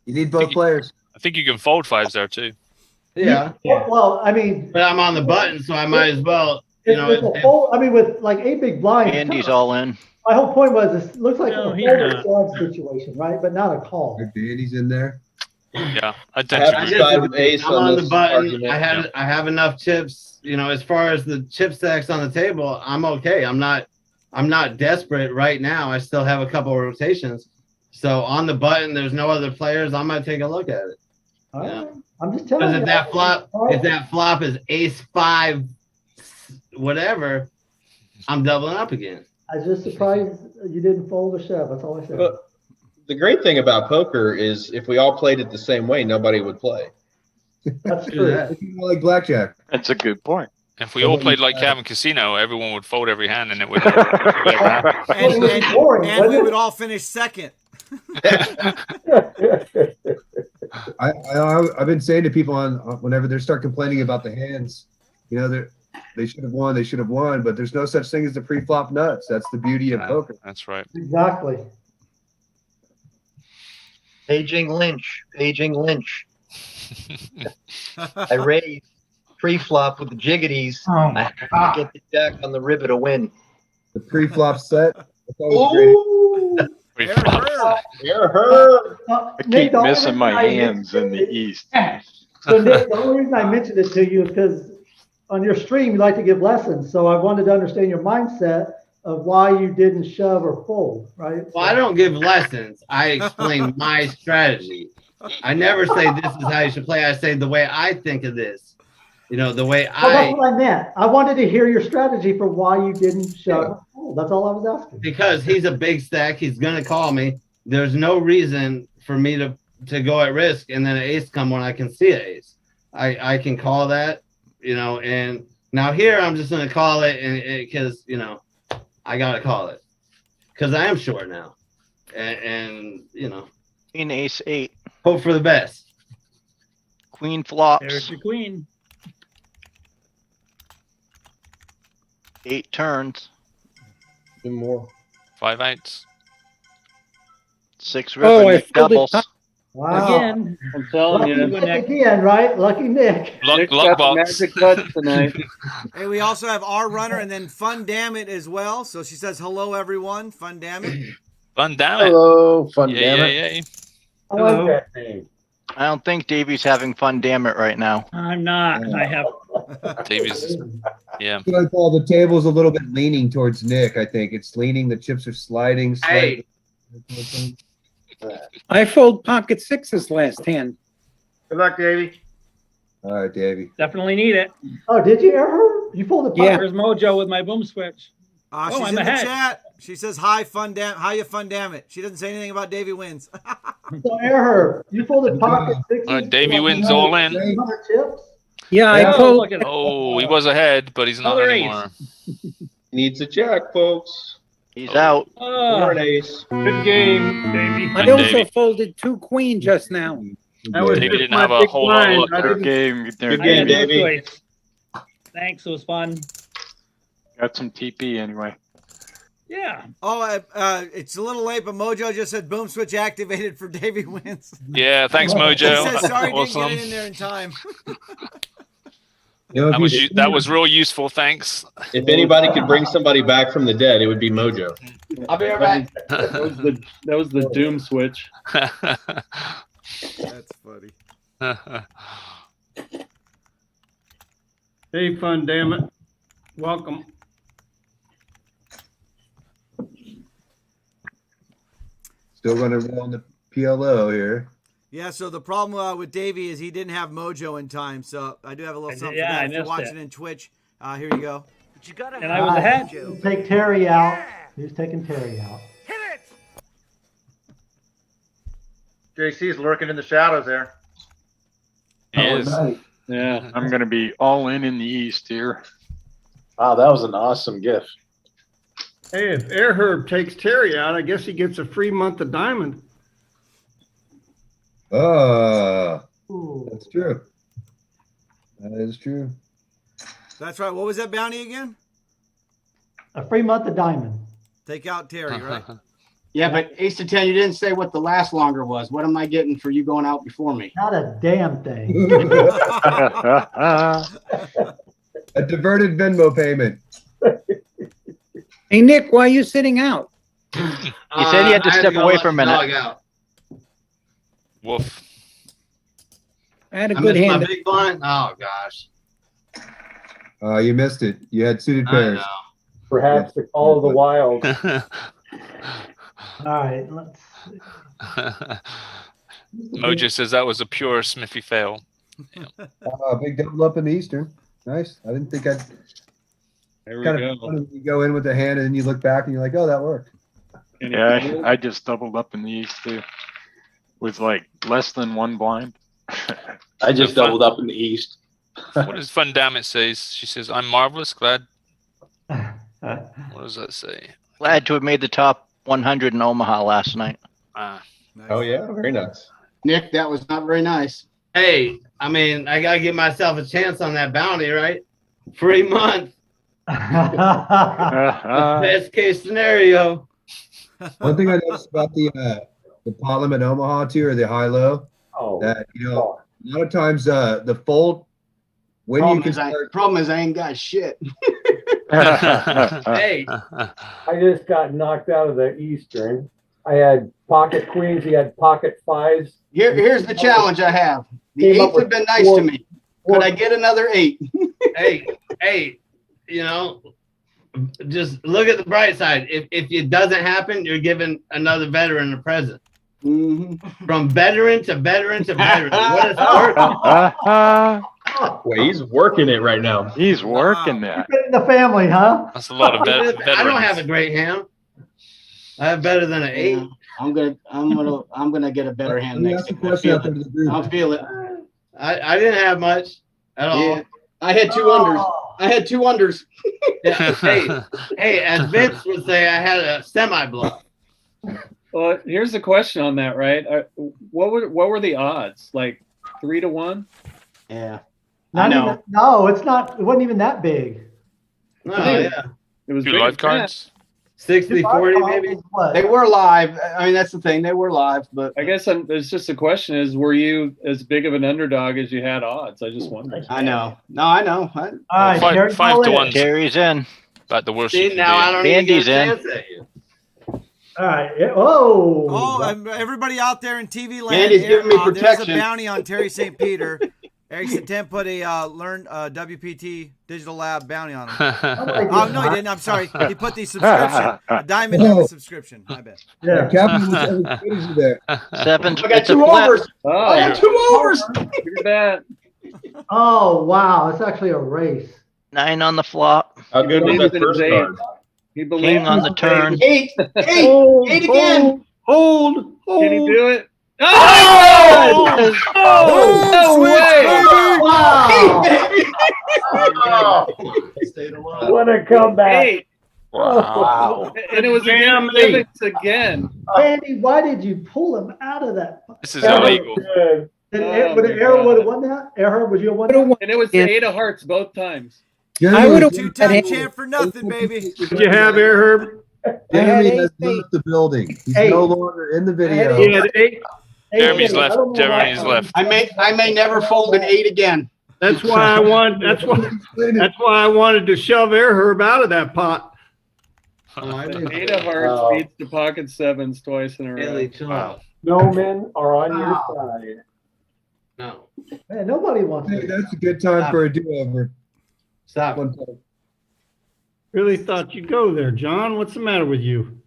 You need both players. I think you can fold fives there too. Yeah. Well, I mean, But I'm on the button, so I might as well, you know. it's a fold. I mean, with like 8 big blinds. Andy's all in. My whole point was, it looks like No, a he's fold not. shove situation, right? But not a call. Danny's in there. Yeah, I I tend have to to agree. side with Ace I'm on on the this button. argument. I have enough chips. You know, as far as the chip stacks on the table, I'm okay. I'm not desperate right now. I still have a couple of rotations. So on the button, there's no other players. I'm gonna take a look at it. All Yeah. right. I'm just telling Because you. if that flop is ace five, whatever, I'm doubling up again. I was just surprised you didn't fold or shove. That's all I said. But the great thing about poker is if we all played it the same way, nobody would play. That's Do true. that. Like blackjack. That's a good point. If we all played like Cabin Casino, everyone would fold every hand, and it would never happen. And we would all finish second. I've been saying to people whenever they start complaining about the hands, you know, they should have won, but there's no such thing as the pre-flop nuts. That's the beauty of poker. That's right. Exactly. Paging Lynch. I raised pre-flop with the jiggities. Oh I have to get the jack on the river to win. The pre-flop set. That's always great. I keep missing my hands in the East. So Nick, the only reason I mentioned it to you is because on your stream you like to give lessons. So I wanted to understand your mindset of why you didn't shove or fold, right? Well, I don't give lessons. I explain my strategy. I never say this is how you should play. I say the way I think of this. You know, the way Well, that's what I meant. I wanted to hear your strategy for why you didn't shove or fold. That's all I was asking. Because he's a big stack. He's gonna call me. There's no reason for me to go at risk and then an ace come when I can see an ace. I can call that, you know, and now here I'm just gonna call it because you know I gotta call it because I am short now, and you know, Queen ace 8. hope for the best. Queen flops. There's your queen. 8 turns. More. 5/8. 6 Oh, river I Nick folded doubles. Wow. Again. I'm telling Lucky you. Nick again, right? Lucky Nick. Nick's got the magic touch tonight. Hey, we also have our runner and then Fun Damn It as well. So she says, hello, everyone. Fun Damn It. Fun damn it. Hello, fun Yeah, damn yeah, it. yeah. I like that name. I don't think Davey's having fun, damn it, right now. I'm not. I have. Davies. Yeah. What I call the table's a little bit leaning towards Nick. I think it's leaning. The chips are sliding. Hey. I fold pocket sixes last hand. Good luck, Davey. All right, Davey. Definitely need it. Oh, did you ever? You pulled the Yeah. There's Mojo with my boom switch. She's I'm in the ahead. chat. She says, hi, Fun Damn. How you Fun Damn It? She doesn't say anything about Davey wins. So Erher, you folded pocket sixes. Davey wins all in. 100 chips. Yeah, I Oh, fold. look at Oh, he was ahead, but he's not Another anymore. Needs a check, folks. He's out. Or an ace. Good game, Davey. I And also Davey. folded 2 queen just now. That was Davey just didn't my have a big whole lot of blind. luck I there. Good didn't- game there. Good I game, had no Davey. choice. Thanks. It was fun. Got some TP anyway. Yeah. Oh, it's a little late, but Mojo just said boom switch activated for Davey wins. Yeah, thanks, He Mojo. says, sorry, didn't Awesome. get it in there in time. You know, if That was real useful. Thanks. If anybody could bring somebody back from the dead, it would be Mojo. I'll be right back. That was the doom switch. That's funny. Hey, Fun Damn It. Welcome. Still running around the PLO here. Yeah, so the problem with Davey is he didn't have Mojo in time. So I do have a little something yeah, for I that. If you're missed watching it. in Twitch, here you go. And I was ahead. You take Terry out. Who's taking Terry out? JC's lurking in the shadows there. He is. Yeah, I'm going to be all in the East here. Wow, that was an awesome gift. Hey, if Airherb takes Terry out, I guess he gets a free month of Diamond. That's true. That is true. That's right. What was that bounty again? A free month of Diamond. Take out Terry, right? Yeah, but ace to 10, you didn't say what the last longer was. What am I getting for you going out before me? Not a damn thing. A diverted Venmo payment. Hey, Nick, why are you sitting out? He said he had to step away for a minute. Woof. I had a I good missed my hand. big blind. Oh gosh. You missed it. You had suited I pairs. know. Perhaps the call of the wild. All right, let's see. Mojo says that was a pure Smithy fail. Big double up in the Eastern. Nice. I didn't think I'd. There we Kind go. of fun when you go in with the hand and then you look back and you're like, oh, that worked. Yeah, I just doubled up in the East too, with like less than one blind. I just doubled up in the East. What does Fun Damn It says? She says, I'm marvelous, glad. What does that say? Glad to have made the top 100 in Omaha last night. Oh yeah, very nice. Nick, that was not very nice. Hey, I mean, I gotta give myself a chance on that bounty, right? Free month. Best case scenario. One thing I noticed about the Parliament Omaha too, or the high low, Oh, that a lot of times the fold when you can start. Problem is I ain't got shit. Hey, I just got knocked out of the Eastern. I had pocket queens. He had pocket fives. Here's the challenge I have. The Came up eights with have been nice four- to me. Could I get another 8? hey, you know, just look at the bright side. If it doesn't happen, you're giving another veteran a present. From veteran to veteran to veteran. What is Wait, he's working it right now. He's working that. In the family, huh? That's a lot of veterans. I don't have a great hand. I have better than an 8. I'm gonna get a better hand Let me next ask a time. I question feel out there to it. the group. I'll feel it. I didn't have much at all. Yeah. I had 2 unders. I had 2 unders. Yeah. Hey, as Vince would say, I had a semi bluff. Well, here's the question on that, right? What were the odds? Like 3 to 1? Yeah. Not even, no, it's not. It wasn't even that big. No, yeah. It was 2 big. live cards. 60-40 maybe. They were live. I mean, that's the thing. They were live, but I guess it's just the question is, were you as big of an underdog as you had odds? I just wondered. I know. No, I know. All right, Terry, 5 to 1. Terry's in. About the worst. See, you can now be. I don't even Andy's get a in. chance at you. All right. Oh. Everybody out there in TV land, Andy's giving me there's a protection. bounty on Terry St. Peter. Eric 10 put a learn WPT Digital Lab bounty on him. Oh no, he didn't. I'm sorry. He put the subscription, a diamond subscription. I bet. Yeah, Captain was crazy there. 7. I got It's a 2 flip. overs. Oh, I got 2 overs. You're bad. Oh wow, it's actually a race. 9 on the flop. How good was believes that in his first eight. card? He believes King on in the his turn. 8 again. Hold. Can he do it? Oh! No way! Wow. What a comeback. 8. Wow. And it was again sevens again. Andy, why did you pull him out of that? This is illegal. Good. Would Oh, my Aaron God. would have won that? Aaron, would you have won that? And it was the 8 of hearts both times. I would have Two-time champ for nothing, baby. Did you have Air Herb? Jeremy had has eight. left the building. He's Hey. no longer in the video. He had 8. Jeremy's I left. don't know Jeremy's why. left. I may never fold an 8 again. That's why I want. That's why I wanted to shove Air Herb out of that pot. 8 of hearts Wow. beats the pocket sevens twice in a row. Really, chill out. No men are on your side. No. Man, nobody wants Hey, it. that's a good time for a do-over. Stop. One time. Really thought you'd go there, John. What's the matter with you?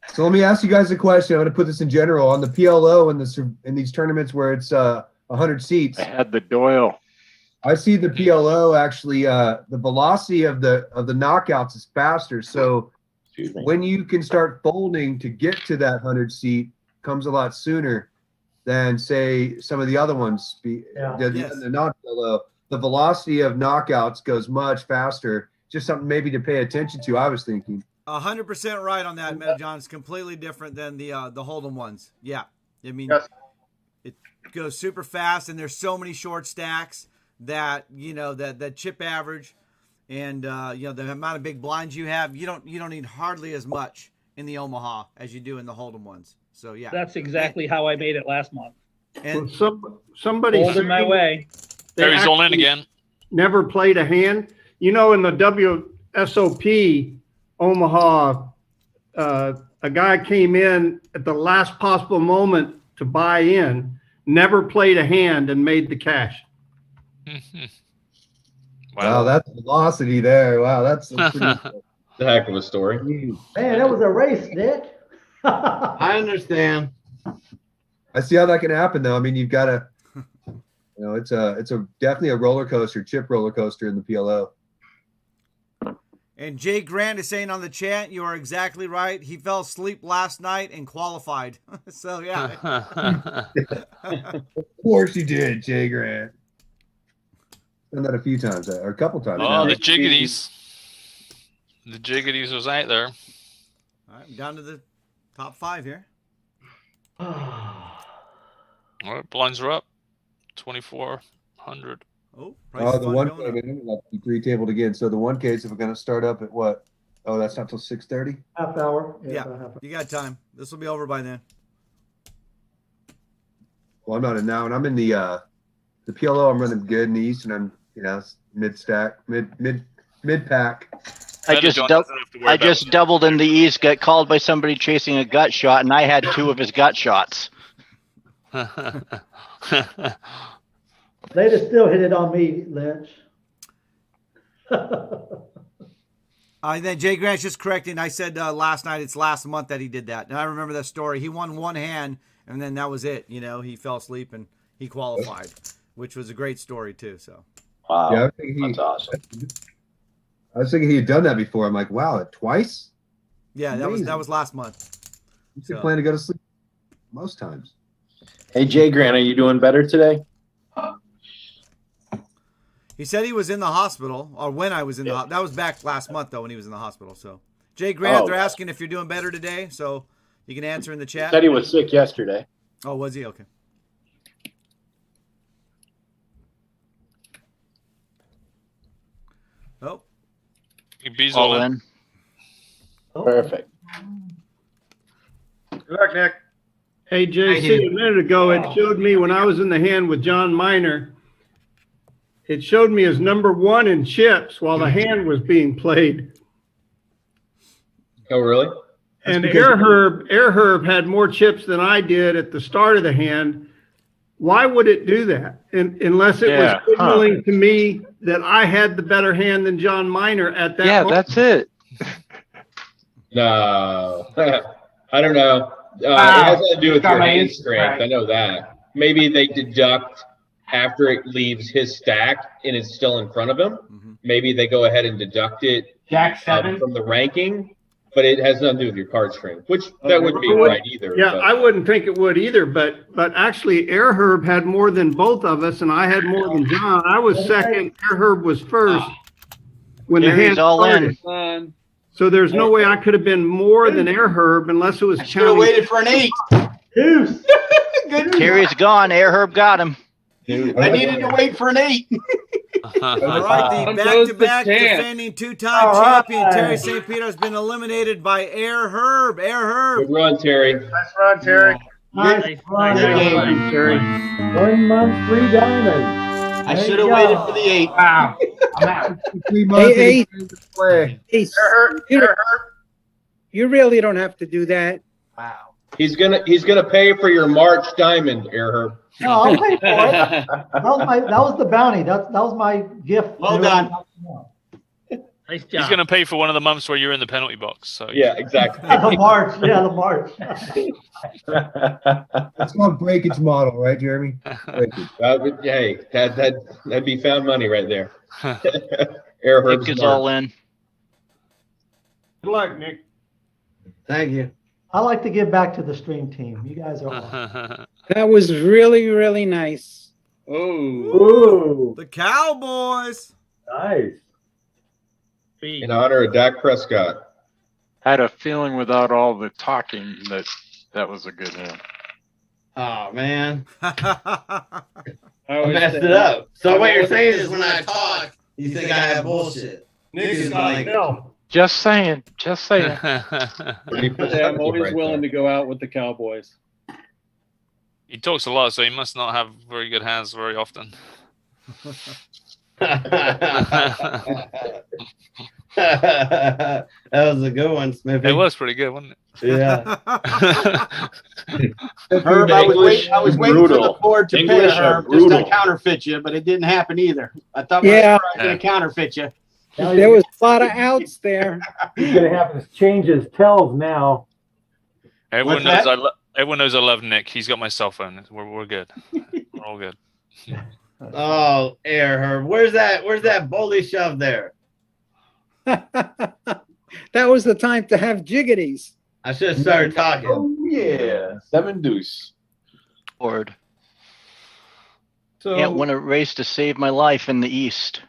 So let me ask you guys a question. I'm going to put this in general on the PLO and in these tournaments where it's 100 seats. I had the Doyle. I see the PLO actually the velocity of the knockouts is faster. So when you can start folding to get to that 100 seat comes a lot sooner than say some of the other ones. Yeah. The not PLO. The velocity of knockouts goes much faster. Just something maybe to pay attention to. I was thinking. 100% right on that, Meta John. It's completely different than the Hold'em ones. Yeah, I mean, it goes super fast, and there's so many short stacks that that chip average and the amount of big blinds you have, you don't need hardly as much in the Omaha as you do in the Hold'em ones. So yeah, That's exactly how I made it last month. And somebody Holding my saying way. they Terry's all in actually again. never played a hand. You know, in the WSOP Omaha, a guy came in at the last possible moment to buy in, never played a hand, and made the cash. Wow, that's velocity there. Wow, that's pretty. The heck of a story. Man, that was a race, Nick. I understand. I see how that can happen, though. I mean, you've got to, it's definitely a roller coaster, chip roller coaster in the PLO. And Jay Grant is saying on the chat, you are exactly right. He fell asleep last night and qualified. So yeah. Of course you did, Jay Grant. Done that a few times, or a couple times. Oh, the jiggities. The jiggities was out there. All right, down to the top 5 here. All right, blinds are up. 2,400. Oh, the 1K, I mean, like 3 tabled again. So the 1K is we're going to start up at what? Oh, that's not till 6:30. Half hour. Yeah, you got time. This will be over by then. Well, I'm not in now, and I'm in the PLO. I'm running good in the East, and I'm mid stack, mid pack. I just doubled in the East. Got called by somebody chasing a gut shot, and I had 2 of his gut shots. They'd have still hit it on me, Lynch. Then Jay Grant's just correcting. I said last night, it's last month that he did that. And I remember that story. He won one hand, and then that was it. He fell asleep, and he qualified, which was a great story, too. So. Wow, Yeah, that's awesome. I was thinking he had done that before. I'm like, wow, twice? Yeah, that was last month. You should plan to go to sleep most times. Hey, Jay Grant, are you doing better today? He said he was in the hospital, or when I was in the hospital. That was back last month, though, when he was in the hospital. So, Jay Grant, they're asking if you're doing better today, so you can answer in the chat. He said he was sick yesterday. Oh, was he? Okay. Oh. He's all in. Perfect. Good luck, Nick. Hey, JC, a minute ago, it showed me when I was in the hand with John Miner, it showed me as number 1 in chips while the hand was being played. Oh, really? And Air Herb had more chips than I did at the start of the hand. Why would it do that? Unless it was signaling to me that I had the better hand than John Miner at that moment. That's it. No, I don't know. It has nothing to do with your hand strength. I know that. Maybe they deduct after it leaves his stack and it's still in front of him. Maybe they go ahead and deduct it from the ranking, but it has nothing to do with your card strength, which that wouldn't be right either. Yeah, but. I wouldn't think it would either, but actually Air Herb had more than both of us, and I had more than John. I was second, Air Herb was first when the hand started. So there's no way I could have been more than Air Herb unless it was counting. Should have waited for an 8. Deuce. Terry's gone. Air Herb got him. I needed to wait for an 8. All right, the back-to-back defending 2-time champion Terry St. Peter has been eliminated by Air Herb. Air Herb. Good run, Terry. Nice run, Terry. Nice run, Terry. 1 month, 3 diamonds. I should have waited for the 8. Wow. Hey, Herb. you really don't have to do that. Wow. He's gonna pay for your March diamond, Air Herb. No, I'll pay for it. That was the bounty. That was my gift. Well done. Nice job. He's going to pay for one of the months where you're in the penalty box. So yeah, exactly. The March. Yeah, the March. That's called breakage model, right, Jeremy? Hey, that'd be found money right there. Air Herb's Nick is all in. Good luck, Nick. Thank you. I like to give back to the stream team. You guys are awesome. That was really, really nice. Ooh. The Cowboys. Nice. In honor of Dak Prescott. Had a feeling without all the talking that was a good hand. Oh, man. I messed it up. So what you're saying is when I talk, you think I have bullshit. Nick is like, Just saying. Just saying. Yeah, I'm always willing to go out with the Cowboys. He talks a lot, so he must not have very good hands very often. that was a good one, Smithy. It was pretty good, wasn't it? Yeah. Herb, I was waiting for the board to pay Herb just to counterfeit you, but it didn't happen either. I thought Yeah. I was going to counterfeit you. There was a lot of outs there. He's gonna have to change his tells now. Everyone What's knows that? everyone knows I love Nick. He's got my cell phone. We're good. We're all good. Oh, air Herb. Where's that bully shove there? That was the time to have jiggities. I should have started talking. Oh yeah, 7 deuce. Board. So Can't win a race to save my life in the East.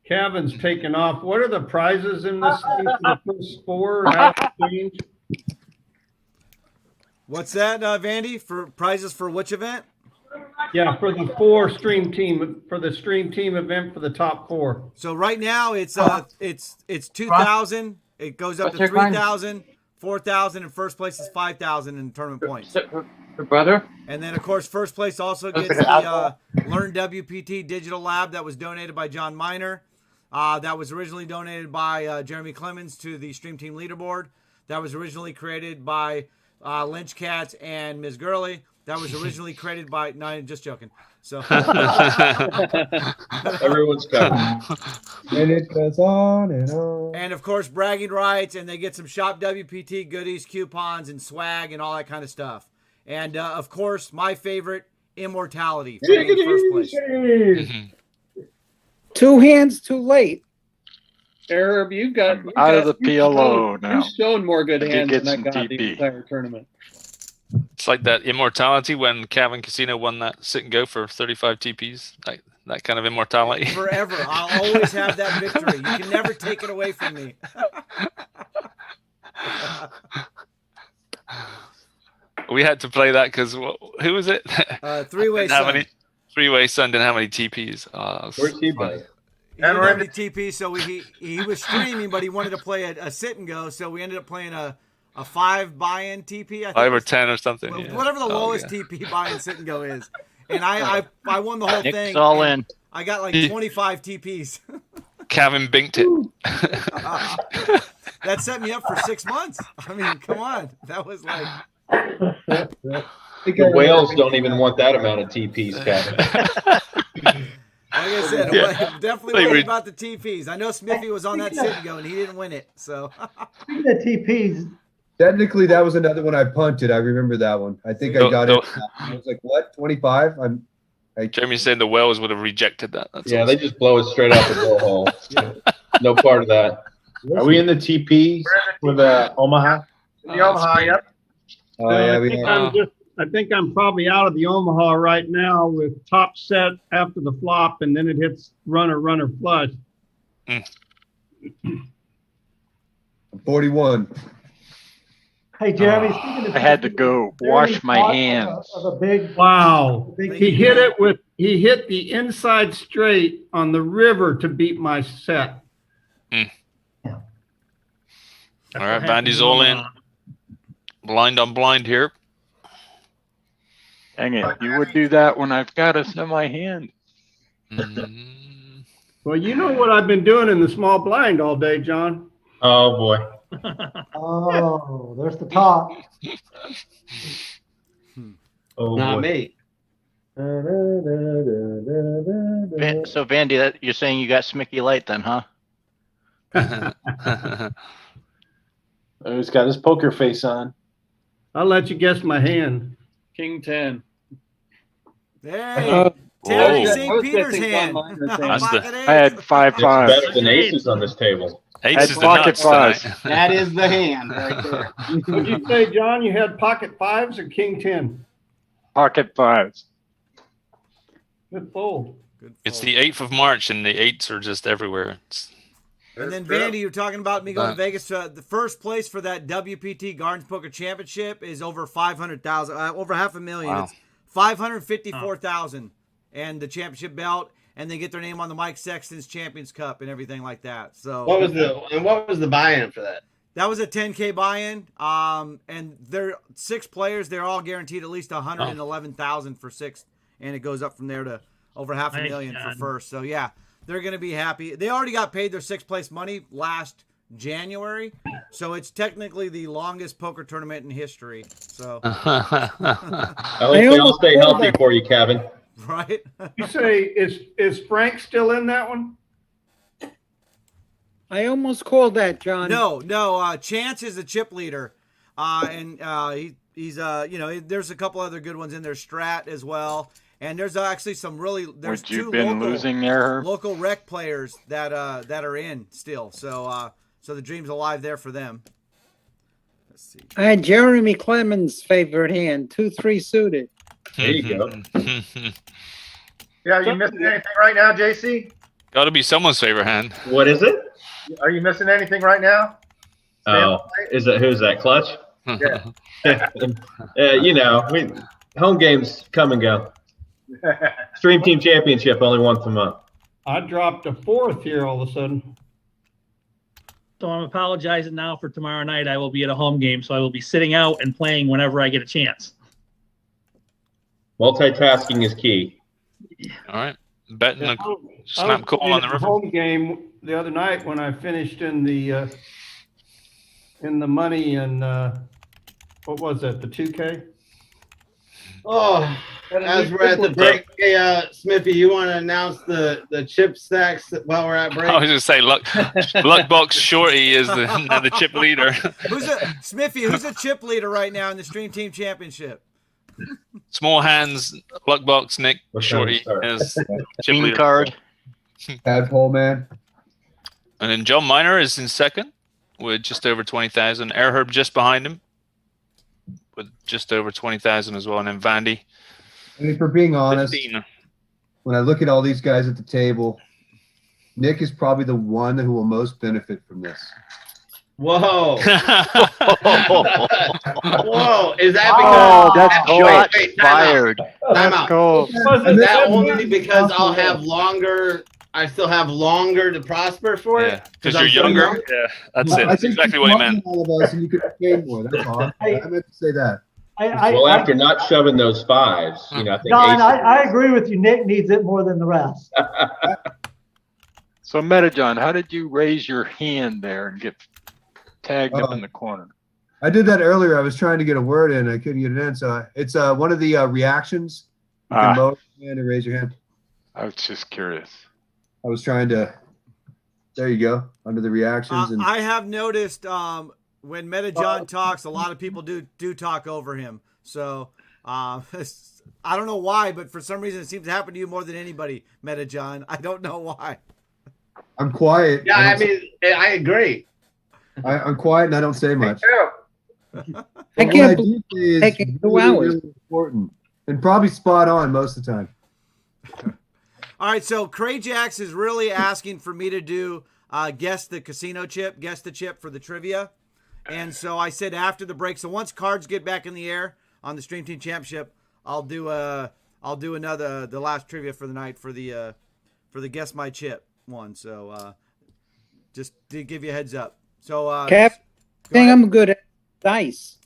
Kevin's taken off. What are the prizes in this thing for the first 4? Half change? What's that, Vandy? For prizes for which event? Yeah, for the 4 stream team, for the stream team event for the top 4. So right now it's 2,000. It goes up What's to your kind? 3,000, 4,000, and first place is 5,000 in tournament points. Your brother? And then of course first place also gets Okay, the Learn WPT digital lab that was donated by John Miner. That was originally donated by Jeremy Clemens to the Stream Team Leaderboard. That was originally created by Lynch Cats and Ms. Gurley. That was originally created by... No, I'm just joking. So Everyone's covered. And it goes on and on. And of course, bragging rights, and they get some Shop WPT goodies, coupons, and swag, and all that kind of stuff. And of course, my favorite, immortality for being in first place. 2 hands too late. Herb, you've got Out of the PLO now. You've shown more good I did hands get than I some got the TP. entire tournament. It's like that immortality when Calvin Casino won that sit and go for 35 TPs. That kind of immortality. Forever. I'll always have that victory. You can never take it away from me. We had to play that because who was it? Three-way Sun. Three-way Sun didn't have any TPs. Oh, Where's he by? He didn't have any TP, so he was streaming, but he wanted to play a sit and go, so we ended up playing a 5 buy-in TP. I think 5 or 10 or something. Yeah. Whatever the lowest TP buy-in sit and go is. And I won the whole Nick's thing. all and in. I got like 25 TPs. Calvin binked it. That set me up for 6 months. I mean, come on. That was like... The whales don't even want that amount of TPs, Kevin. Like I said, I'm definitely worried about the TPs. I know Smithy was on that sit and go, and he didn't win it. So The TPs. Technically, that was another one I punted. I remember that one. I think I got it. I was like, what, 25? Jeremy's saying the whales would have rejected that. That's Yeah, awesome. they just blow it straight out the blowhole. No part of that. Are we in the TP for the Omaha? The Omaha, yep. Oh, yeah, we I think I'm probably out of the Omaha right now with top set after the flop, and then it hits runner flush. 41. Hey, Jeremy, speaking of I had to go wash my hands. of a big Wow. big He hit the inside straight on the river to beat my set. All right, Vandy's all in. Blind on blind here. Dang it. You would do that when I've got us in my hand. Well, you know what I've been doing in the small blind all day, John. Oh boy. Oh, there's the top. Oh, Not boy. me. So Vandy, you're saying you got Smicky Light then, huh? He's got his poker face on. I'll let you guess my hand. King 10. Hey, Terry Whoa. St. Peter's hand. I had 5 It's 5. better than aces on this table. Ace is the pocket nuts fives. tonight. That is the hand right there. Did you say, John, you had pocket 5s or king 10? Pocket 5s. Good fold. It's the 8th of March, and the 8s are just everywhere. And then Vandy, you're talking about me going to Vegas. The first place for that WPT Gardens Poker Championship is over 500,000, over $500,000. Wow. It's 554,000, and the championship belt. and they get their name on the Mike Sexton's Champions Cup and everything like that. So What was the buy-in for that? that was a 10K buy-in. And they're 6 players. They're all guaranteed at least 111,000 for 6th, and it goes up from there to over $500,000 for first. So yeah, they're going to be happy. They already got paid their 6th place money last January, so it's technically the longest poker tournament in history. So I hope they all stay healthy for you, Kevin. Right? You say, is Frank still in that one? I almost called that, John. No. Chance is the chip leader, and he's there's a couple other good ones in there. Strat as well, and there's actually some really there's What you 2 been losing there? local rec players that are in still. So the dream's alive there for them. Let's see. I had Jeremy Clemens' favorite hand, 2-3 suited. There you go. Yeah, are you missing anything right now, JC? Got to be someone's favorite hand. What is it? Are you missing anything right now? Oh, who's that? Clutch? Yeah. Home games come and go. Stream Team Championship only once a month. I dropped to 4th here all of a sudden. So I'm apologizing now for tomorrow night. I will be at a home game, so I will be sitting out and playing whenever I get a chance. Multitasking is key. All right. Betting a I snap was call playing on the a river. home game the other night when I finished in the money and what was that? The 2K. Oh, as we're at the break, hey, Smithy, you want to announce the chip stacks while we're at break? I was going to say, Luckbox Shorty is the chip leader. Smithy, who's the chip leader right now in the Stream Team Championship? Small hands, Luckbox, Nick Shorty is chip leader. Card. Tadpole man. And then John Miner is in second with just over 20,000. Airherb just behind him with just over 20,000 as well. And then Vandy. I mean, for being honest, 15. when I look at all these guys at the table, Nick is probably the one who will most benefit from this. Whoa. Whoa. Is that Oh, because that's shot fired. Time out. Cool. Is that only because I still have longer to prosper for it? Yeah, because you're younger. Yeah, that's it. That's exactly what he meant. All of us, and you could pay more. That's all. I meant to say that. After not shoving those 5s, I think. Don, I agree with you. Nick needs it more than the rest. So, Metajohn, how did you raise your hand there and get tagged up in the corner? I did that earlier. I was trying to get a word in. I couldn't get it in. So it's one of the reactions. You can lower your hand and raise your hand. I was just curious. I was trying to. There you go. Under the reactions. And I have noticed when Metajohn talks, a lot of people do talk over him. So I don't know why, but for some reason it seems to happen to you more than anybody, Metajohn. I don't know why. I'm quiet. Yeah, I mean, I agree. I'm quiet and I don't say much. I can't believe it's taking 2 hours. Really important and probably spot on most of the time. All right, so Cray Jax is really asking for me to do guess the casino chip, guess the chip for the trivia. And so I said after the break. So once cards get back in the air on the Stream Team Championship, I'll do another the last trivia for the night for the guess my chip one. So just to give you a heads up. So Cap, think I'm good at dice.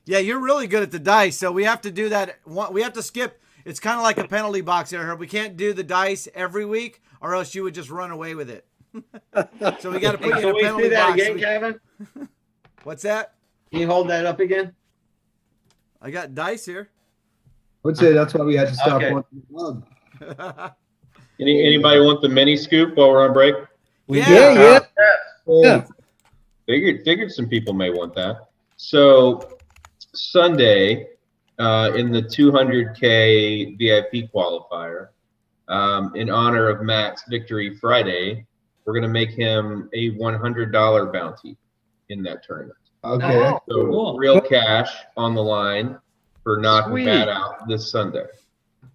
Yeah, you're really good at the dice. So we have to do that. We have to skip. It's kind of like a penalty box there, Herb. We can't do the dice every week, or else you would just run away with it. So we got to put you in a penalty box. Again, Kevin? What's that? Can you hold that up again? I got dice here. I would say that's why we had to stop Okay. one. Anybody want the mini scoop while we're on break? Yeah. Figured some people may want that. So Sunday, in the 200K VIP qualifier, in honor of Matt's victory Friday, we're going to make him a $100 bounty in that tournament. Okay. So real cash on the line for knocking Sweet. Matt out this Sunday.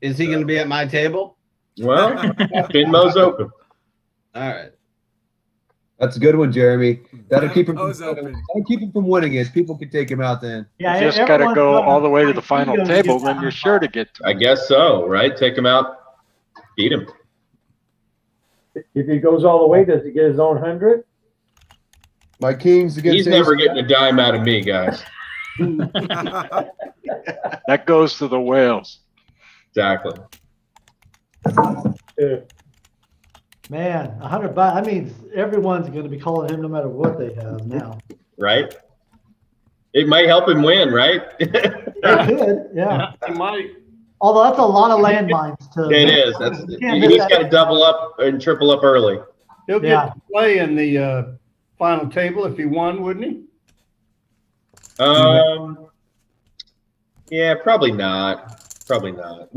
Is he going to be at my table? Well, Venmo's open. All right. That's a good one, Jeremy. That'll keep him. Venmo's open. That'll keep him from winning it. People can take him out then. Yeah, You just got to go all the way to the final table, then you're sure to get to I guess so, right? Take him out, beat him. If he goes all the way, does he get his own 100? My king's against. He's never getting a dime out of me, guys. That goes to the whales. Exactly. Man, $100. I mean, everyone's going to be calling him no matter what they have now. Right? It might help him win, right? It could, yeah. It might. Although that's a lot of landmines to. It is. He's got to double up and triple up early. He'll get to play in the final table if he won, wouldn't he? Yeah, probably not. Probably not.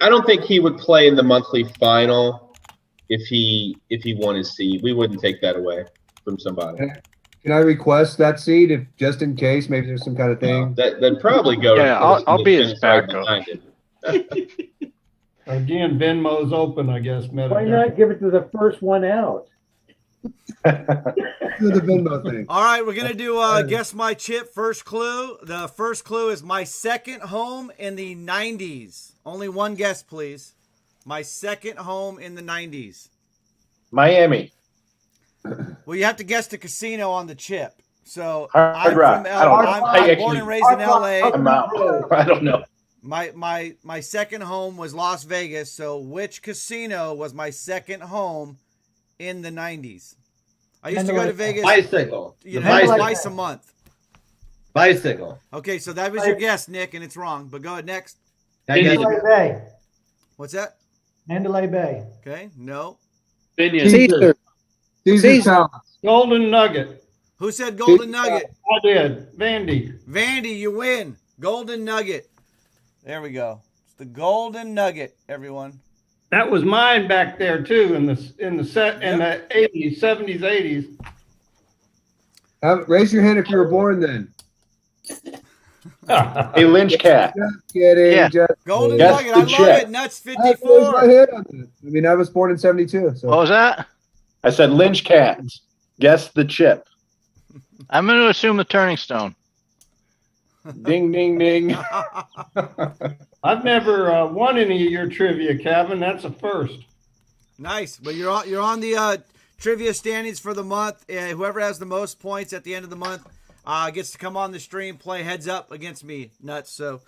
I don't think he would play in the monthly final if he won his seed. We wouldn't take that away from somebody. Can I request that seed if just in case maybe there's some kind of thing? That'd probably go. Yeah, I'll be his backup. Again, Venmo's open, I guess. Why not give it to the first one out? Do the Venmo thing. All right, we're gonna do guess my chip. First clue. The first clue is my second home in the 90s. Only one guess, please. My second home in the 90s. Miami. Well, you have to guess the casino on the chip. So Hard Rock. I'm born and raised in LA. I'm out. I don't know. My second home was Las Vegas. So which casino was my second home in the 90s? I used to go to Vegas. Bicycle. Twice a month. Bicycle. Okay, so that was your guess, Nick, and it's wrong. But go ahead next. Mandalay Bay. What's that? Mandalay Bay. Okay, no. Caesar. Golden Nugget. Who said Golden Nugget? I did. Vandy. Vandy, you win. Golden Nugget. There we go. It's the Golden Nugget, everyone. That was mine back there too in the 80s, 70s, 80s. Raise your hand if you were born then. Hey, Lynch Cat. Just kidding. Yeah. Golden Guess Nugget. the I love chip. it. Nuts I raised my 54. hand on that. I mean, I was born in 72. So. What was that? I said Lynch Cats. Guess the chip. I'm going to assume the turning stone. Ding, ding, ding. I've never won any of your trivia, Kevin. That's a first. Nice. But you're on the trivia standings for the month. Whoever has the most points at the end of the month gets to come on the stream, play heads up against me, Nuts. So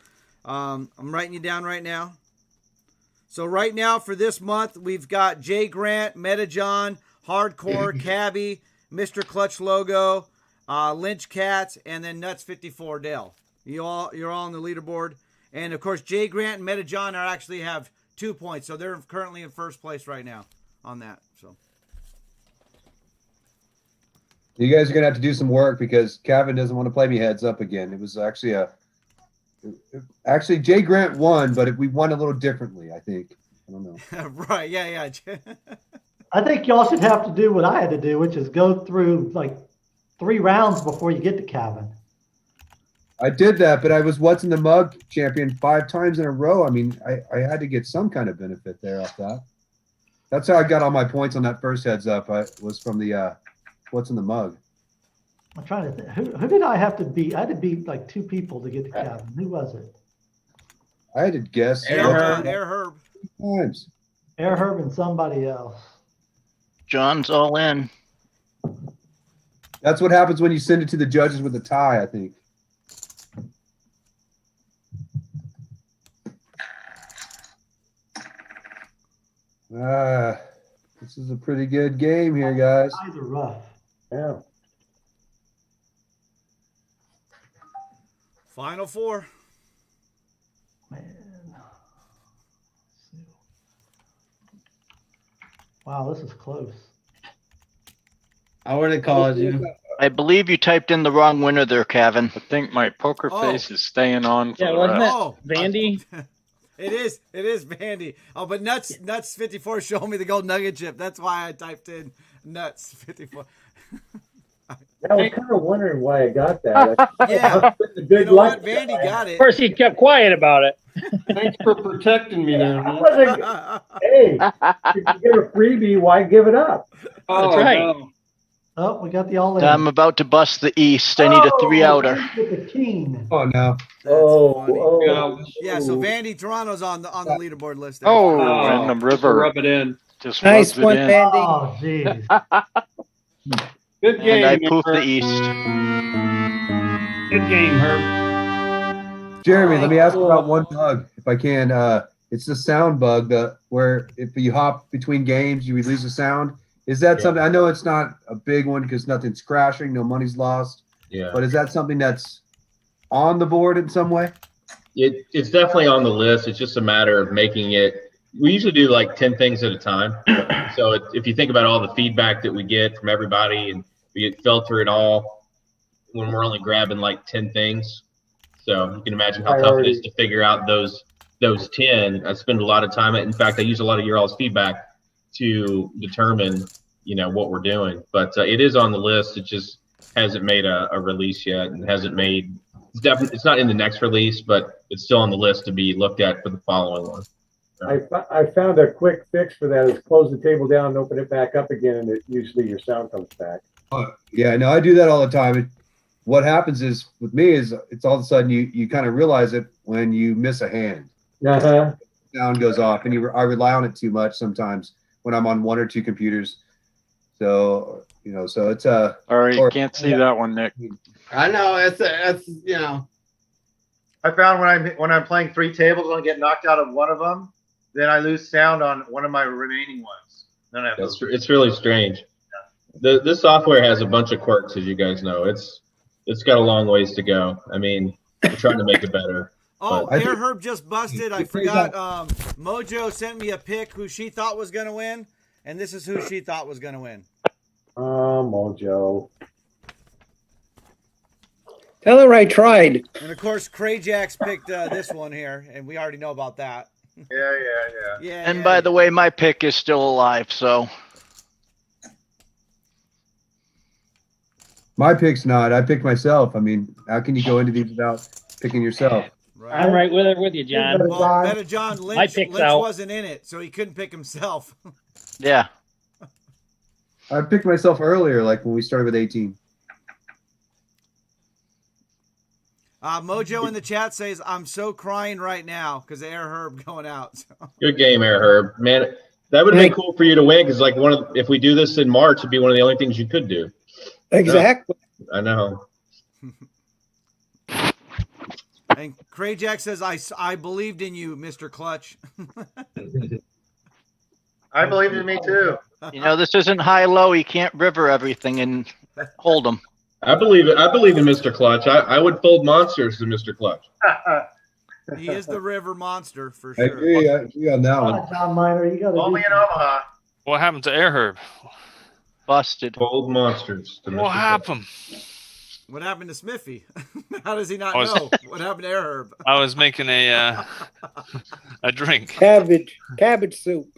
I'm writing you down right now. So right now for this month, we've got Jay Grant, Meta John, Hardcore, Cabby, Mr. Clutch Logo, Lynch Cats, and then Nuts 54 Dale. You're all on the leaderboard. And of course, Jay Grant and Meta John actually have 2 points. So they're currently in first place right now on that. So You guys are gonna have to do some work because Kevin doesn't want to play me heads up again. It was actually Jay Grant won, but we won a little differently, I think. I don't know. Right, yeah. I think y'all should have to do what I had to do, which is go through like 3 rounds before you get to Kevin. I did that, but I was What's in the Mug champion 5 times in a row. I mean, I had to get some kind of benefit there off that. That's how I got all my points on that first heads up. I was from the What's in the Mug. I'm trying to think. Who did I have to beat? I had to beat like 2 people to get to Kevin. Who was it? I had to guess. Air Herb. Times. Air Herb and somebody else. John's all in. That's what happens when you send it to the judges with a tie, I think. This is a pretty good game here, guys. Eyes are rough. Yeah. Final 4. Man. Wow, this is close. I would have called you. I believe you typed in the wrong winner there, Kevin. I think my poker face is staying on. For Yeah, the wasn't rest. it Vandy? It is Vandy. Oh, but Nuts 54 showed me the gold nugget chip. That's why I typed in Nuts 54. I was kind of wondering why I got that. Yeah. The You good know luck. what? Vandy got Of it. course, he kept quiet about it. Thanks for protecting me there. man. Hey, if you get a freebie, why give it up? Oh, That's right. no. Oh, we got the all in. I'm about to bust the East. I need a 3-outer. With the king. Oh no. Yeah, so Vandy Toronto's on the leaderboard list. There. Oh, and the river. Rub it in. Just Nice rubs it one, in. Vandy. Oh, jeez. Good game. And I poofed the Herb. East. Good game, Herb. Jeremy, let me ask about one bug, if I can. It's the sound bug where if you hop between games, you release a sound. Is that something? I know it's not a big one because nothing's crashing, no money's lost. Yeah. But is that something that's on the board in some way? It's definitely on the list. It's just a matter of making it. We usually do like 10 things at a time. So if you think about all the feedback that we get from everybody and we filter it all when we're only grabbing like 10 things. So you can imagine how tough it is to figure out those 10. I spend a lot of time. In fact, I use a lot of your all's feedback to determine, what we're doing. But it is on the list. It just hasn't made a release yet and hasn't made. It's not in the next release, but it's still on the list to be looked at for the following one. I found a quick fix for that is close the table down and open it back up again, and usually your sound comes back. Yeah, no, I do that all the time. What happens is with me is it's all of a sudden you kind of realize it when you miss a hand. Uh-huh. Sound goes off, and I rely on it too much sometimes when I'm on one or two computers. So so it's All right, you can't see that one, Nick. I know it's I found when I'm playing 3 tables and I get knocked out of one of them, then I lose sound on one of my remaining ones. Then I have it's really strange. This software has a bunch of quirks, as you guys know. It's got a long ways to go. I mean, we're trying to make it better. Oh, Air Herb just busted. I forgot. Mojo sent me a pick who she thought was going to win, and this is who she thought was going to win. Mojo. Tell her I tried. And of course, Crayjax picked this one here, and we already know about that. Yeah. And by the way, my pick is still alive, so. My pick's not. I picked myself. I mean, how can you go into these without picking yourself? Right. I'm right with you, John. Well, Meta John Lynch wasn't in it, so he couldn't pick himself. Yeah. I picked myself earlier, like when we started with 18. Mojo in the chat says, I'm so crying right now because of Air Herb going out. So. Good game, Air Herb. Man, that would have been cool for you to win because, like, if we do this in March, it'd be one of the only things you could do. Exactly. I know. And Crayjack says, I believed in you, Mr. Clutch. I believed in me too. This isn't high-low. You can't river everything and hold them. I believe it. I believe in Mr. Clutch. I would fold monsters to Mr. Clutch. He is the river monster for I sure. agree on that one. John Miner, you got Only in Omaha. What happened to Air Herb? Busted. Fold monsters to Mr. What happened? What happened to Smithy? How does he not know? What happened to Air Herb? I was making a drink. Cabbage soup.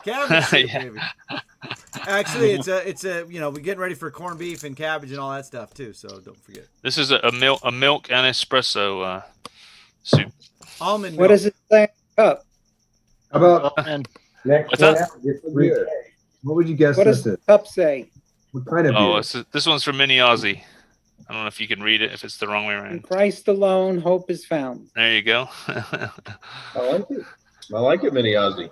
Cabbage soup, Yeah. baby. Actually, it's a we're getting ready for corned beef and cabbage and all that stuff too. So don't forget. This is a milk and espresso soup. Almond milk. What does it say? Cup. How about next What's one that? out gets free cake. What would you guess What this does the is? cup say? What kind of Oh, beer? this one's from Mini Aussie. I don't know if you can read it if it's the wrong way In around. Christ alone, hope is found. There you go. I like it, Mini Aussie.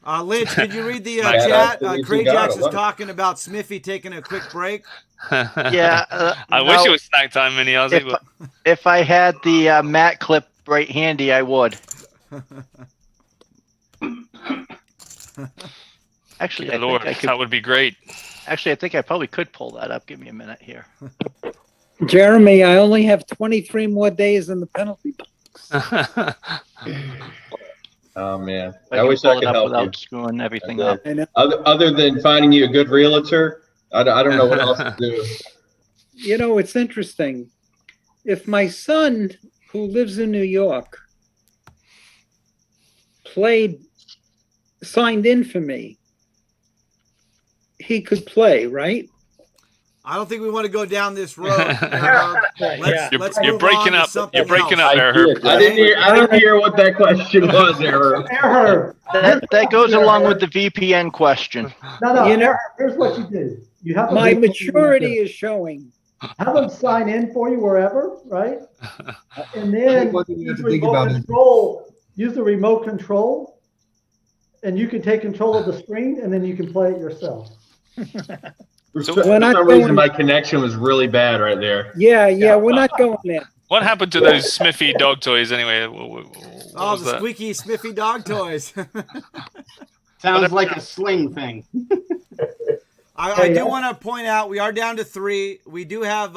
Lynch, can you read the My chat? God, Crayjax is what? talking about Smithy taking a quick break. Yeah. I wish it was snack time, Mini Aussie. But If I had the mat clip right handy, I would. Actually, good Lord, that would be great. Actually, I think I probably could pull that up. Give me a minute here. Jeremy, I only have 23 more days in the penalty box. Oh man, I I can wish pull I it could up help you. without screwing everything up. I know. Other than finding you a good realtor, I don't know what else to do. You know, it's interesting. If my son, who lives in New York, signed in for me, he could play, right? I don't think we want to go down this road. Let's You're move breaking on to up. something You're breaking else. up, Air Herb. I didn't hear what that question was, Error. That goes along with the VPN question. No, You know- here's what you do. You have My maturity is showing. Have them sign in for you wherever, right? And then One thing you have use to think about is use the remote control, and you can take control of the screen, and then you can play it yourself. For some reason, my connection was really bad right there. Yeah, we're not going there. What happened to those Smithy dog toys anyway? Oh, the squeaky Smithy dog toys. Sounds like a sling thing. I do want to point out we are down to 3. We do have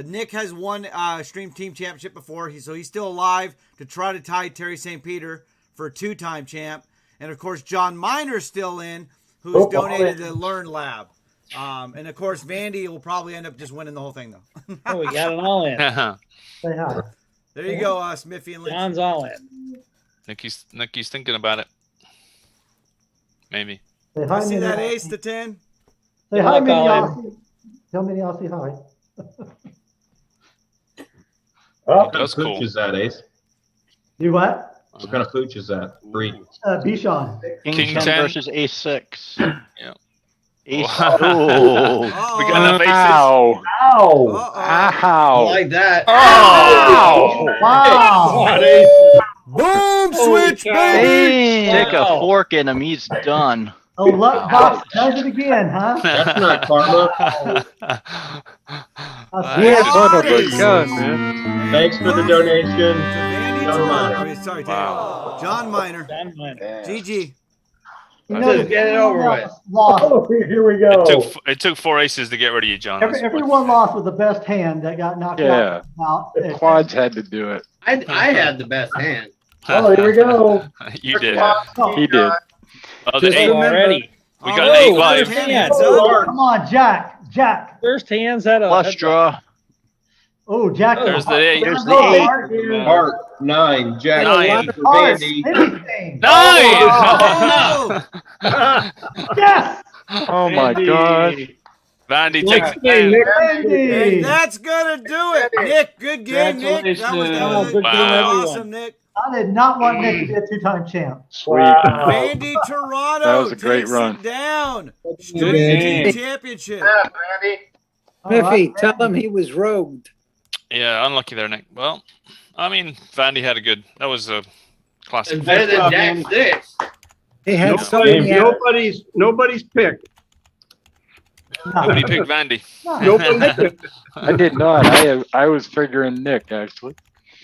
Nick has won Stream Team Championship before, so he's still alive to try to tie Terry St. Peter for a 2-time champ. And of course, John Miner's still in, who's donated the Learn Lab. And of course, Vandy will probably end up just winning the whole thing, though. Oh, we got it all in. Say hi. There you go, Smithy and Lynch. John's all in. Nicky's thinking about it. Maybe. Say hi, See Minnie. that ace to 10? Say hi, Minnie Aussie. Tell Minnie Aussie hi. What kind of pooch is that, Ace? You what? What kind of pooch is that? Breed. Bichon. King 10 versus Ace 6. Yeah. Ace. Oh. We got enough aces. Ow. Ow. Ow. Like that. Oh. Wow. Boom! Switch, baby! Stick a fork in him. He's done. Oh, luck box does it again, huh? That's not karma. Yeah, son of a gun, man. Thanks for the donation. John Miner. John Miner. GG. Just get it over with. Lost. Here we go. It took 4 aces to get rid of you, John. Everyone lost with the best hand that got knocked out. The quads had to do it. I had the best hand. Oh, here we go. You did. He did. Oh, the 8 already. We got an 8 live. Come on, Jack. First hands had a Flush draw. Oh, Jack. There's the 8. There's the 8. Heart 9. Jack 9. for Vandy. 9. Yes. Oh my God. Vandy takes Vandy. And that's gonna do it. Nick, good game, Nick. That was awesome, Nick. I did not want Nick to be a 2-time champ. Sweet. Vandy Toronto. That was a great takes run. It down. Good Team championship. Smithy, tell him he was rogued. Yeah, unlucky there, Nick. Well, I mean, Vandy had a good. That was a classic. It's better than Jack 6. He had so many. Nobody's picked. Nobody picked Vandy. I did not. I was figuring Nick actually.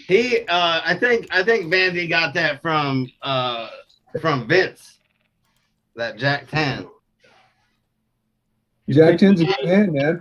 He, I think Vandy got that from Vince. That Jack 10. Jack 10's a good hand, man.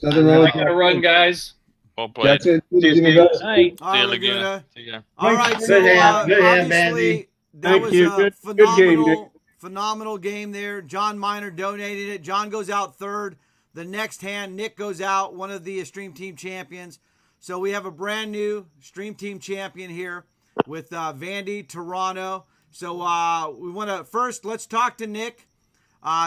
Nothing wrong with Got to run, guys. Well played. Jack 10's good hand. night. All right, Laguna. Yeah. All right, Good so hand, good hand, obviously that Thank was you. a Good game, Nick. phenomenal game there. John Miner donated it. John goes out third. The next hand, Nick goes out, one of the Stream Team champions. So we have a brand new Stream Team champion here with Vandy Toronto. So we want to first, let's talk to Nick.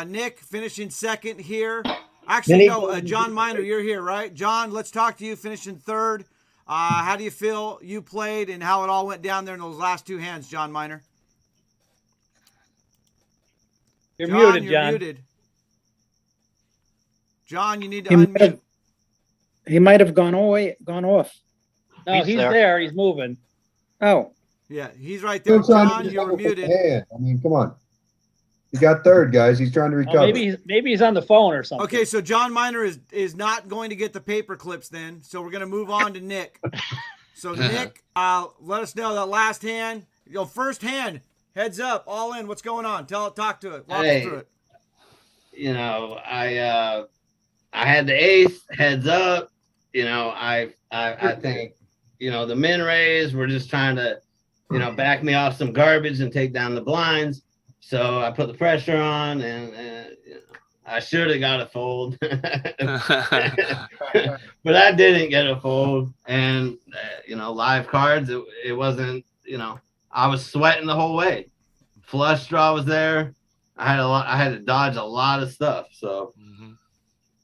Nick finishing second here. Actually, no, John Miner, you're here, right? John, let's talk to you, finishing third. How do you feel you played and how it all went down there in those last 2 hands, John Miner? You're muted, John. Muted. John, you need to unmute. He might have gone off. No, he's there. He's moving. Oh. Yeah, he's right there. John, you're muted. I mean, come on. He got third, guys. He's trying to recover. Maybe he's on the phone or something. Okay, so John Miner is not going to get the paper clips then. So we're going to move on to Nick. So Nick, let us know that last hand. First hand, heads up, all in. What's going on? Talk to it. Walk us through it. You know, I had the ace, heads up. You know, I think, you know, the min raise were just trying to, you know, back me off some garbage and take down the blinds. So I put the pressure on, and you know, I should have got a fold, but I didn't get a fold. And you know, live cards, it wasn't. You know, I was sweating the whole way. Flush draw was there. I had to dodge a lot of stuff. So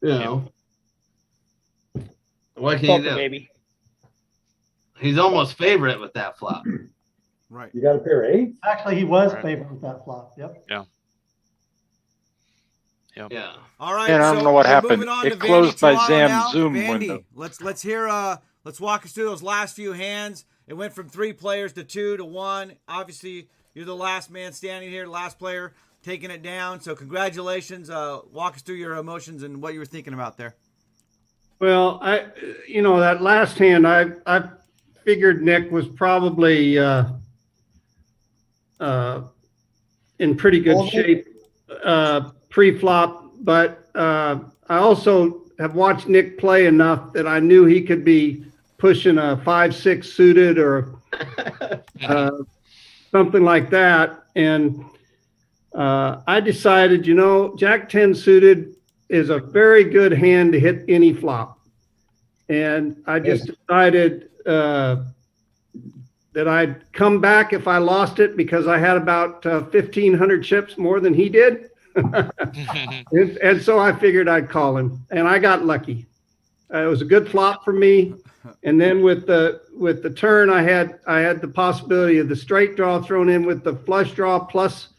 you know, what can you do? Baby. He's almost favorite with that flop. Right. You got a pair of 8s? Actually, he was favored with that flop. Yep. Yeah. Yep. Yeah. All right. And I don't so know what we're happened. moving on It to Vandy closed my Toronto Zam now. Zoom Vandy, window. let's hear. Let's walk us through those last few hands. It went from 3 players to 2 to 1. Obviously, you're the last man standing here, last player taking it down. So congratulations. Walk us through your emotions and what you were thinking about there. Well, that last hand, I figured Nick was probably in pretty good shape pre-flop, but I also have watched Nick play enough that I knew he could be pushing a 5-6 suited or something like that. And I decided, Jack 10 suited is a very good hand to hit any flop. And I just decided that I'd come back if I lost it because I had about 1,500 chips more than he did. and so I figured I'd call him, and I got lucky. It was a good flop for me. And then with the turn, I had the possibility of the straight draw thrown in with the flush draw plus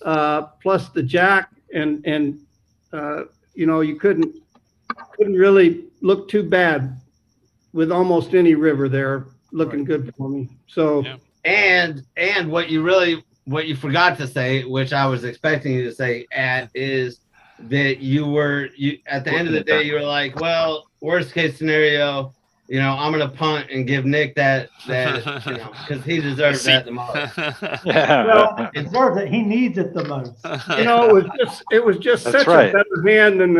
the jack, and you couldn't really look too bad with almost any river there looking good for me. So and what you forgot to say, which I was expecting you to say, is that you at the end of the day you were like, well, worst case scenario, I'm gonna punt and give Nick that because he deserves that the most. Well, he deserves it. He needs it the most. It was just That's such right. a better hand than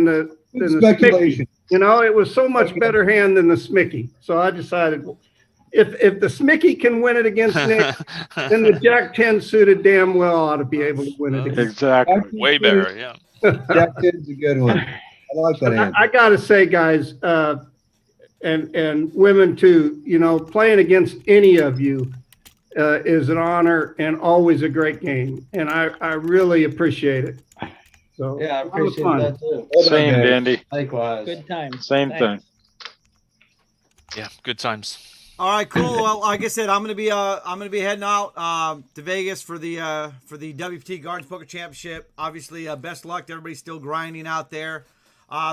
the Speculation. Smicky. It was so much better hand than the Smicky. So I decided if the Smicky can win it against Nick, then the Jack 10 suited damn well ought to be able to win it against. Exactly. Way better, yeah. Jack 10's a good one. I like that hand. I got to say, guys, and women too, playing against any of you is an honor and always a great game. And I really appreciate it. So Yeah, I a lot of appreciate fun. that too. Same, Dandy. Likewise. Good times. Same thing. Yeah, good times. All right, cool. Well, like I said, I'm gonna be heading out to Vegas for the WPT Gardens Poker Championship. Obviously, best luck to everybody still grinding out there.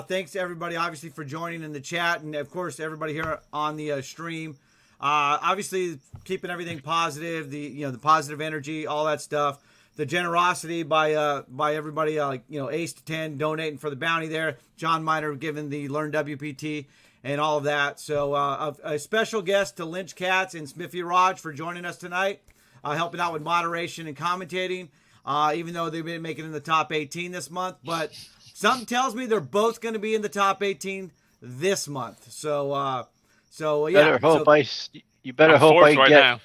Thanks to everybody, obviously, for joining in the chat, and of course, everybody here on the stream. Obviously, keeping everything positive, the positive energy, all that stuff. The generosity by everybody, Ace to 10 donating for the bounty there. John Miner giving the Learn WPT and all of that. So a special guest to Lynch Katz and Smithy Raj for joining us tonight, helping out with moderation and commentating, even though they've been making it in the top 18 this month. But something tells me they're both going to be in the top 18 this month. So yeah. You better hope fourth I right get. now.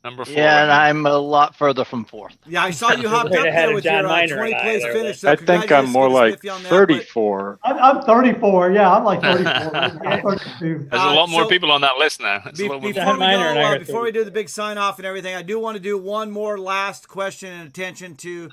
Number 4. Yeah, and I'm a lot further from 4th. Yeah, I saw you hopped up there with your 20 place finish. So I think I'm more like 34. I'm 34. Yeah, I'm like 34. I'm 32. There's a lot more people on that list now. It's a little Before we do the big sign off and everything, I do want to do one more last question and attention to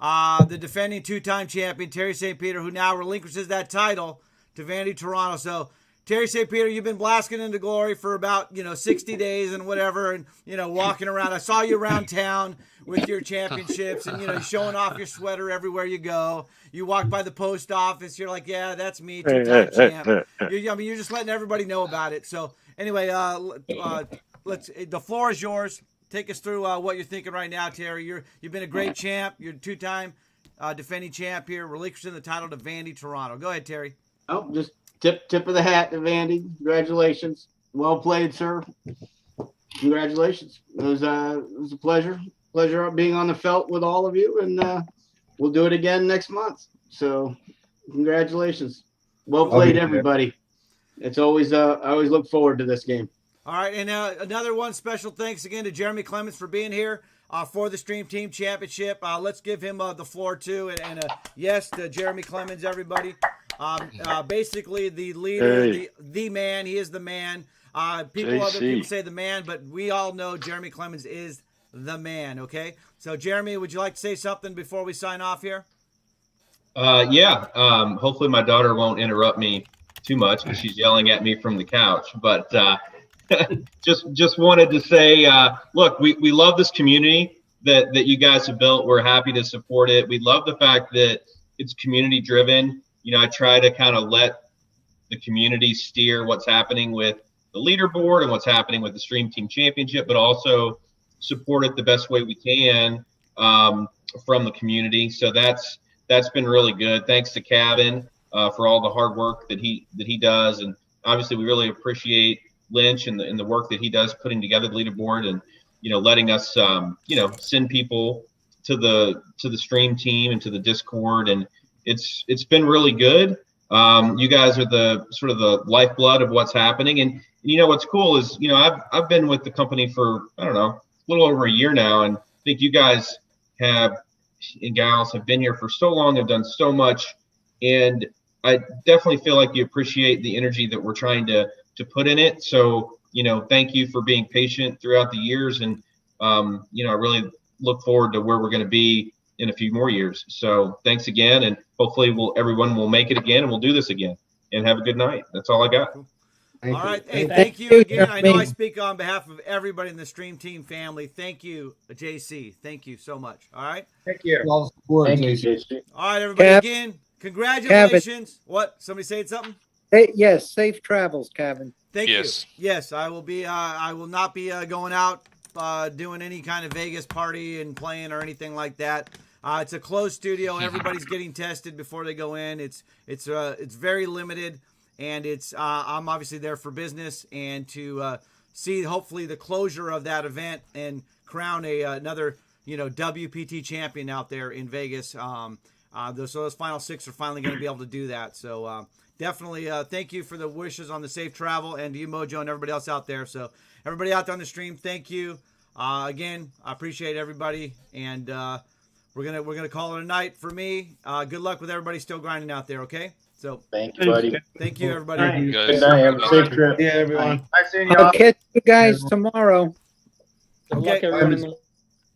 the defending 2-time champion, Terry St. Peter, who now relinquishes that title to Vandy Toronto. So, Terry St. Peter, you've been blasting into glory for about, 60 days and whatever, and, walking around. I saw you around town with your championships and, showing off your sweater everywhere you go. You walk by the post office. You're like, yeah, that's me, 2-time champ. You're just letting everybody know about it. So, anyway, the floor is yours. Take us through what you're thinking right now, Terry. You've been a great champ. You're a 2-time defending champ here, relinquishing the title to Vandy Toronto. Go ahead, Terry. Oh, just tip of the hat to Vandy. Congratulations. Well played, sir. Congratulations. It was a pleasure being on the felt with all of you, and we'll do it again next month. So congratulations. Well played, everybody. It's always I always look forward to this game. All right, and another one special thanks again to Jeremy Clemens for being here for the Stream Team Championship. Let's give him the floor too, and yes to Jeremy Clemens, everybody. Basically the leader, the man. He is the man. Other people say the man, but we all know Jeremy Clemens is the man. Okay, so Jeremy, would you like to say something before we sign off here? Yeah. Hopefully my daughter won't interrupt me too much because she's yelling at me from the couch. But just wanted to say, look, we love this community. that you guys have built. We're happy to support it. We love the fact that it's community driven. You know, I try to kind of let the community steer what's happening with the leaderboard and what's happening with the Stream Team Championship, but also support it the best way we can from the community. So that's been really good. Thanks to Kevin for all the hard work that he does, and obviously we really appreciate Lynch and the work that he does putting together the leaderboard and letting us send people to the stream team and to the Discord, and it's been really good. You guys are the sort of the lifeblood of what's happening, and what's cool is I've been with the company for I don't know, a little over a year now, and I think you guys and gals have been here for so long, have done so much, and I definitely feel like you appreciate the energy that we're trying to put in it. So thank you for being patient throughout the years, and I really look forward to where we're going to be in a few more years. So thanks again, and hopefully everyone will make it again, and we'll do this again. And have a good night. That's all I got. All right. Hey, thank you again. I know I speak on behalf of everybody in the Stream Team family. Thank you, JC. Thank you so much. All right. Thank you. Thank you, JC. All right, everybody. Again, congratulations. What? Somebody saying something? Hey, yes, safe travels, Kevin. Thank you. Yes, I will be. I will not be going out doing any kind of Vegas party and playing or anything like that. It's a closed studio. Everybody's getting tested before they go in. It's very limited, and I'm obviously there for business and to see hopefully the closure of that event and crown another WPT champion out there in Vegas. So those final 6 are finally going to be able to do that. So definitely thank you for the wishes on the safe travel, and to you, Mojo, and everybody else out there. So everybody out there on the stream, thank you again. I appreciate everybody, and we're gonna call it a night for me. Good luck with everybody still grinding out there. Okay. So thank you, buddy. Thank you, everybody. Thank you. Good night. Have a safe trip. Yeah, everyone. Nice seeing you. I'll catch you guys tomorrow. Okay. Bye.